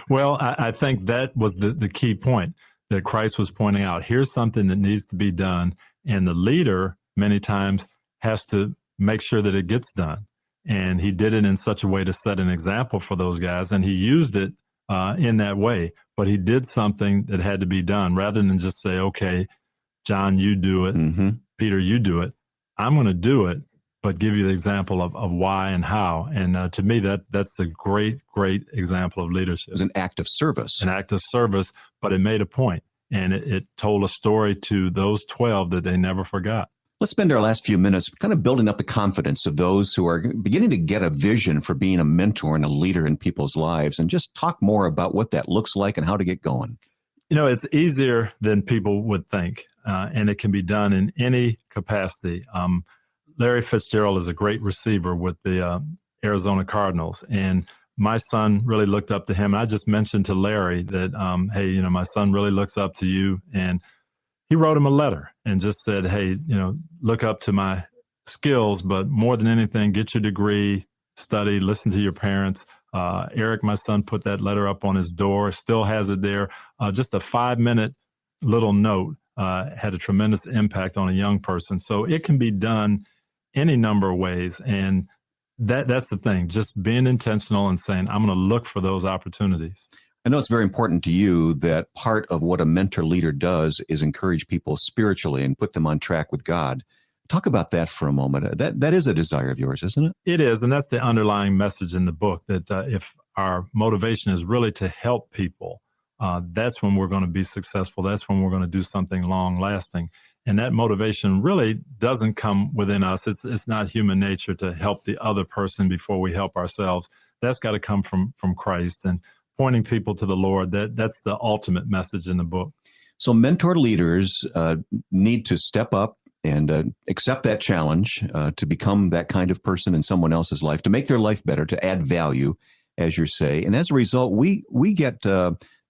Well, I think that was the key point that Christ was pointing out. Here's something that needs to be done, and the leader many times has to make sure that it gets done. And he did it in such a way to set an example for those guys, and he used it in that way. But he did something that had to be done, rather than just say, okay, John, you do it. Peter, you do it. I'm going to do it, but give you the example of why and how. And to me, that's a great example of leadership. It was an act of service. An act of service, but it made a point, and it told a story to those 12 that they never forgot. Let's spend our last few minutes kind of building up the confidence of those who are beginning to get a vision for being a mentor and a leader in people's lives, and just talk more about what that looks like and how to get going. It's easier than people would think, and it can be done in any capacity. Larry Fitzgerald is a great receiver with the Arizona Cardinals, and my son really looked up to him. I just mentioned to Larry that, hey, my son really looks up to you, and he wrote him a letter and just said, hey, look up to my skills, but more than anything, get your degree, study, listen to your parents. Eric, my son, put that letter up on his door, still has it there. Just a 5-minute little note had a tremendous impact on a young person. So it can be done any number of ways. And that's the thing, just being intentional and saying, I'm going to look for those opportunities. I know it's very important to you that part of what a mentor leader does is encourage people spiritually and put them on track with God. Talk about that for a moment. That is a desire of yours, isn't it? It is, and that's the underlying message in the book, that if our motivation is really to help people, that's when we're going to be successful. That's when we're going to do something long-lasting. And that motivation really doesn't come within us. It's not human nature to help the other person before we help ourselves. That's got to come from Christ, and pointing people to the Lord. That's the ultimate message in the book. So mentor leaders need to step up and accept that challenge to become that kind of person in someone else's life, to make their life better, to add value, as you say. And as a result, we get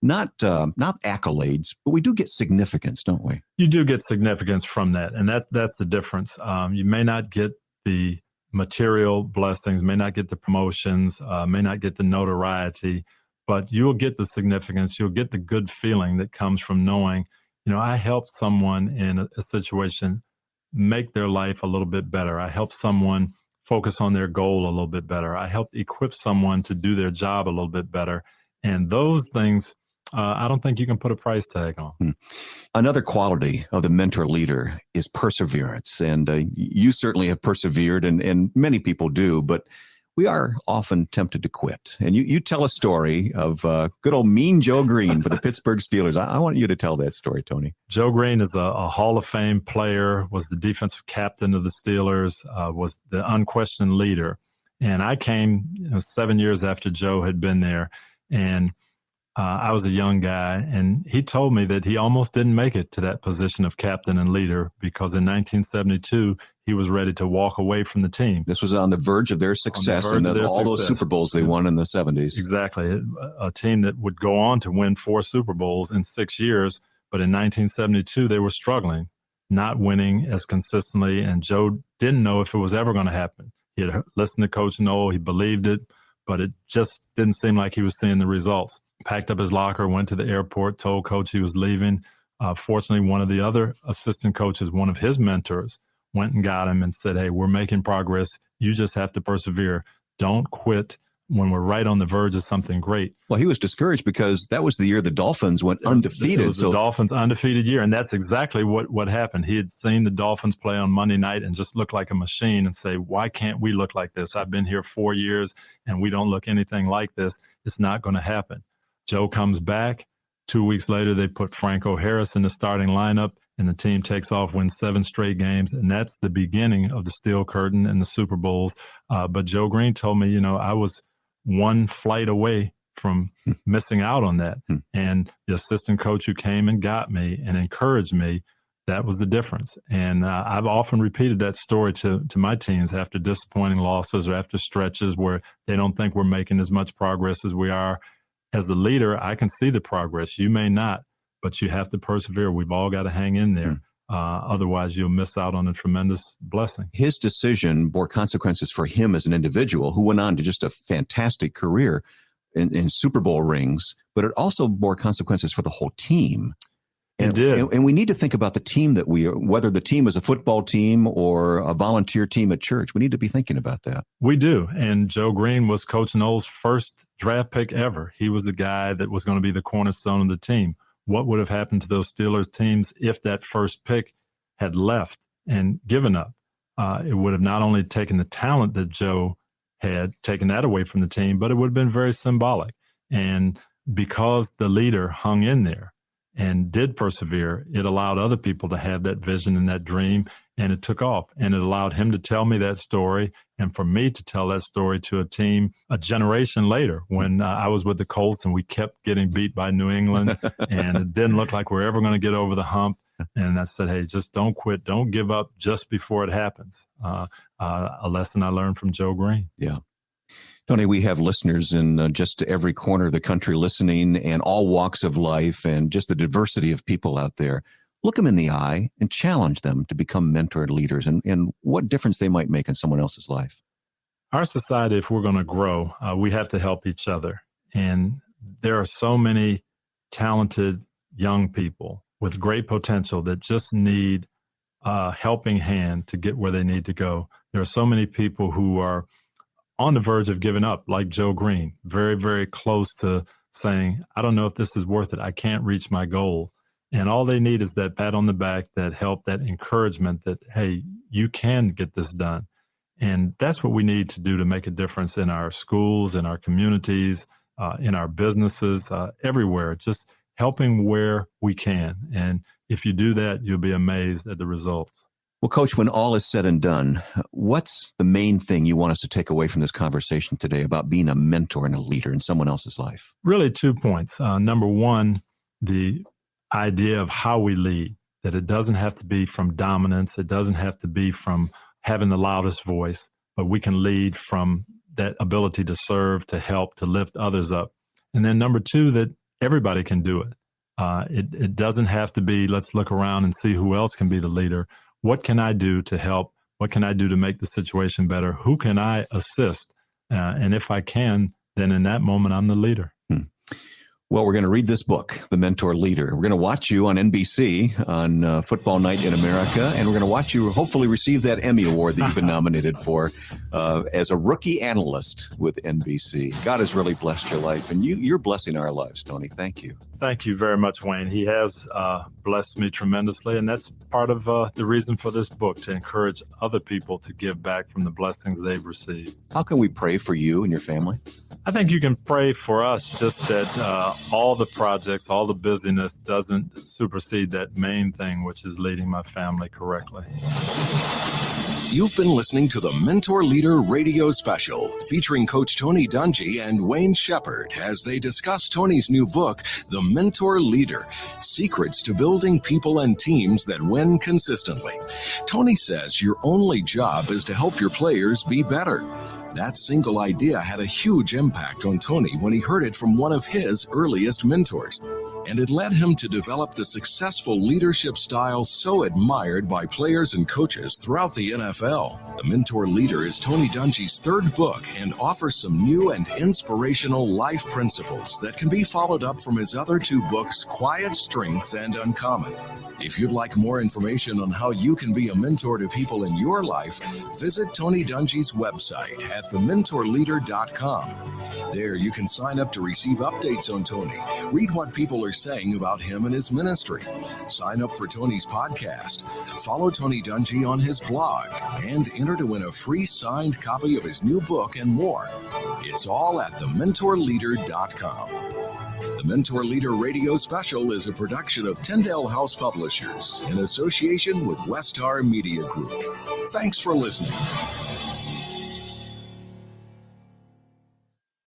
not accolades, but we do get significance, don't we? You do get significance from that, and that's the difference. You may not get the material blessings, may not get the promotions, may not get the notoriety, but you'll get the significance. You'll get the good feeling that comes from knowing, I helped someone in a situation make their life a little bit better. I helped someone focus on their goal a little bit better. I helped equip someone to do their job a little bit better. And those things, I don't think you can put a price tag on. Another quality of the mentor leader is perseverance. And you certainly have persevered, and many people do, but we are often tempted to quit. And you tell a story of good old Mean Joe Green for the Pittsburgh Steelers. I want you to tell that story, Tony. Joe Green is a Hall of Fame player, was the defensive captain of the Steelers, was the unquestioned leader. And I came 7 years after Joe had been there. And I was a young guy, and he told me that he almost didn't make it to that position of captain and leader because in 1972, he was ready to walk away from the team. This was on the verge of their success and all those Super Bowls they won in the 70s. Exactly. A team that would go on to win 4 Super Bowls in 6 years, but in 1972, they were struggling, not winning as consistently, and Joe didn't know if it was ever going to happen. He had listened to Coach Noel, he believed it, but it just didn't seem like he was seeing the results. Packed up his locker, went to the airport, told Coach he was leaving. Fortunately, one of the other assistant coaches, one of his mentors, went and got him and said, hey, we're making progress. You just have to persevere. Don't quit when we're right on the verge of something great. Well, he was discouraged because that was the year the Dolphins went undefeated. It was the Dolphins' undefeated year, and that's exactly what happened. He had seen the Dolphins play on Monday night and just look like a machine and say, why can't we look like this? I've been here 4 years, and we don't look anything like this. It's not going to happen. Joe comes back. 2 weeks later, they put Franco Harris in the starting lineup, and the team takes off, wins 7 straight games, and that's the beginning of the Steel Curtain and the Super Bowls. But Joe Green told me, I was one flight away from missing out on that. And the assistant coach who came and got me and encouraged me, that was the difference. And I've often repeated that story to my teams after disappointing losses or after stretches where they don't think we're making as much progress as we are. As a leader, I can see the progress. You may not, but you have to persevere. We've all got to hang in there. Otherwise, you'll miss out on a tremendous blessing. His decision bore consequences for him as an individual who went on to just a fantastic career in Super Bowl rings, but it also bore consequences for the whole team. It did. And we need to think about the team that we are, whether the team is a football team or a volunteer team at church. We need to be thinking about that. We do. And Joe Green was Coach Noel's first draft pick ever. He was the guy that was going to be the cornerstone of the team. What would have happened to those Steelers teams if that first pick had left and given up? It would have not only taken the talent that Joe had, taken that away from the team, but it would have been very symbolic. And because the leader hung in there and did persevere, it allowed other people to have that vision and that dream, and it took off. And it allowed him to tell me that story and for me to tell that story to a team a generation later when I was with the Colts and we kept getting beat by New England and it didn't look like we're ever going to get over the hump. And I said, hey, just don't quit. Don't give up just before it happens. A lesson I learned from Joe Green. Yeah. Tony, we have listeners in just every corner of the country listening and all walks of life and just the diversity of people out there. Look them in the eye and challenge them to become mentored leaders and what difference they might make in someone else's life. Our society, if we're going to grow, we have to help each other. And there are so many talented young people with great potential that just need a helping hand to get where they need to go. There are so many people who are on the verge of giving up, like Joe Green, very, very close to saying, I don't know if this is worth it. I can't reach my goal. And all they need is that pat on the back, that help, that encouragement that, hey, you can get this done. And that's what we need to do to make a difference in our schools, in our communities, in our businesses, everywhere, just helping where we can. And if you do that, you'll be amazed at the results. Well, Coach, when all is said and done, what's the main thing you want us to take away from this conversation today about being a mentor and a leader in someone else's life? Really 2 points. Number one, the idea of how we lead, that it doesn't have to be from dominance. It doesn't have to be from having the loudest voice, but we can lead from that ability to serve, to help, to lift others up. And then number two, that everybody can do it. It doesn't have to be, let's look around and see who else can be the leader. What can I do to help? What can I do to make the situation better? Who can I assist? And if I can, then in that moment, I'm the leader. Well, we're going to read this book, The Mentor Leader. We're going to watch you on NBC on Football Night in America, and we're going to watch you hopefully receive that Emmy Award that you've been nominated for as a rookie analyst with NBC. God has really blessed your life, and you're blessing our lives, Tony. Thank you. Thank you very much, Wayne. He has blessed me tremendously, and that's part of the reason for this book, to encourage other people to give back from the blessings they've received. How can we pray for you and your family? I think you can pray for us, just that all the projects, all the busyness doesn't supersede that main thing, which is leading my family correctly. You've been listening to the Mentor Leader Radio Special, featuring Coach Tony Dungy and Wayne Shepherd as they discuss Tony's new book, The Mentor Leader, Secrets to Building People and Teams That Win Consistently. Tony says your only job is to help your players be better. That single idea had a huge impact on Tony when he heard it from one of his earliest mentors. And it led him to develop the successful leadership style so admired by players and coaches throughout the NFL. The Mentor Leader is Tony Dungy's third book and offers some new and inspirational life principles that can be followed up from his other two books, Quiet Strength and Uncommon. If you'd like more information on how you can be a mentor to people in your life, visit Tony Dungy's website at thementorleader.com. There you can sign up to receive updates on Tony, read what people are saying about him and his ministry, sign up for Tony's podcast, follow Tony Dungy on his blog, and enter to win a free signed copy of his new book and more. It's all at thementorleader.com. The Mentor Leader Radio Special is a production of Tyndale House Publishers in association with Westar Media Group. Thanks for listening.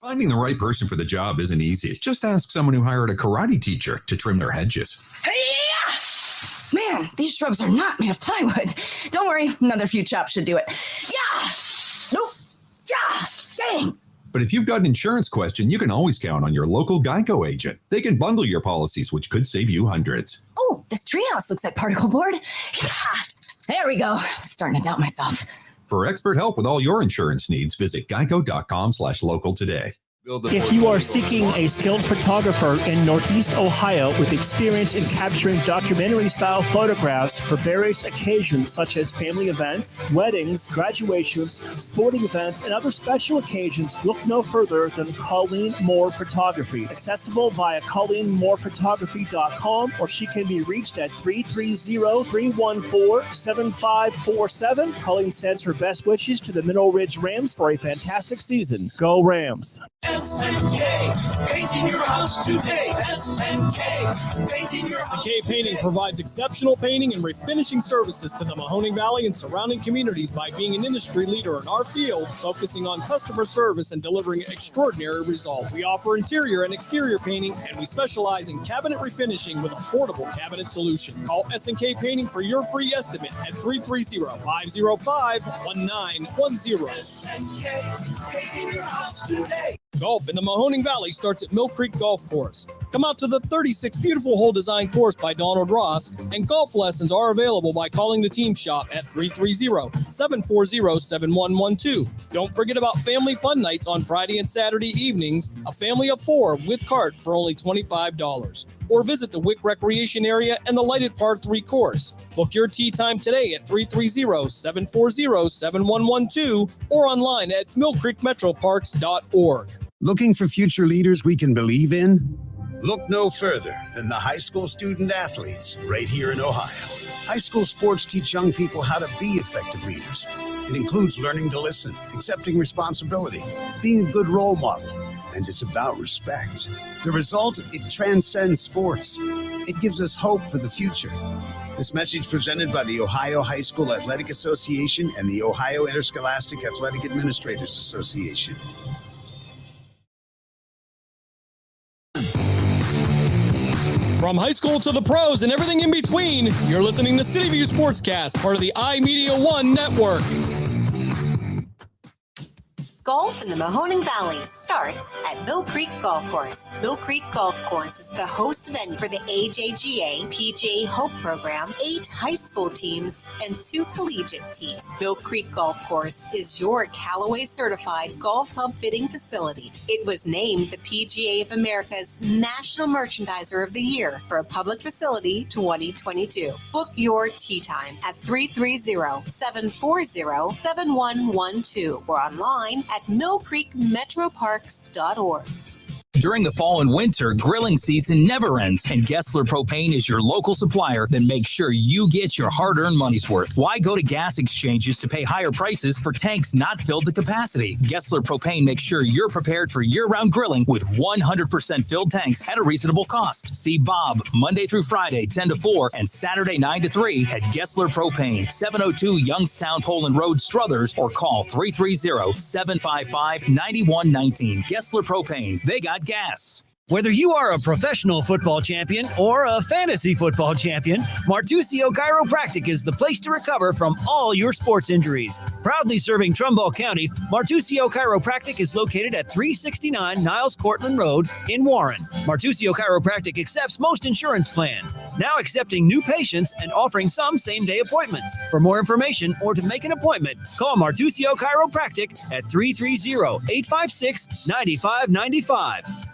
Finding the right person for the job isn't easy. Just ask someone who hired a karate teacher to trim their hedges. Man, these shrubs are not made of plywood. Don't worry, another few chops should do it. Yeah! Nope! Yeah! Dang! But if you've got an insurance question, you can always count on your local Geico agent. They can bundle your policies, which could save you hundreds. Oh, this treehouse looks like particle board. Yeah! There we go. Starting to doubt myself. For expert help with all your insurance needs, visit geico.com/local today. If you are seeking a skilled photographer in Northeast Ohio with experience in capturing documentary-style photographs for various occasions such as family events, weddings, graduations, sporting events, and other special occasions, look no further than Colleen Moore Photography. Accessible via ColleenMoorePhotography.com, or she can be reached at 330-314-7547. Colleen sends her best wishes to the Mineral Ridge Rams for a fantastic season. Go Rams! SNK, painting your house today. SNK, painting your house. SNK Painting provides exceptional painting and refinishing services to the Mahoning Valley and surrounding communities by being an industry leader in our field, focusing on customer service and delivering extraordinary results. We offer interior and exterior painting, and we specialize in cabinet refinishing with affordable cabinet solutions. Call SNK Painting for your free estimate at 330-505-1910. SNK, painting your house today. Golf in the Mahoning Valley starts at Mill Creek Golf Course. Come out to the 36 beautiful hole design course by Donald Ross, and golf lessons are available by calling the team shop at 330-740-7112. Don't forget about family fun nights on Friday and Saturday evenings, a family of 4 with cart for only $25. Or visit the Wick Recreation Area and the Lighted Par 3 course. Book your tee time today at 330-740-7112 or online at millcreekmetroparks.org. Looking for future leaders we can believe in? Look no further than the high school student athletes right here in Ohio. High school sports teach young people how to be effective leaders. It includes learning to listen, accepting responsibility, being a good role model, and it's about respect. The result, it transcends sports. It gives us hope for the future. This message presented by the Ohio High School Athletic Association and the Ohio Interscholastic Athletic Administrators Association. From high school to the pros and everything in between, you're listening to City View Sportscast, part of the iMedia One network. Golf in the Mahoning Valley starts at Mill Creek Golf Course. Mill Creek Golf Course is the host venue for the AJGA PGA Hope Program, 8 high school teams, and 2 collegiate teams. Mill Creek Golf Course is your Callaway certified golf club fitting facility. It was named the PGA of America's National Merchandiser of the Year for a public facility 2022. Book your tee time at 330-740-7112 or online at millcreekmetroparks.org. During the fall and winter, grilling season never ends, and Gessler Propane is your local supplier that makes sure you get your hard-earned money's worth. Why go to gas exchanges to pay higher prices for tanks not filled to capacity? Gessler Propane makes sure you're prepared for year-round grilling with 100% filled tanks at a reasonable cost. See Bob Monday through Friday, 10 to 4, and Saturday, 9 to 3 at Gessler Propane, 702 Youngstown Poland Road, Struthers, or call 330-755-9119. Gessler Propane. They got gas. Whether you are a professional football champion or a fantasy football champion, Martusio Chiropractic is the place to recover from all your sports injuries. Proudly serving Trumbull County, Martusio Chiropractic is located at 369 Niles Cortland Road in Warren. Martusio Chiropractic accepts most insurance plans, now accepting new patients and offering some same-day appointments. For more information or to make an appointment, call Martusio Chiropractic at 330-856-9595.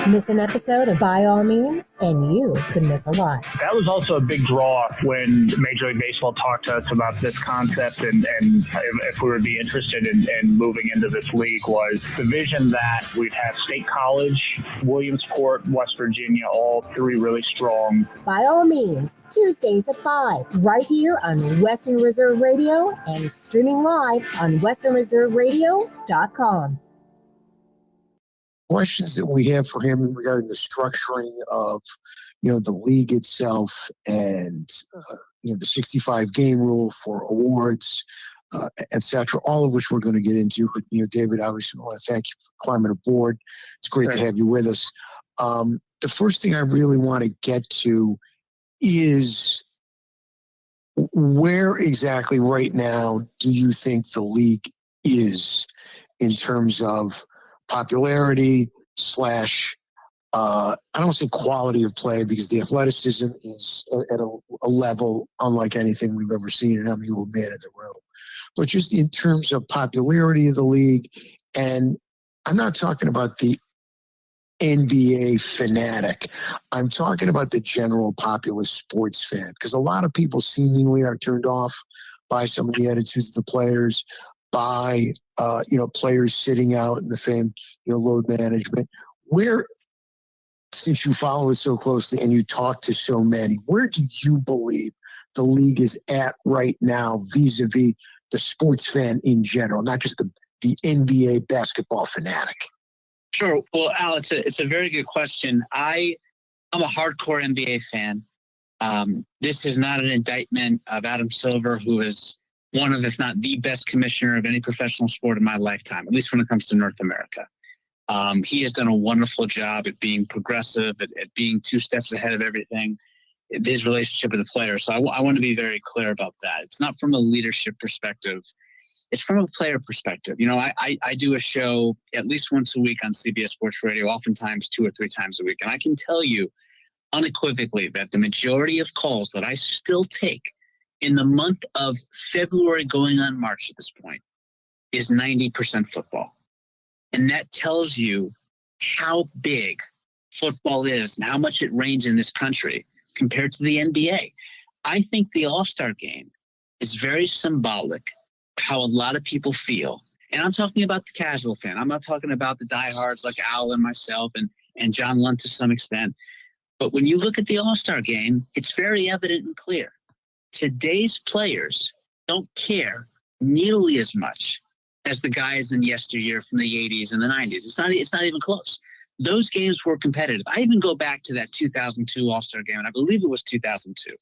Miss an episode of By All Means, and you could miss a lot. That was also a big draw when Major League Baseball talked to us about this concept and if we would be interested in moving into this league, was the vision that we'd have State College, Williamsport, West Virginia, all three really strong. By All Means, Tuesdays at 5, right here on Western Reserve Radio and streaming live on westernreserveradio.com. Questions that we have for him regarding the structuring of, the league itself and, the 65 game rule for awards, et cetera, all of which we're going to get into. But, David, obviously, I want to thank you for climbing aboard. It's great to have you with us. The first thing I really want to get to is where exactly right now do you think the league is in terms of popularity / I don't say quality of play, because the athleticism is at a level unlike anything we've ever seen, and how many will man in the room. But just in terms of popularity of the league, and I'm not talking about the NBA fanatic. I'm talking about the general populist sports fan, because a lot of people seemingly are turned off by some of the attitudes of the players, by players sitting out in the fan, load management. Where, since you follow it so closely and you talk to so many, where do you believe the league is at right now vis-a-vis the sports fan in general, not just the NBA basketball fanatic? Sure. Well, Al, it's a very good question. I'm a hardcore NBA fan. This is not an indictment of Adam Silver, who is one of, if not the best commissioner of any professional sport in my lifetime, at least when it comes to North America. He has done a wonderful job at being progressive, at being 2 steps ahead of everything, his relationship with the players. So I want to be very clear about that. It's not from a leadership perspective. It's from a player perspective. I do a show at least once a week on CBS Sports Radio, oftentimes 2 or 3 times a week. And I can tell you unequivocally that the majority of calls that I still take in the month of February going on March at this point is 90% football. And that tells you how big football is and how much it reigns in this country compared to the NBA. I think the All-Star game is very symbolic of how a lot of people feel. And I'm talking about the casual fan. I'm not talking about the diehards like Al and myself and John Lund to some extent. But when you look at the All-Star game, it's very evident and clear. Today's players don't care nearly as much as the guys in yesteryear from the 80s and the 90s. It's not even close. Those games were competitive. I even go back to that 2002 All-Star game, and I believe it was 2002,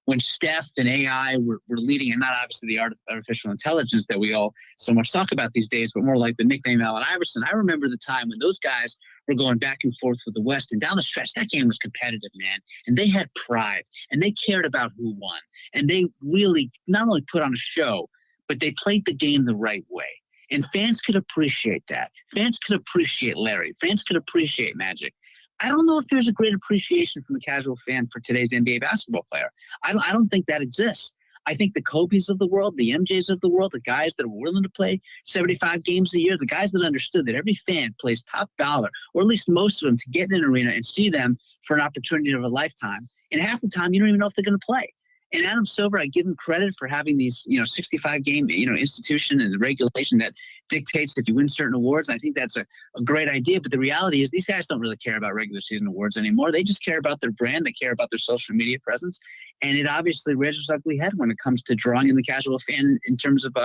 when Steph and AI were leading, and not obviously the artificial intelligence that we all so much talk about these days, but more like the nickname Allen Iverson. I remember the time when those guys were going back and forth with the West, and down the stretch, that game was competitive, man. And they had pride, and they cared about who won. And they really not only put on a show, but they played the game the right way. And fans could appreciate that. Fans could appreciate Larry. Fans could appreciate Magic. I don't know if there's a great appreciation from the casual fan for today's NBA basketball player. I don't think that exists. I think the Kobe's of the world, the MJs of the world, the guys that are willing to play 75 games a year, the guys that understood that every fan plays top dollar, or at least most of them, to get in an arena and see them for an opportunity of a lifetime. And half the time, you don't even know if they're going to play. And Adam Silver, I give him credit for having these, 65 game, institution and the regulation that dictates if you win certain awards. I think that's a great idea. But the reality is these guys don't really care about regular season awards anymore. They just care about their brand. They care about their social media presence. And it obviously raises its ugly head when it comes to drawing in the casual fan in terms of,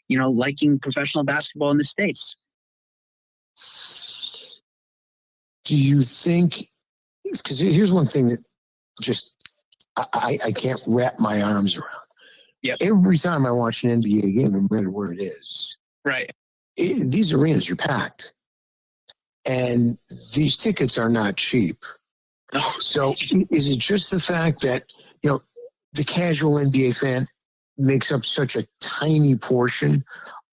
liking professional basketball in the States. Do you think, because here's one thing that just I can't wrap my arms around. Yep. Every time I watch an NBA game, no matter where it is, right, these arenas are packed. And these tickets are not cheap. So is it just the fact that, the casual NBA fan makes up such a tiny portion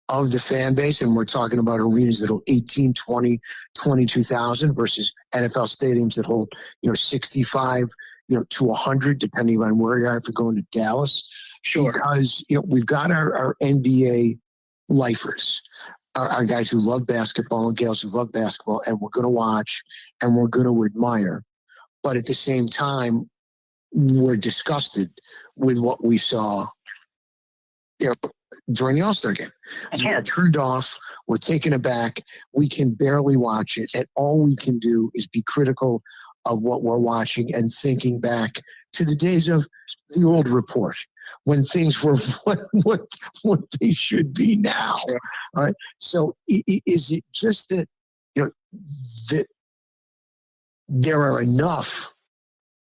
of the fan base, and we're talking about arenas that hold 18, 20, 22,000 versus NFL stadiums that hold, 65, to 100, depending on where you are, if you're going to Dallas. Sure. Because, we've got our NBA lifers, our guys who love basketball and gals who love basketball, and we're going to watch and we're going to admire. But at the same time, we're disgusted with what we saw, during the All-Star game. We're turned off. We're taken aback. We can barely watch it. And all we can do is be critical of what we're watching and thinking back to the days of the old report when things were what they should be now. All right. So is it just that, that there are enough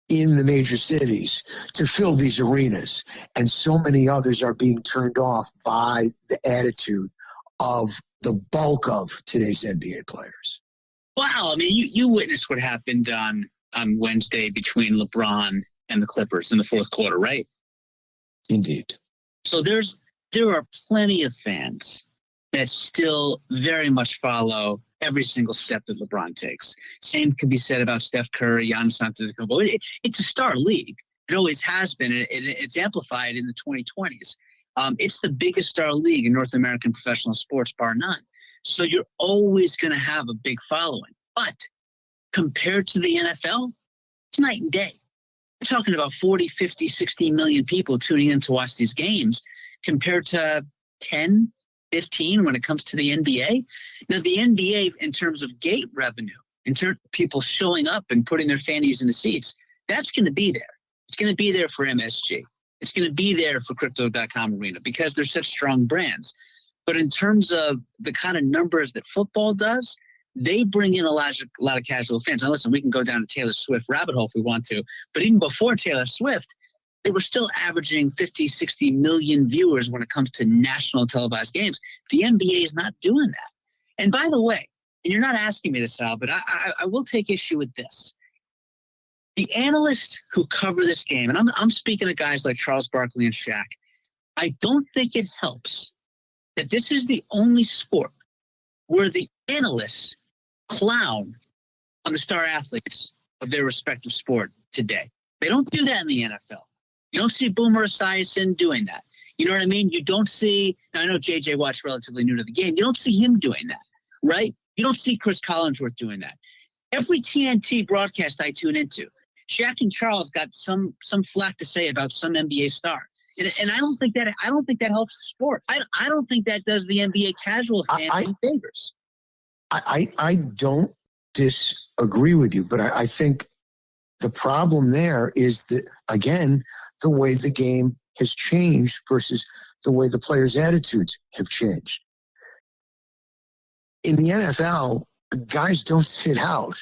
in the major cities to fill these arenas, and so many others are being turned off by the attitude of the bulk of today's NBA players? Wow. I mean, you witnessed what happened on Wednesday between LeBron and the Clippers in the fourth quarter, right? Indeed. So there are plenty of fans that still very much follow every single step that LeBron takes. Same can be said about Steph Curry, Giannis Antetokounmpo. It's a star league. It always has been. It's amplified in the 2020s. It's the biggest star league in North American professional sports, bar none. So you're always going to have a big following. But compared to the NFL, it's night and day. We're talking about 40, 50, 60 million people tuning in to watch these games compared to 10, 15 when it comes to the NBA. Now, the NBA, in terms of gate revenue, in terms of people showing up and putting their fannies in the seats, that's going to be there. It's going to be there for MSG. It's going to be there for Crypto.com Arena because they're such strong brands. But in terms of the kind of numbers that football does, they bring in a lot of casual fans. Now, listen, we can go down to Taylor Swift rabbit hole if we want to. But even before Taylor Swift, they were still averaging 50, 60 million viewers when it comes to national televised games. The NBA is not doing that. And by the way, and you're not asking me to, Sal, but I will take issue with this. The analysts who cover this game, and I'm speaking of guys like Charles Barkley and Shaq, I don't think it helps that this is the only sport where the analysts clown on the star athletes of their respective sport today. They don't do that in the NFL. You don't see Boomer Esiason doing that. You know what I mean? You don't see, now I know J.J. Watt's relatively new to the game. You don't see him doing that, right? You don't see Chris Collinsworth doing that. Every TNT broadcast I tune into, Shaq and Charles got some flack to say about some NBA star. And I don't think that helps the sport. I don't think that does the NBA casual fan any favors. I don't disagree with you, but I think the problem there is that, again, the way the game has changed versus the way the players' attitudes have changed. In the NFL, guys don't sit out.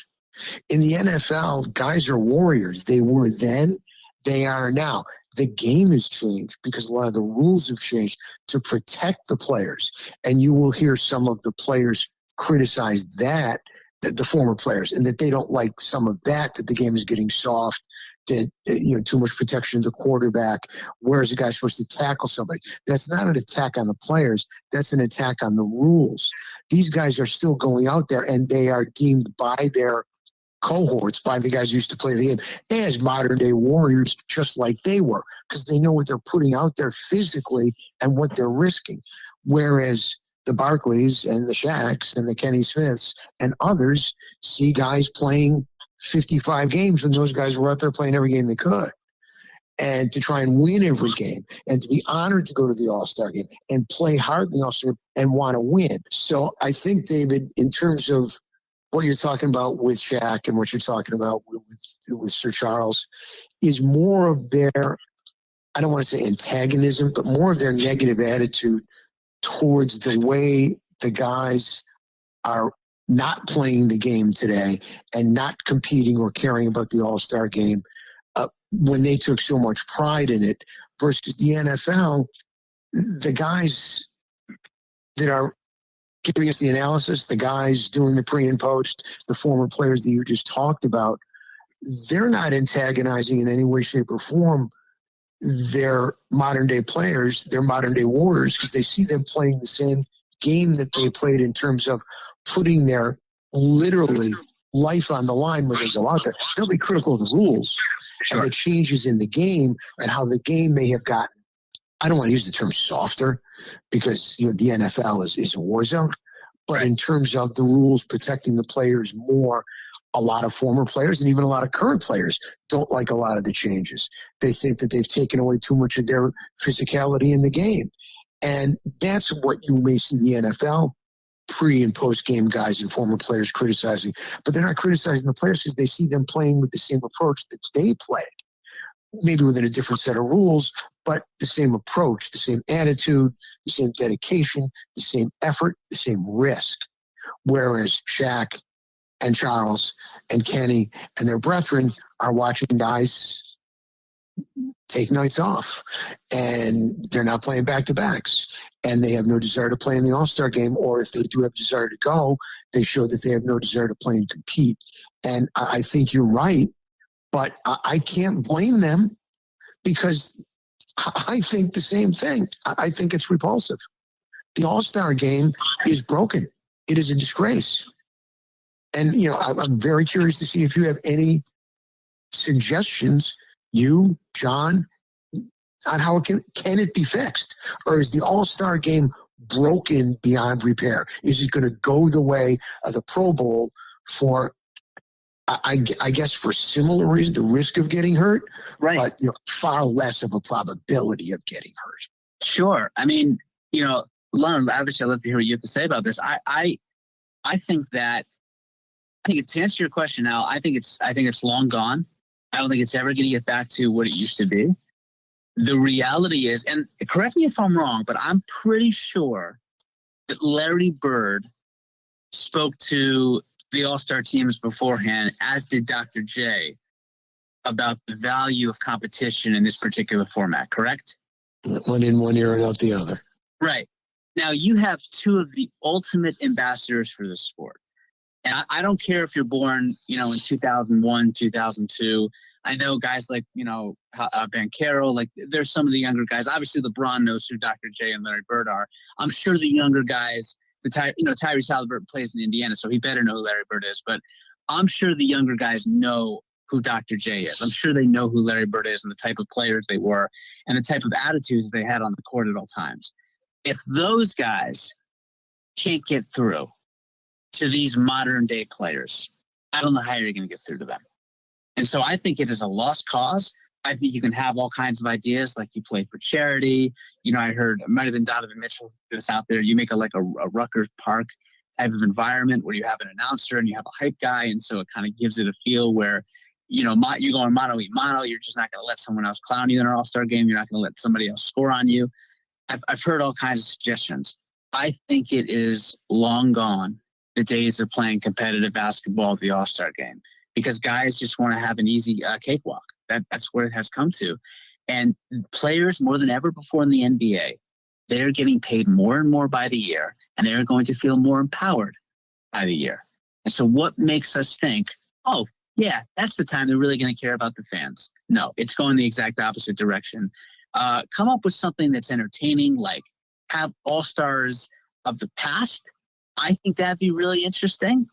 In the NFL, guys are warriors. They were then, they are now. The game has changed because a lot of the rules have changed to protect the players. And you will hear some of the players criticize that, the former players, and that they don't like some of that the game is getting soft, that, too much protection of the quarterback. Where is the guy supposed to tackle somebody? That's not an attack on the players. That's an attack on the rules. These guys are still going out there, and they are deemed by their cohorts, by the guys who used to play the game, as modern-day warriors, just like they were, because they know what they're putting out there physically and what they're risking. Whereas the Barkleys and the Shaqs and the Kenny Smiths and others see guys playing 55 games when those guys were out there playing every game they could. and to try and win every game and to be honored to go to the All-Star game and play hard in the All-Star game and want to win. So I think, David, in terms of what you're talking about with Shaq and what you're talking about with Sir Charles is more of their, I don't want to say antagonism, but more of their negative attitude towards the way the guys are not playing the game today and not competing or caring about the All-Star game when they took so much pride in it versus the NFL. The guys that are giving us the analysis, the guys doing the pre and post, the former players that you just talked about, they're not antagonizing in any way, shape, or form their modern day players, their modern day warriors, because they see them playing the same game that they played in terms of putting their literally life on the line when they go out there. They'll be critical of the rules and the changes in the game and how the game may have gotten, I don't want to use the term softer because the NFL is a war zone, but in terms of the rules protecting the players more, a lot of former players and even a lot of current players don't like a lot of the changes. They think that they've taken away too much of their physicality in the game. And that's what you may see the NFL pre and post game guys and former players criticizing, but they're not criticizing the players because they see them playing with the same approach that they played, maybe within a different set of rules, but the same approach, the same attitude, the same dedication, the same effort, the same risk. Whereas Shaq and Charles and Kenny and their brethren are watching guys take nights off, and they're not playing back-to-backs, and they have no desire to play in the All-Star game, or if they do have desire to go, they show that they have no desire to play and compete. And I think you're right, but I can't blame them because I think the same thing. I think it's repulsive. The All-Star game is broken. It is a disgrace. And, I'm very curious to see if you have any suggestions, you, John, on how can it be fixed? Or is the All-Star game broken beyond repair? Is it going to go the way of the Pro Bowl for, I guess, for similar reasons, the risk of getting hurt, but far less of a probability of getting hurt? Sure. I mean, Lon, obviously I'd love to hear what you have to say about this. I think to answer your question now, I think it's long gone. I don't think it's ever going to get back to what it used to be. The reality is, and correct me if I'm wrong, but I'm pretty sure that Larry Bird spoke to the All-Star teams beforehand, as did Dr. J, about the value of competition in this particular format, correct? One in one ear and out the other. Right. Now, you have two of the ultimate ambassadors for the sport. And I don't care if you're born, in 2001, 2002. I know guys like, Ben Carroll, like there's some of the younger guys. Obviously, LeBron knows who Dr. J and Larry Bird are. I'm sure the younger guys, Tyrese Halliburton plays in Indiana, so he better know who Larry Bird is. But I'm sure the younger guys know who Dr. J is. I'm sure they know who Larry Bird is and the type of players they were and the type of attitudes they had on the court at all times. If those guys can't get through to these modern day players, I don't know how you're going to get through to them. And so I think it is a lost cause. I think you can have all kinds of ideas, like you play for charity. I heard, it might have been Donovan Mitchell this out there. You make a Rutgers Park type of environment where you have an announcer and you have a hype guy. And so it kind of gives it a feel where, you're going mano y mano. You're just not going to let someone else clown you in an All-Star game. You're not going to let somebody else score on you. I've heard all kinds of suggestions. I think it is long gone, the days of playing competitive basketball at the All-Star game, because guys just want to have an easy cakewalk. That's where it has come to. And players, more than ever before in the NBA, they're getting paid more and more by the year, and they're going to feel more empowered by the year. And so what makes us think, oh, yeah, that's the time they're really going to care about the fans? No, it's going the exact opposite direction. Come up with something that's entertaining, like have all-stars of the past. I think that'd be really interesting.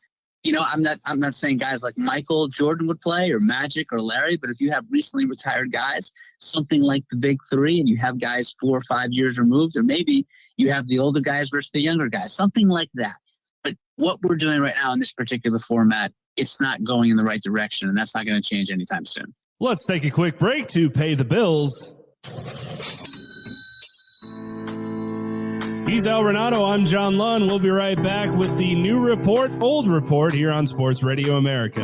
I'm not saying guys like Michael Jordan would play or Magic or Larry, but if you have recently retired guys, something like the Big Three, and you have guys 4 or 5 years removed, or maybe you have the older guys versus the younger guys, something like that. But what we're doing right now in this particular format, it's not going in the right direction, and that's not going to change anytime soon. Let's take a quick break to pay the bills. He's Al Renato. I'm John Lunn. We'll be right back with the new report, old report, here on Sports Radio America.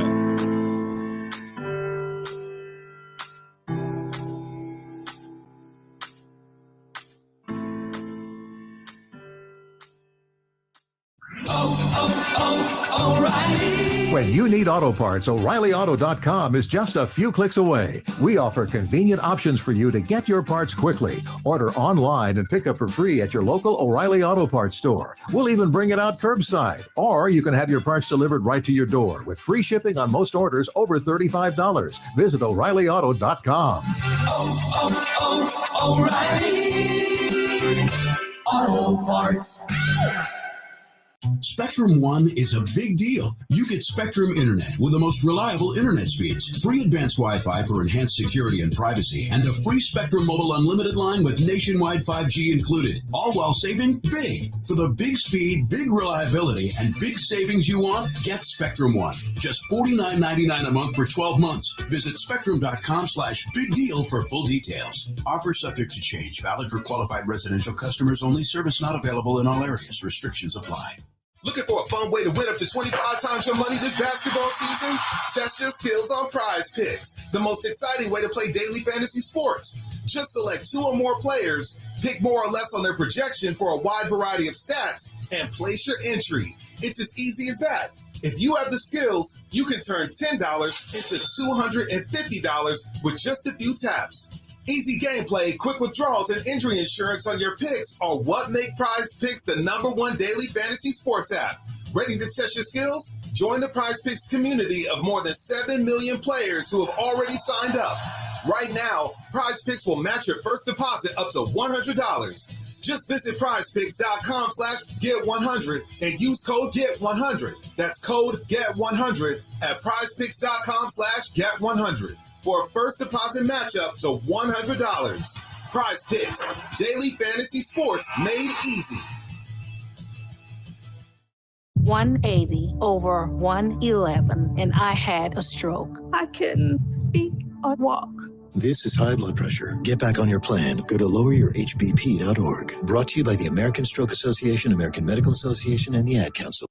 O'Reilly. When you need auto parts, O'ReillyAuto.com is just a few clicks away. We offer convenient options for you to get your parts quickly. Order online and pick up for free at your local O'Reilly Auto Parts store. We'll even bring it out curbside. Or you can have your parts delivered right to your door with free shipping on most orders over $35. Visit O'ReillyAuto.com. O'Reilly Auto Parts. Spectrum One is a big deal. You get Spectrum Internet with the most reliable internet speeds, free advanced Wi-Fi for enhanced security and privacy, and a free Spectrum Mobile Unlimited line with nationwide 5G included, all while saving big. For the big speed, big reliability, and big savings you want, get Spectrum One. Just $49.99 a month for 12 months. Visit spectrum.com/big deal for full details. Offer subject to change. Valid for qualified residential customers only. Service not available in all areas. Restrictions apply. Looking for a fun way to win up to 25 times your money this basketball season? Test your skills on Prize Picks, the most exciting way to play daily fantasy sports. Just select 2 or more players, pick more or less on their projection for a wide variety of stats, and place your entry. It's as easy as that. If you have the skills, you can turn $10 into $250 with just a few taps. Easy gameplay, quick withdrawals, and injury insurance on your picks are what make Prize Picks the #1 daily fantasy sports app. Ready to test your skills? Join the Prize Picks community of more than 7 million players who have already signed up. Right now, Prize Picks will match your first deposit up to $100. Just visit prizepicks.com/get100 and use code GET100. That's code GET100 at prizepicks.com/get100. For a first deposit matchup to $100. Prize Picks, daily fantasy sports made easy. 180 over 111, and I had a stroke. I couldn't speak or walk. This is high blood pressure. Get back on your plan. Go to loweryourhbp.org. Brought to you by the American Stroke Association, American Medical Association, and the Ad Council.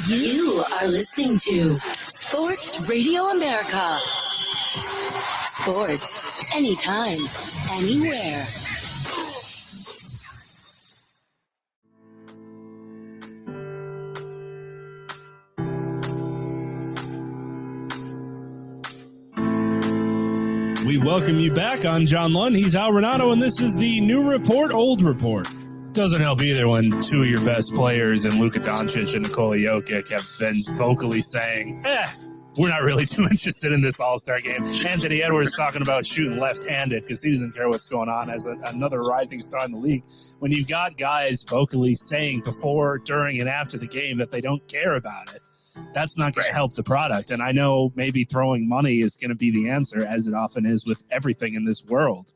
You are listening to Sports Radio America. Sports, anytime, anywhere. We welcome you back. I'm John Lunn. He's Al Renato, and this is the new report, old report. Doesn't help either when 2 of your best players in Luka Doncic and Nikola Jokic have been vocally saying, we're not really too interested in this All-Star game. Anthony Edwards talking about shooting left-handed because he doesn't care what's going on as another rising star in the league. When you've got guys vocally saying before, during, and after the game that they don't care about it, that's not going to help the product. And I know maybe throwing money is going to be the answer, as it often is with everything in this world.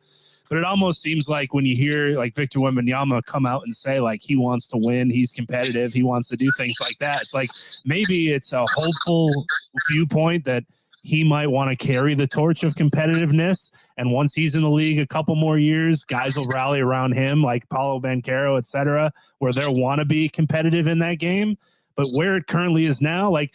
But it almost seems like when you hear like Victor Wembanyama come out and say like he wants to win, he's competitive, he wants to do things like that. It's like maybe it's a hopeful viewpoint that he might want to carry the torch of competitiveness. And once he's in the league a couple more years, guys will rally around him like Paolo Banchero, et cetera, where they'll want to be competitive in that game. But where it currently is now, like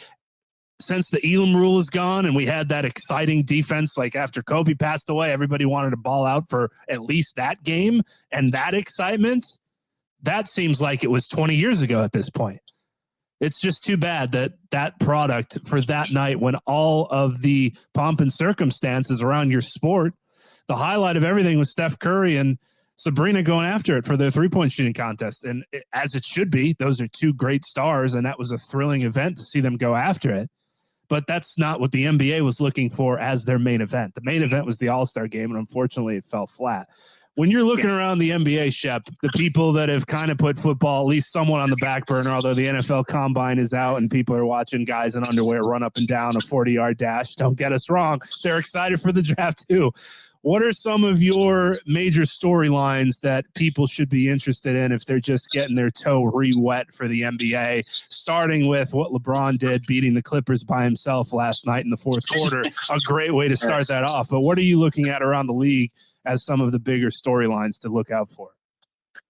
since the Elam rule is gone and we had that exciting defense, like after Kobe passed away, everybody wanted to ball out for at least that game and that excitement. That seems like it was 20 years ago at this point. It's just too bad that that product for that night, when all of the pomp and circumstances around your sport, the highlight of everything was Steph Curry and Sabrina going after it for their three-point shooting contest. And as it should be, those are two great stars, and that was a thrilling event to see them go after it. But that's not what the NBA was looking for as their main event. The main event was the All-Star game, and unfortunately it fell flat. When you're looking around the NBA, Shep, the people that have kind of put football, at least somewhat on the back burner, although the NFL Combine is out and people are watching guys in underwear run up and down a 40-yard dash, don't get us wrong, they're excited for the draft too. What are some of your major storylines that people should be interested in if they're just getting their toe re-wet for the NBA, starting with what LeBron did, beating the Clippers by himself last night in the fourth quarter? A great way to start that off. But what are you looking at around the league as some of the bigger storylines to look out for?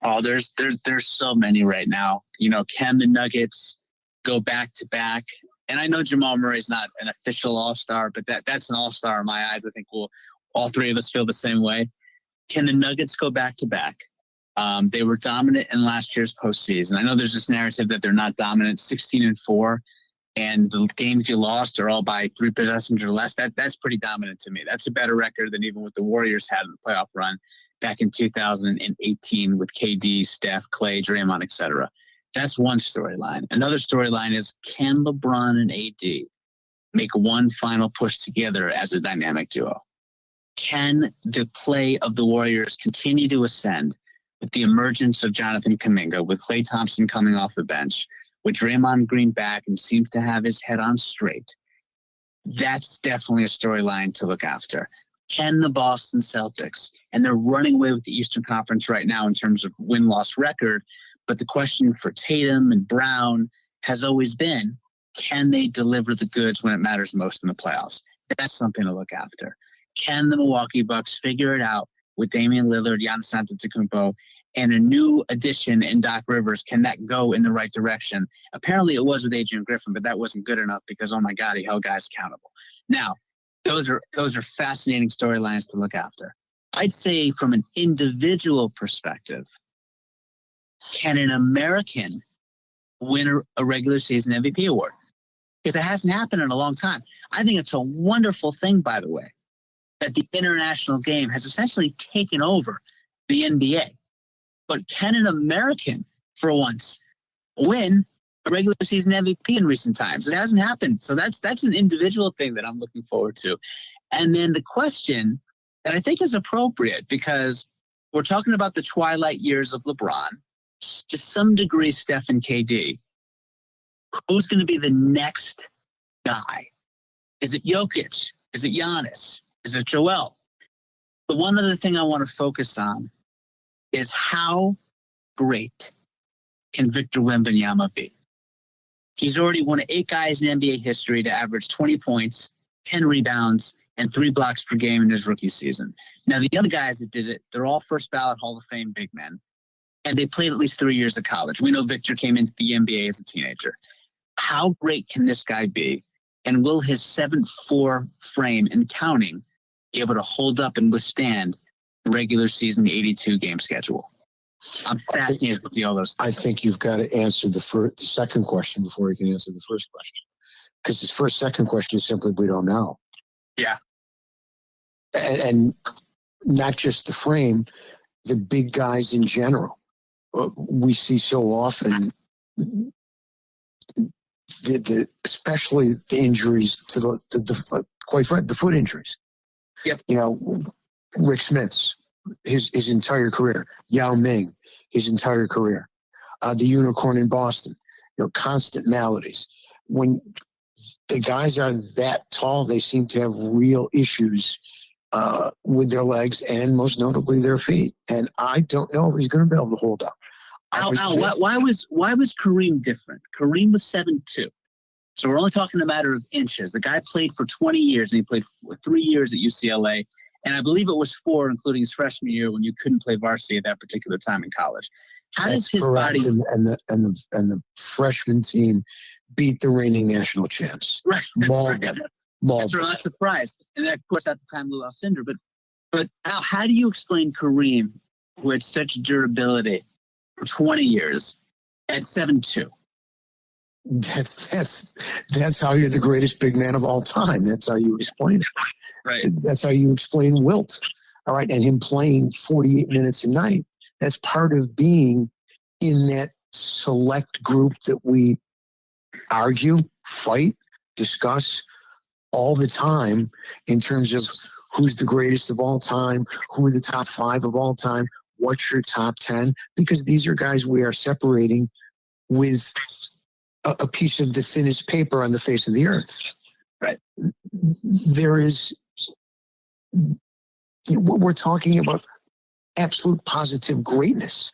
Oh, there's so many right now. Can the Nuggets go back to back? And I know Jamal Murray's not an official all-star, but that's an all-star in my eyes. I think all three of us feel the same way. Can the Nuggets go back to back? They were dominant in last year's postseason. I know there's this narrative that they're not dominant, 16-4, and the games you lost are all by 3 possessions or less. That's pretty dominant to me. That's a better record than even what the Warriors had in the playoff run back in 2018 with KD, Steph, Clay, Draymond, etc. That's one storyline. Another storyline is, can LeBron and AD make one final push together as a dynamic duo? Can the play of the Warriors continue to ascend with the emergence of Jonathan Kuminga, with Klay Thompson coming off the bench, with Draymond Green back and seems to have his head on straight? That's definitely a storyline to look after. Can the Boston Celtics, and they're running away with the Eastern Conference right now in terms of win-loss record, but the question for Tatum and Brown has always been, can they deliver the goods when it matters most in the playoffs? That's something to look after. Can the Milwaukee Bucks figure it out with Damian Lillard, Giannis Antetokounmpo, and a new addition in Doc Rivers? Can that go in the right direction? Apparently it was with Adrian Griffin, but that wasn't good enough because, oh my God, he held guys accountable. Now, those are fascinating storylines to look after. I'd say from an individual perspective, can an American win a regular season MVP award? Because it hasn't happened in a long time. I think it's a wonderful thing, by the way, that the international game has essentially taken over the NBA. But can an American, for once, win a regular season MVP in recent times? It hasn't happened. So that's an individual thing that I'm looking forward to. And then the question that I think is appropriate, because we're talking about the twilight years of LeBron, to some degree Steph and KD. Who's going to be the next guy? Is it Jokic? Is it Giannis? Is it Joel? The one other thing I want to focus on is how great can Victor Wembanyama be? He's already one of 8 guys in NBA history to average 20 points, 10 rebounds, and 3 blocks per game in his rookie season. Now, the other guys that did it, they're all first ballot Hall of Fame big men, and they played at least 3 years of college. We know Victor came into the NBA as a teenager. How great can this guy be? And will his 7'4" frame and counting be able to hold up and withstand the regular season 82-game schedule? I'm fascinated to see all those things. I think you've got to answer the second question before you can answer the first question. Because his second question is simply, we don't know. Yeah. And not just the frame, the big guys in general. We see so often, especially the injuries to the quite frankly, the foot injuries. Yep. Rick Smits, his entire career. Yao Ming, his entire career. The unicorn in Boston. Constant maladies. When the guys are that tall, they seem to have real issues with their legs and most notably their feet. And I don't know if he's going to be able to hold up. Why was Kareem different? Kareem was 7'2". So we're only talking a matter of inches. The guy played for 20 years, and he played 3 years at UCLA. And I believe it was 4, including his freshman year, when you couldn't play varsity at that particular time in college. How does his body? And the freshman team beat the reigning national champs. Right. Mauled Right. them. That's where I'm not surprised. And of course, at the time, Lou Alcindor. But Al, how do you explain Kareem, who had such durability for 20 years, at 7'2"? That's how you're the greatest big man of all time. That's how you explain it. Right. That's how you explain Wilt. All right. And him playing 48 minutes a night. That's part of being in that select group that we argue, fight, discuss all the time in terms of who's the greatest of all time, who are the top 5 of all time, what's your top 10, because these are guys we are separating with a piece of the thinnest paper on the face of the earth. Right. There is we're talking about absolute positive greatness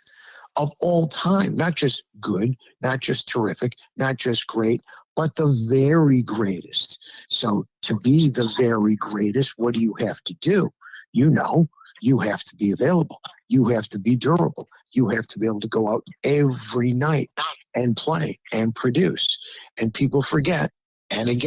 of all time, not just good, not just terrific, not just great, but the very greatest. So to be the very greatest, what do you have to do? You know, you have to be available. You have to be durable. You have to be able to go out every night and play and produce. And people forget. And again,